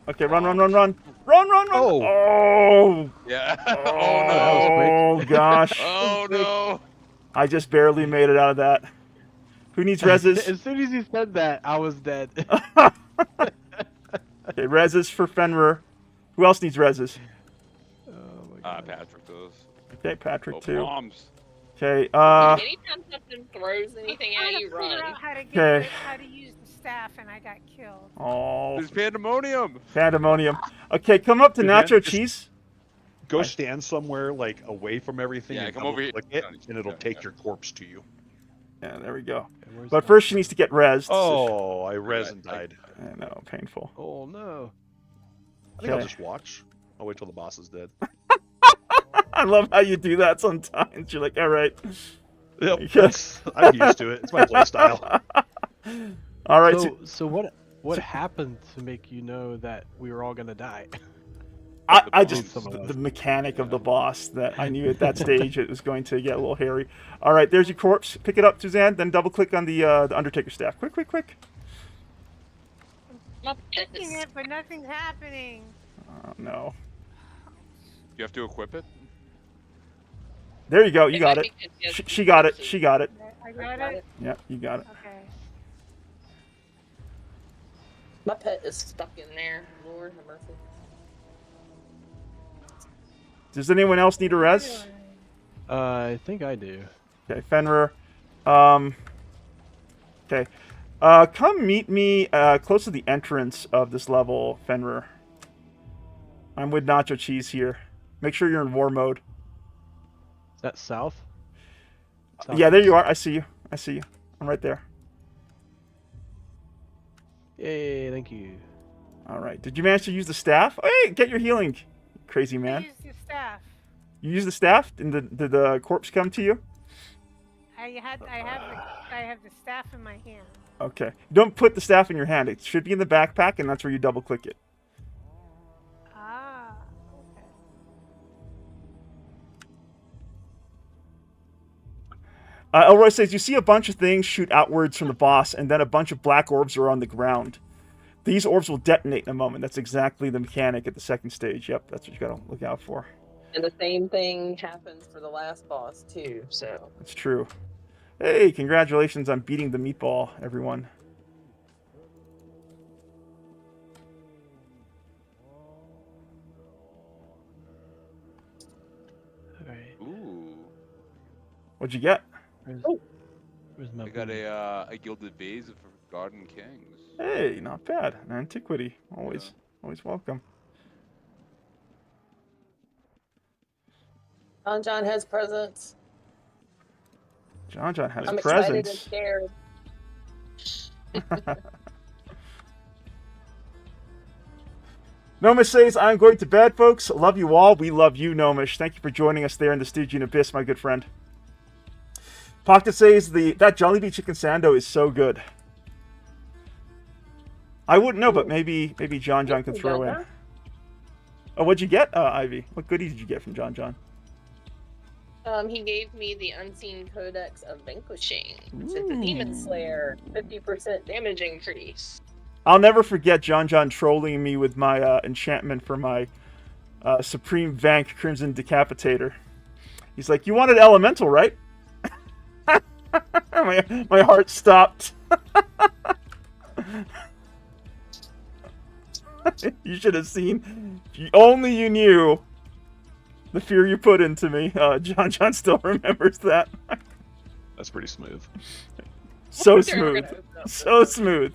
Okay, run. Run. Oh! Yeah. Oh, gosh. Oh no. I just barely made it out of that. Who needs reses? As soon as you said that, I was dead. Okay, reses for Fenrir. Who else needs reses? Oh my god. Patrick does. Okay, Patrick Oh, too. bombs. Okay, Anytime something throws anything I'm at trying you, to figure run. out how to get Okay. how to use the staff, and I got killed. Oh, There's pandemonium. pandemonium. Okay, come up to Suzanne, Nacho just- Cheese. Go stand somewhere like away from everything. Yeah, and come over here. double-click it, Johnny, and it'll Johnny, take yeah. your corpse to you. Yeah, there we go. Okay, where's But my- first she needs to get rezzed. Oh, I res and died. I know, painful. Oh no. I think I'll Okay. just watch. I'll wait till the boss is dead. I love how you do that sometimes. You're like, all right. Yep, Yes. I'm used to it. It's my playstyle. All right. So what happened to make you know that we were all gonna die? I just Some of the us. mechanic of the boss that I knew at that stage it was going to get a little hairy. All right, there's your corpse. Pick it up, Suzanne. Then double click on the Undertaker staff. Quick. My Clicking it, but nothing's happening. Oh no. You have to equip it. There you go. You got it. She got it. She got it. I got it. Yeah, you got it. Okay. My pet is stuck in there. Lord have mercy. Does anyone else need a res? I think I do. Okay, Fenrir. Okay. Come meet me close to the entrance of this level, Fenrir. I'm with Nacho Cheese here. Make sure you're in war mode. Is that south? Yeah, there you are. I see you. I'm right there. Yay, thank you. All right. Did you manage to use the staff? Oh, hey, get your healing, crazy I man. used the staff. You use the staff, and did the corpse come to you? I have the staff in my hand. Okay. Don't put the staff in your hand. It should be in the backpack, and that's where you double click it. Ah. Okay. Elroy says, you see a bunch of things shoot outwards from the boss, and then a bunch of black orbs are on the ground. These orbs will detonate in a moment. That's exactly the mechanic at the second stage. Yep, that's what you gotta look out for. And the same thing happens for the last boss too. So That's true. Hey, congratulations on beating the meatball, everyone. Alright. Ooh. What'd you get? Where's my I got booty? a gilded vase of Forgotten Kings. Hey, not bad. An antiquity. Always welcome. John has presents. John has I'm excited and presents. scared. Nomish says, I'm going to bed, folks. Love you all. We love you, Nomish. Thank you for joining us there in the Stygian Abyss, my good friend. Pocta says, that Jollibee Chicken Sando is so good. I wouldn't know, but maybe John can throw in. Oh, what'd you get, Ivy? What goodies did you get from John? He gave me the Unseen Codex of Vanquishing. It's a Demon Slayer, 50% damage increase. I'll never forget John trolling me with my enchantment for my Supreme Vank Crimson Decapitator. He's like, you wanted Elemental, right? my heart stopped. You should have seen. Only you knew the fear you put into me. John still remembers that. That's pretty smooth. So smooth. So smooth.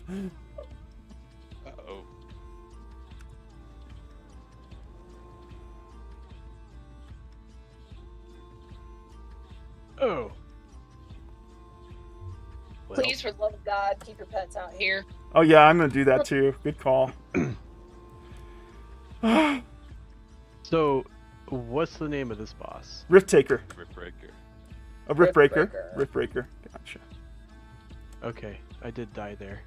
Uh-oh. Oh. Please, for the love of God, keep your pets out here. Oh yeah, I'm gonna do that too. Good call. So, what's the name of this boss? Rift Taker. Riftbreaker. A Rift Breaker. Rift Breaker. Gotcha. Okay, I did die there.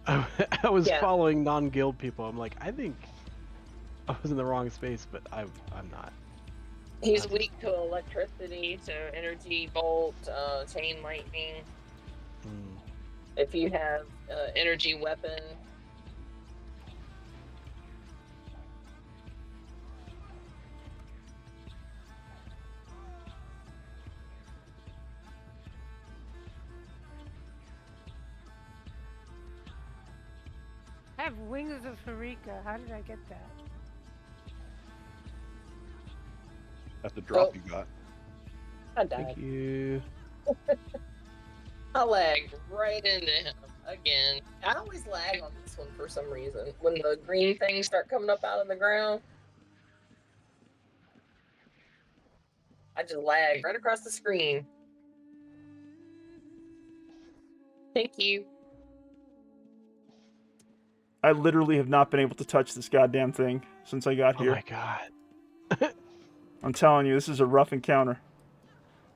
I was following non-guild people. I'm like, I think I was in the wrong space, but I'm not. He's weak to electricity, so energy bolt, chain lightning. If you have energy weapon. I have Wings of Harika. How did I get that? That's the drop you got. I died. Thank you. I lagged right into him again. I always lag on this one for some reason. When the green things start coming up out of the ground, I just lag right across the screen. Thank you. I literally have not been able to touch this goddamn thing since I got here. Oh my god. I'm telling you, this is a rough encounter.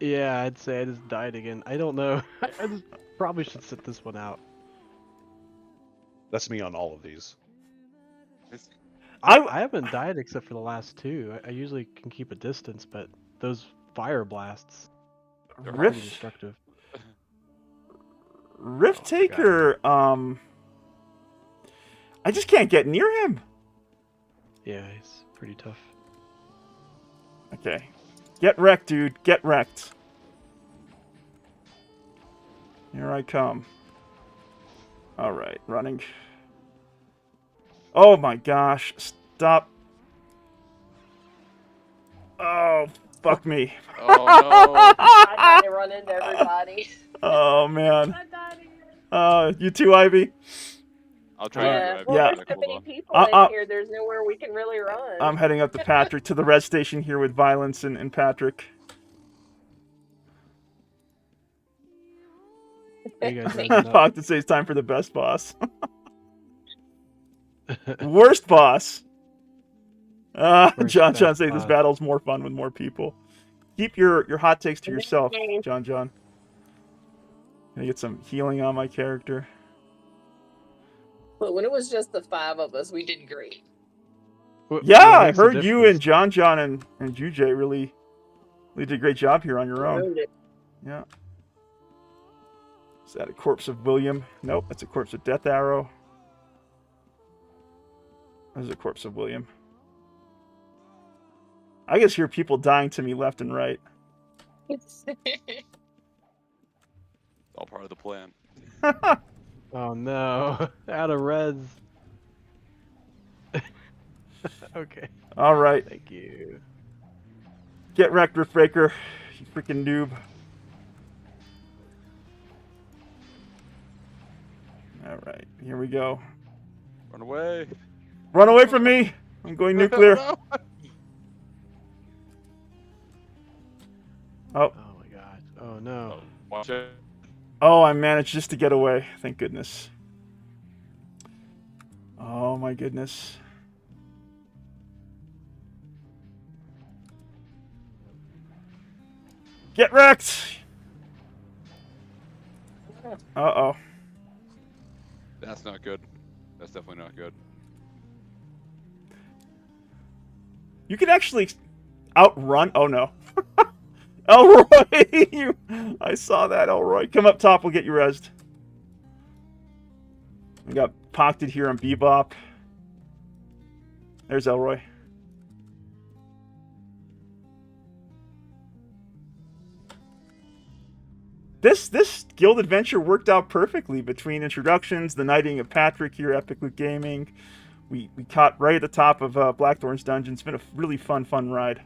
Yeah, I'd say I just died again. I don't know. I just probably should sit this one out. That's me on all of these. I haven't died except for the last two. I usually can keep a distance, but those fire blasts are pretty destructive. Rift Taker, I just can't get near him. Yeah, he's pretty tough. Okay. Get wrecked, dude. Get wrecked. Here I come. Alright, running. Oh my gosh. Stop. Oh, fuck me. Oh no. I tried to run into everybody. Oh man. You too, Ivy? I'll try to drive. Well, there's so many people in here, there's nowhere we can really run. I'm heading up to Patrick, to the red station here with Violence and Patrick. Fuck to say it's time for the best boss. Worst boss. John says this battle's more fun with more people. Keep your hot takes to yourself, John. Gonna get some healing on my character. But when it was just the 5 of us, we did great. Yeah, I heard you and John and Jujay really did a great job here on your own. Yeah. Is that a corpse of William? Nope, that's a corpse of Death Arrow. There's a corpse of William. I just hear people dying to me left and right. All part of the plan. Oh no, out of res. Okay. All right. Thank you. Get wrecked, Riftbreaker. You freaking noob. All right, here we go. Run away. Run away from me. I'm going nuclear. No. Oh. Oh my god. Oh no. Oh, watch it. Oh, I managed just to get away. Thank goodness. Oh my goodness. Get wrecked! Uh-oh. That's not good. That's definitely not good. You can actually outrun... Oh, no. Elroy! I saw that, Elroy. Come up top, we'll get you rezzed. We got pocketed here on Bebop. There's Elroy. This guild adventure worked out perfectly between introductions, the knighting of Patrick here, Epic Loot Gaming. We caught right at the top of Blackthorn's dungeon. It's been a really fun ride.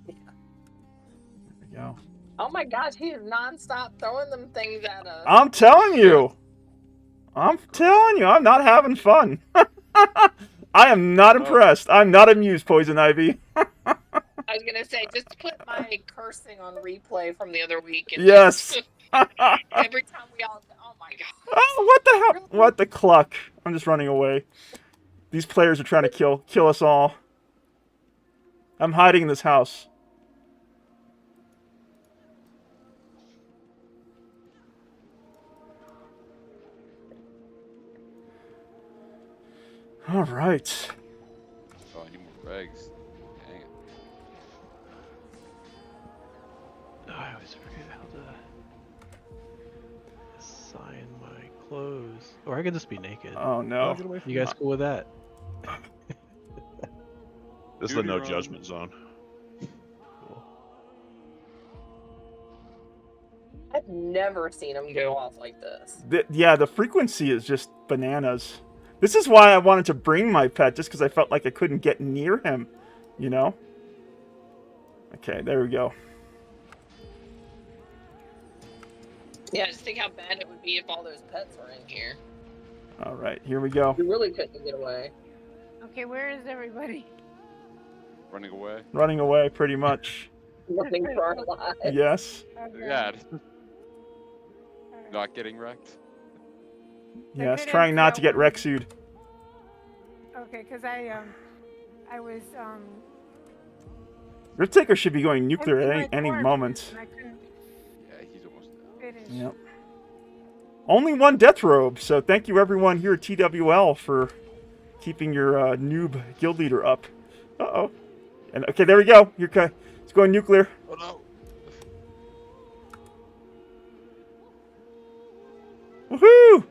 Yeah. There we go. Oh my gosh, he is nonstop throwing them things at us. I'm telling you. I'm not having fun. I am not impressed. I'm not amused, Poison Ivy. I was gonna say, just put my cursing on replay from the other week. And Yes. every time we all, oh my god. Oh, what the hell? What the cluck? I'm just running away. These players are trying to kill us all. I'm hiding in this house. All right. Oh, I need more rags. Dang it. Oh, I always forget how to assign my clothes. Or I could just be naked. Oh no. You guys cool with that? This is the no judgment zone. Cool. I've never seen him go off like this. Yeah, the frequency is just bananas. This is why I wanted to bring my pet, just because I felt like I couldn't get near him, you know? Okay, there we go. Yeah, just think how bad it would be if all those pets were in here. All right, here we go. We really couldn't get away. Okay, where is everybody? Running away. Running away, pretty much. Running for our lives. Yes. Okay. Yeah. Alright. Not getting wrecked. Yes, couldn't trying not to tell get when- Rexued. Okay, because I was Riptaker should be going nuclear emptying at my any corpses moment. and I couldn't Yeah, he's almost down. finish. Yep. Only one death robe, so thank you everyone here at TWL for keeping your noob guild leader up. Uh-oh. And okay, there we go. You're okay. It's going nuclear. Oh no. Woohoo!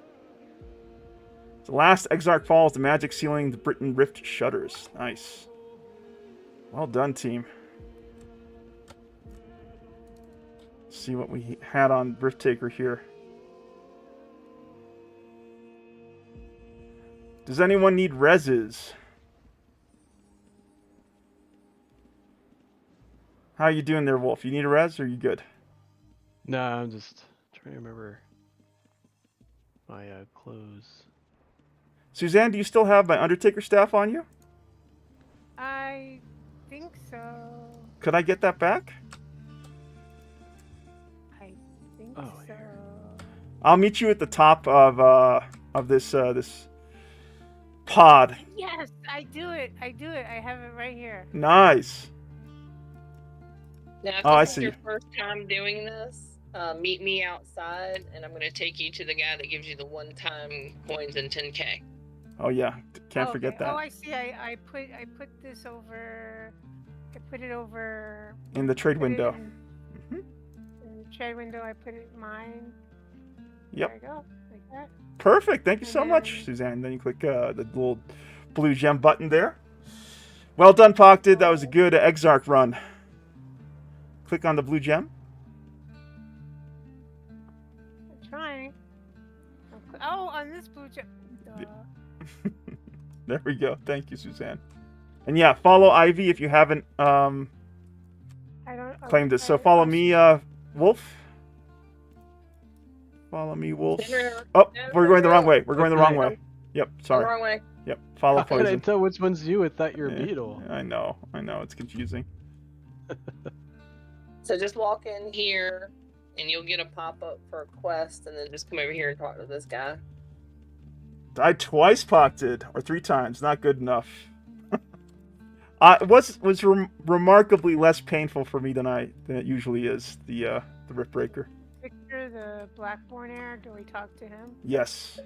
The last Exarch falls, the magic sealing the Britain Rift shutters. Nice. Well done, team. Let's see what we had on Rifttaker here. Does anyone need reses? How you doing there, Wolf? You need a res or are you good? No, I'm just trying to remember my clothes. Suzanne, do you still have my Undertaker staff on you? I think so. Could I get that back? I think Oh, so. here. I'll meet you at the top of this this pod. Yes, I do it. I do it. I have it right here. Nice. Now, if Oh, I this is see. your first time doing this, meet me outside, and I'm going to take you to the guy that gives you the one-time coins and 10K. Oh yeah, can't Okay. forget that. Oh, I see. I put this over. I put it over. In the trade put it window. In the trade window, I put it in mine. Yep. There you go. Like that. Perfect. Thank you And so much, then- Suzanne. Then you click the little blue gem button there. Well done, Pocted. That was a good Exarch run. Click on the blue gem. I'm trying. Oh, on this blue chip. There we go. Thank you, Suzanne. And yeah, follow Ivy if you haven't I don't claimed it. So okay, follow I'll- me, Wolf. Follow me, Wolf. Dinner. Oh, we're going the wrong way. We're going the wrong Okay. way. Yep, The sorry. wrong way. Yep, follow How could I Poison. tell which one's you? I thought you're a Yeah, beetle. I know, it's confusing. So just walk in here, and you'll get a pop-up for a quest, and then just come over here and talk to this guy. Died twice, Pocted, or 3 times. Not good enough. Was remarkably less painful for me than it usually is. The Rift Breaker. Victor, the Blackborn heir. Do we talk to him? Yes.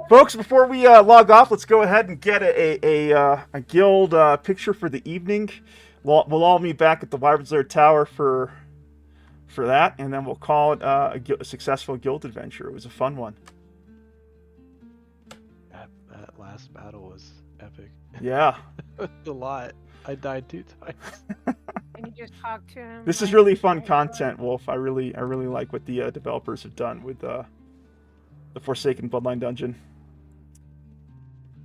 Folks, before we log off, let's go ahead and get a guild picture for the evening. We'll all meet back at the Wyvern's Lair Tower for that, and then we'll call it a successful guild adventure. It was a fun one. That last battle was epic. Yeah. A lot. I died 2 times. And you just talk to him. This is really fun content, Wolf. I really like what the developers have done with the Forsaken Bloodline Dungeon.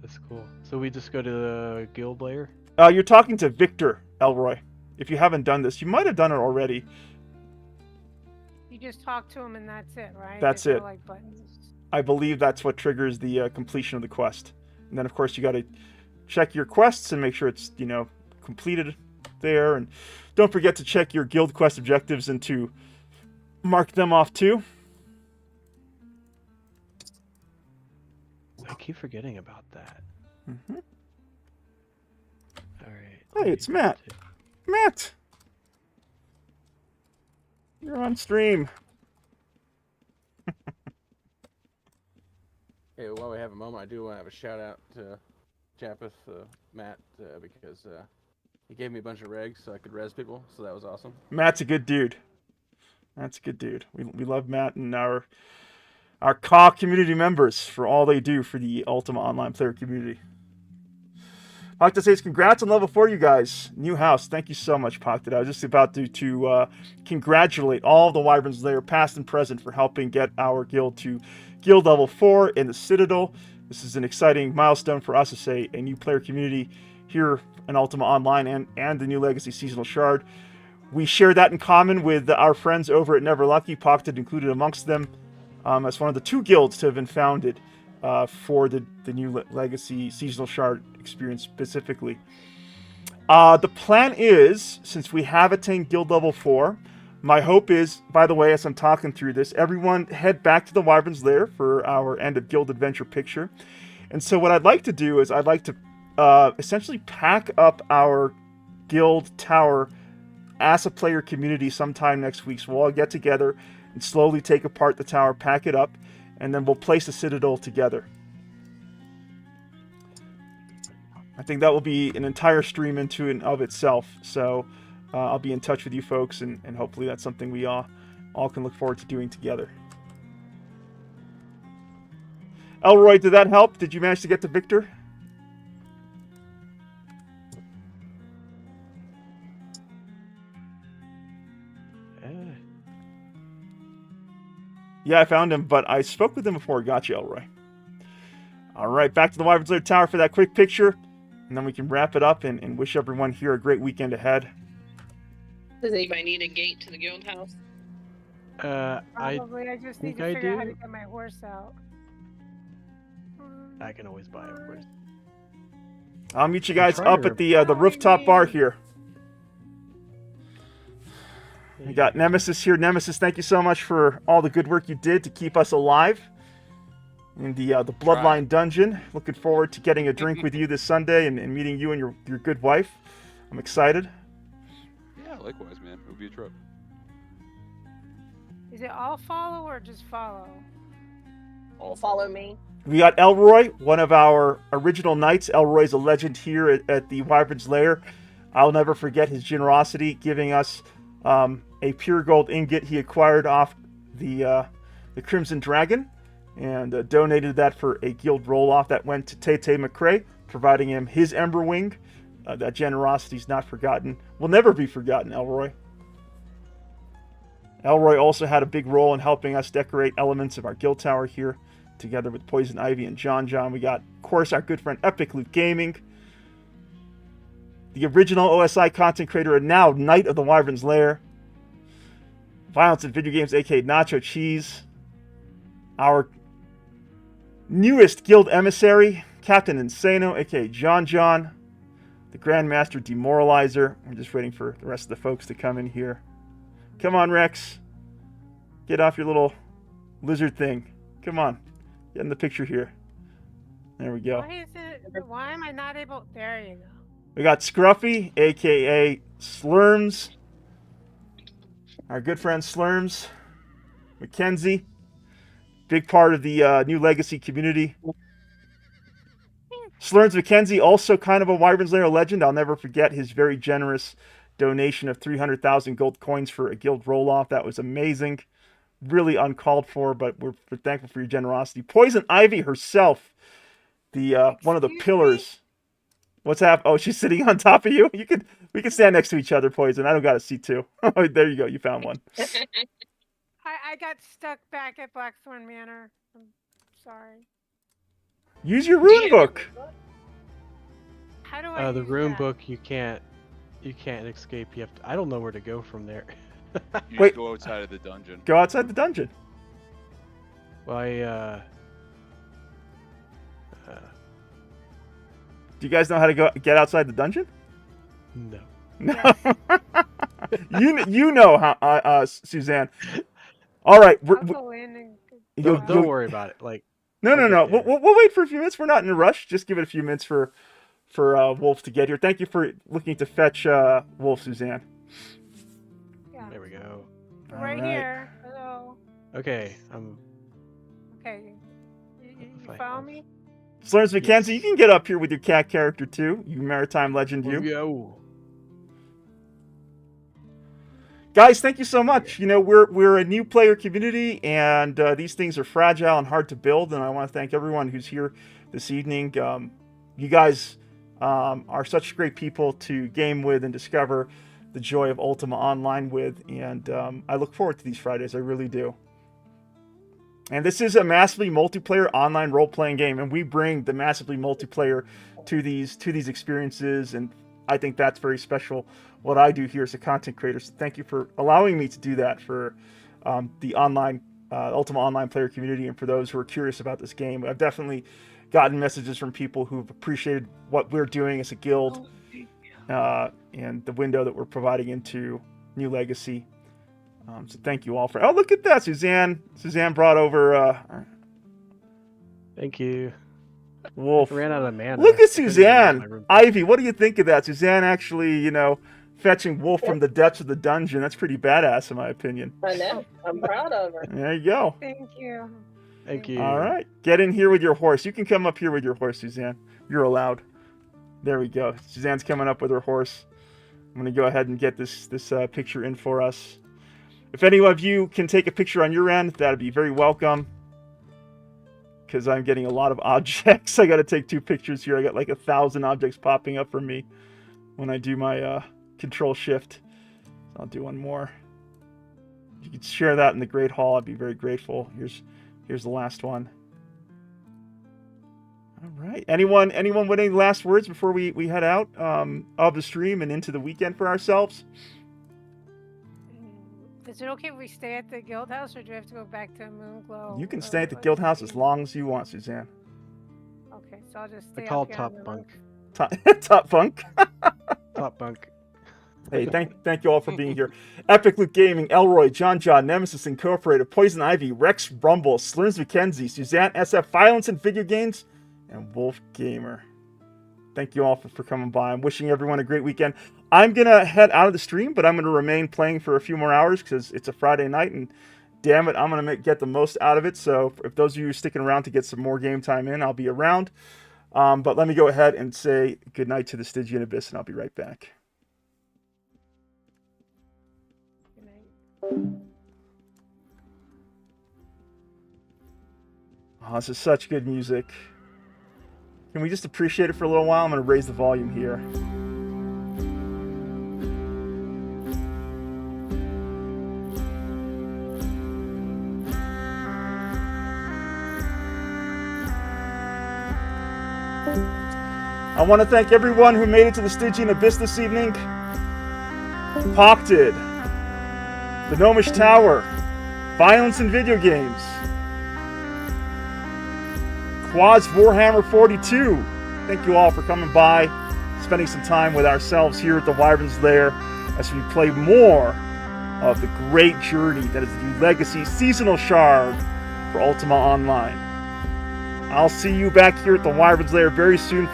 That's cool. So we just go to the guild lair? You're talking to Victor Elroy. If you haven't done this, you might have done it already. You just talk to him and that's it, right? That's There's it. no, like, buttons. I believe that's what triggers the completion of the quest. And then, of course, you got to check your quests and make sure it's, completed there. And don't forget to check your guild quest objectives and to mark them off too. I keep forgetting about that. Mm-hmm. All right. Hey, it's Matt. Matt! You're on stream. Hey, while we have a moment, I do want to have a shout out to Chappeth, Matt, because he gave me a bunch of regs so I could res people, so that was awesome. Matt's a good dude. Matt's a good dude. We love Matt and our CAW community members for all they do for the Ultima Online player community. Pakta says, congrats on level 4, you guys. New house. Thank you so much, Pakta. I was just about to congratulate all the Wyvern's Lair, past and present, for helping get our guild to guild level 4 in the Citadel. This is an exciting milestone for us as a new player community here in Ultima Online and the new Legacy Seasonal Shard. We share that in common with our friends over at Never Lucky, Pakta included amongst them, as one of the 2 guilds to have been founded for the new Legacy Seasonal Shard experience specifically. The plan is, since we have attained guild level 4, my hope is, by the way, as I'm talking through this, everyone head back to the Wyvern's Lair for our end of guild adventure picture. And so what I'd like to do is I'd like to essentially pack up our guild tower as a player community sometime next week. So we'll all get together and slowly take apart the tower, pack it up, and then we'll place the Citadel together. I think that will be an entire stream into and of itself. So I'll be in touch with you folks, and hopefully that's something we all can look forward to doing together. Elroy, did that help? Did you manage to get to Victor? Yeah, I found him, but I spoke with him before. Got you, Elroy. All right, back to the Wyvern's Lair Tower for that quick picture, and then we can wrap it up and wish everyone here a great weekend ahead. Does anybody need a gate to the guild house? Probably. I just need to figure out how to get my horse out. I can always buy a horse. I'll meet you guys up at the rooftop bar here. We got Nemesis here. Nemesis, thank you so much for all the good work you did to keep us alive in the Bloodline Dungeon. Looking forward to getting a drink with you this Sunday and meeting you and your good wife. I'm excited. Yeah, likewise, man. It would be a trip. Is it all follow or just follow? All follow me. We got Elroy, one of our original knights. Elroy's a legend here at the Wyvern's Lair. I'll never forget his generosity, giving us a pure gold ingot he acquired off the Crimson Dragon, and donated that for a guild roll-off that went to Tete McCrae, providing him his Ember Wing. That generosity's not forgotten. Will never be forgotten, Elroy. Elroy also had a big role in helping us decorate elements of our guild tower here, together with Poison Ivy and John. We got, of course, our good friend Epic Loot Gaming, the original OSI content creator and now Knight of the Wyvern's Lair, Violence in Video Games, aka Nacho Cheese, our newest guild emissary, Captain Insano, aka John, the Grandmaster Demoralizer. We're just waiting for the rest of the folks to come in here. Come on, Rex. Get off your little lizard thing. Come on. Get in the picture here. There we go. Why am I not able? There you go. We got Scruffy, aka Slurms. Our good friend Slurms. Mackenzie. Big part of the New Legacy community. Slurms Mackenzie, also kind of a Wyvern's Lair legend. I'll never forget his very generous donation of 300,000 gold coins for a guild roll-off. That was amazing. Really uncalled for, but we're thankful for your generosity. Poison Ivy herself, the one of the pillars. What's happening? Oh, she's sitting on top of you. We can stand next to each other, Poison. I don't got a seat too. Oh, there you go. You found one. I got stuck back at Blackthorn Manor. I'm sorry. Use your rune book. How do I The use rune that? book you can't escape. You have to. I don't know where to go from there. You Wait. just go outside of the dungeon. Go outside the dungeon. Well, Do you guys know how to get outside the dungeon? no. No. you know how, Suzanne. All right. I'll go in and Don't worry about it. Like, No. I'll get there. We'll wait for a few minutes. We're not in a rush. Just give it a few minutes for Wolf to get here. Thank you for looking to fetch Wolf, Suzanne. yeah. There we go. Right Alright. here. Hello. Okay, Okay. You Fine. found me? Slurms Mackenzie, you can get up here with your cat character too. You maritime legend, you. Go. Guys, thank you so much. You know, we're a new player community, and these things are fragile and hard to build. And I want to thank everyone who's here this evening. You guys are such great people to game with and discover the joy of Ultima Online with, and I look forward to these Fridays. I really do. And this is a massively multiplayer online role-playing game, and we bring the massively multiplayer to these experiences, and I think that's very special. What I do here as a content creator. So thank you for allowing me to do that for the online Ultima Online player community, and for those who are curious about this game. I've definitely gotten messages from people who've appreciated what we're doing as a guild, and the window that we're providing into New Legacy. So thank you all for. Oh, look at that, Suzanne! Suzanne brought over. Thank you. Wolf. I ran out of mana. Look I at couldn't even use Suzanne. my room. Ivy, what do you think of that? Suzanne actually, fetching Wolf from the depths of the dungeon. That's pretty badass, in my opinion. I know. I'm proud of her. There you go. Thank you. Thank you. All right. Get in here with your horse. You can come up here with your horse, Suzanne. You're allowed. There we go. Suzanne's coming up with her horse. I'm going to go ahead and get this picture in for us. If any of you can take a picture on your end, that'd be very welcome. Because I'm getting a lot of objects. I got to take 2 pictures here. I got like 1,000 objects popping up for me when I do my control shift. I'll do one more. If you could share that in the Great Hall, I'd be very grateful. Here's the last one. All right. Anyone with any last words before we head out of the stream and into the weekend for ourselves? Is it okay if we stay at the guild house, or do we have to go back to Moonglow? You can or stay at the what? guild house as long as you want, Suzanne. Okay, so I'll just I stay call up it here on top the bunk. roof. Top funk. Top bunk. Hey, thank you all for being here. Epic Loot Gaming, Elroy, John, Nemesis Incorporated, Poison Ivy, Rex Rumble, Slurms Mackenzie, Suzanne SF, Violence and Video Games, and Wolf Gamer. Thank you all for coming by. I'm wishing everyone a great weekend. I'm going to head out of the stream, but I'm going to remain playing for a few more hours because it's a Friday night, and damn it, I'm going to get the most out of it. So if those of you are sticking around to get some more game time in, I'll be around. But let me go ahead and say goodnight to the Stygian Abyss, and I'll be right back. Good night. Oh, this is such good music. Can we just appreciate it for a little while? I'm going to raise the volume here. I want to thank everyone who made it to the Stygian Abyss this evening. Pocted, the Gnomish Tower, Violence in Video Games, Quads Warhammer 42. Thank you all for coming by, spending some time with ourselves here at the Wyvern's Lair as we play more of the great journey that is the New Legacy Seasonal Shard for Ultima Online. I'll see you back here at the Wyvern's Lair very soon for the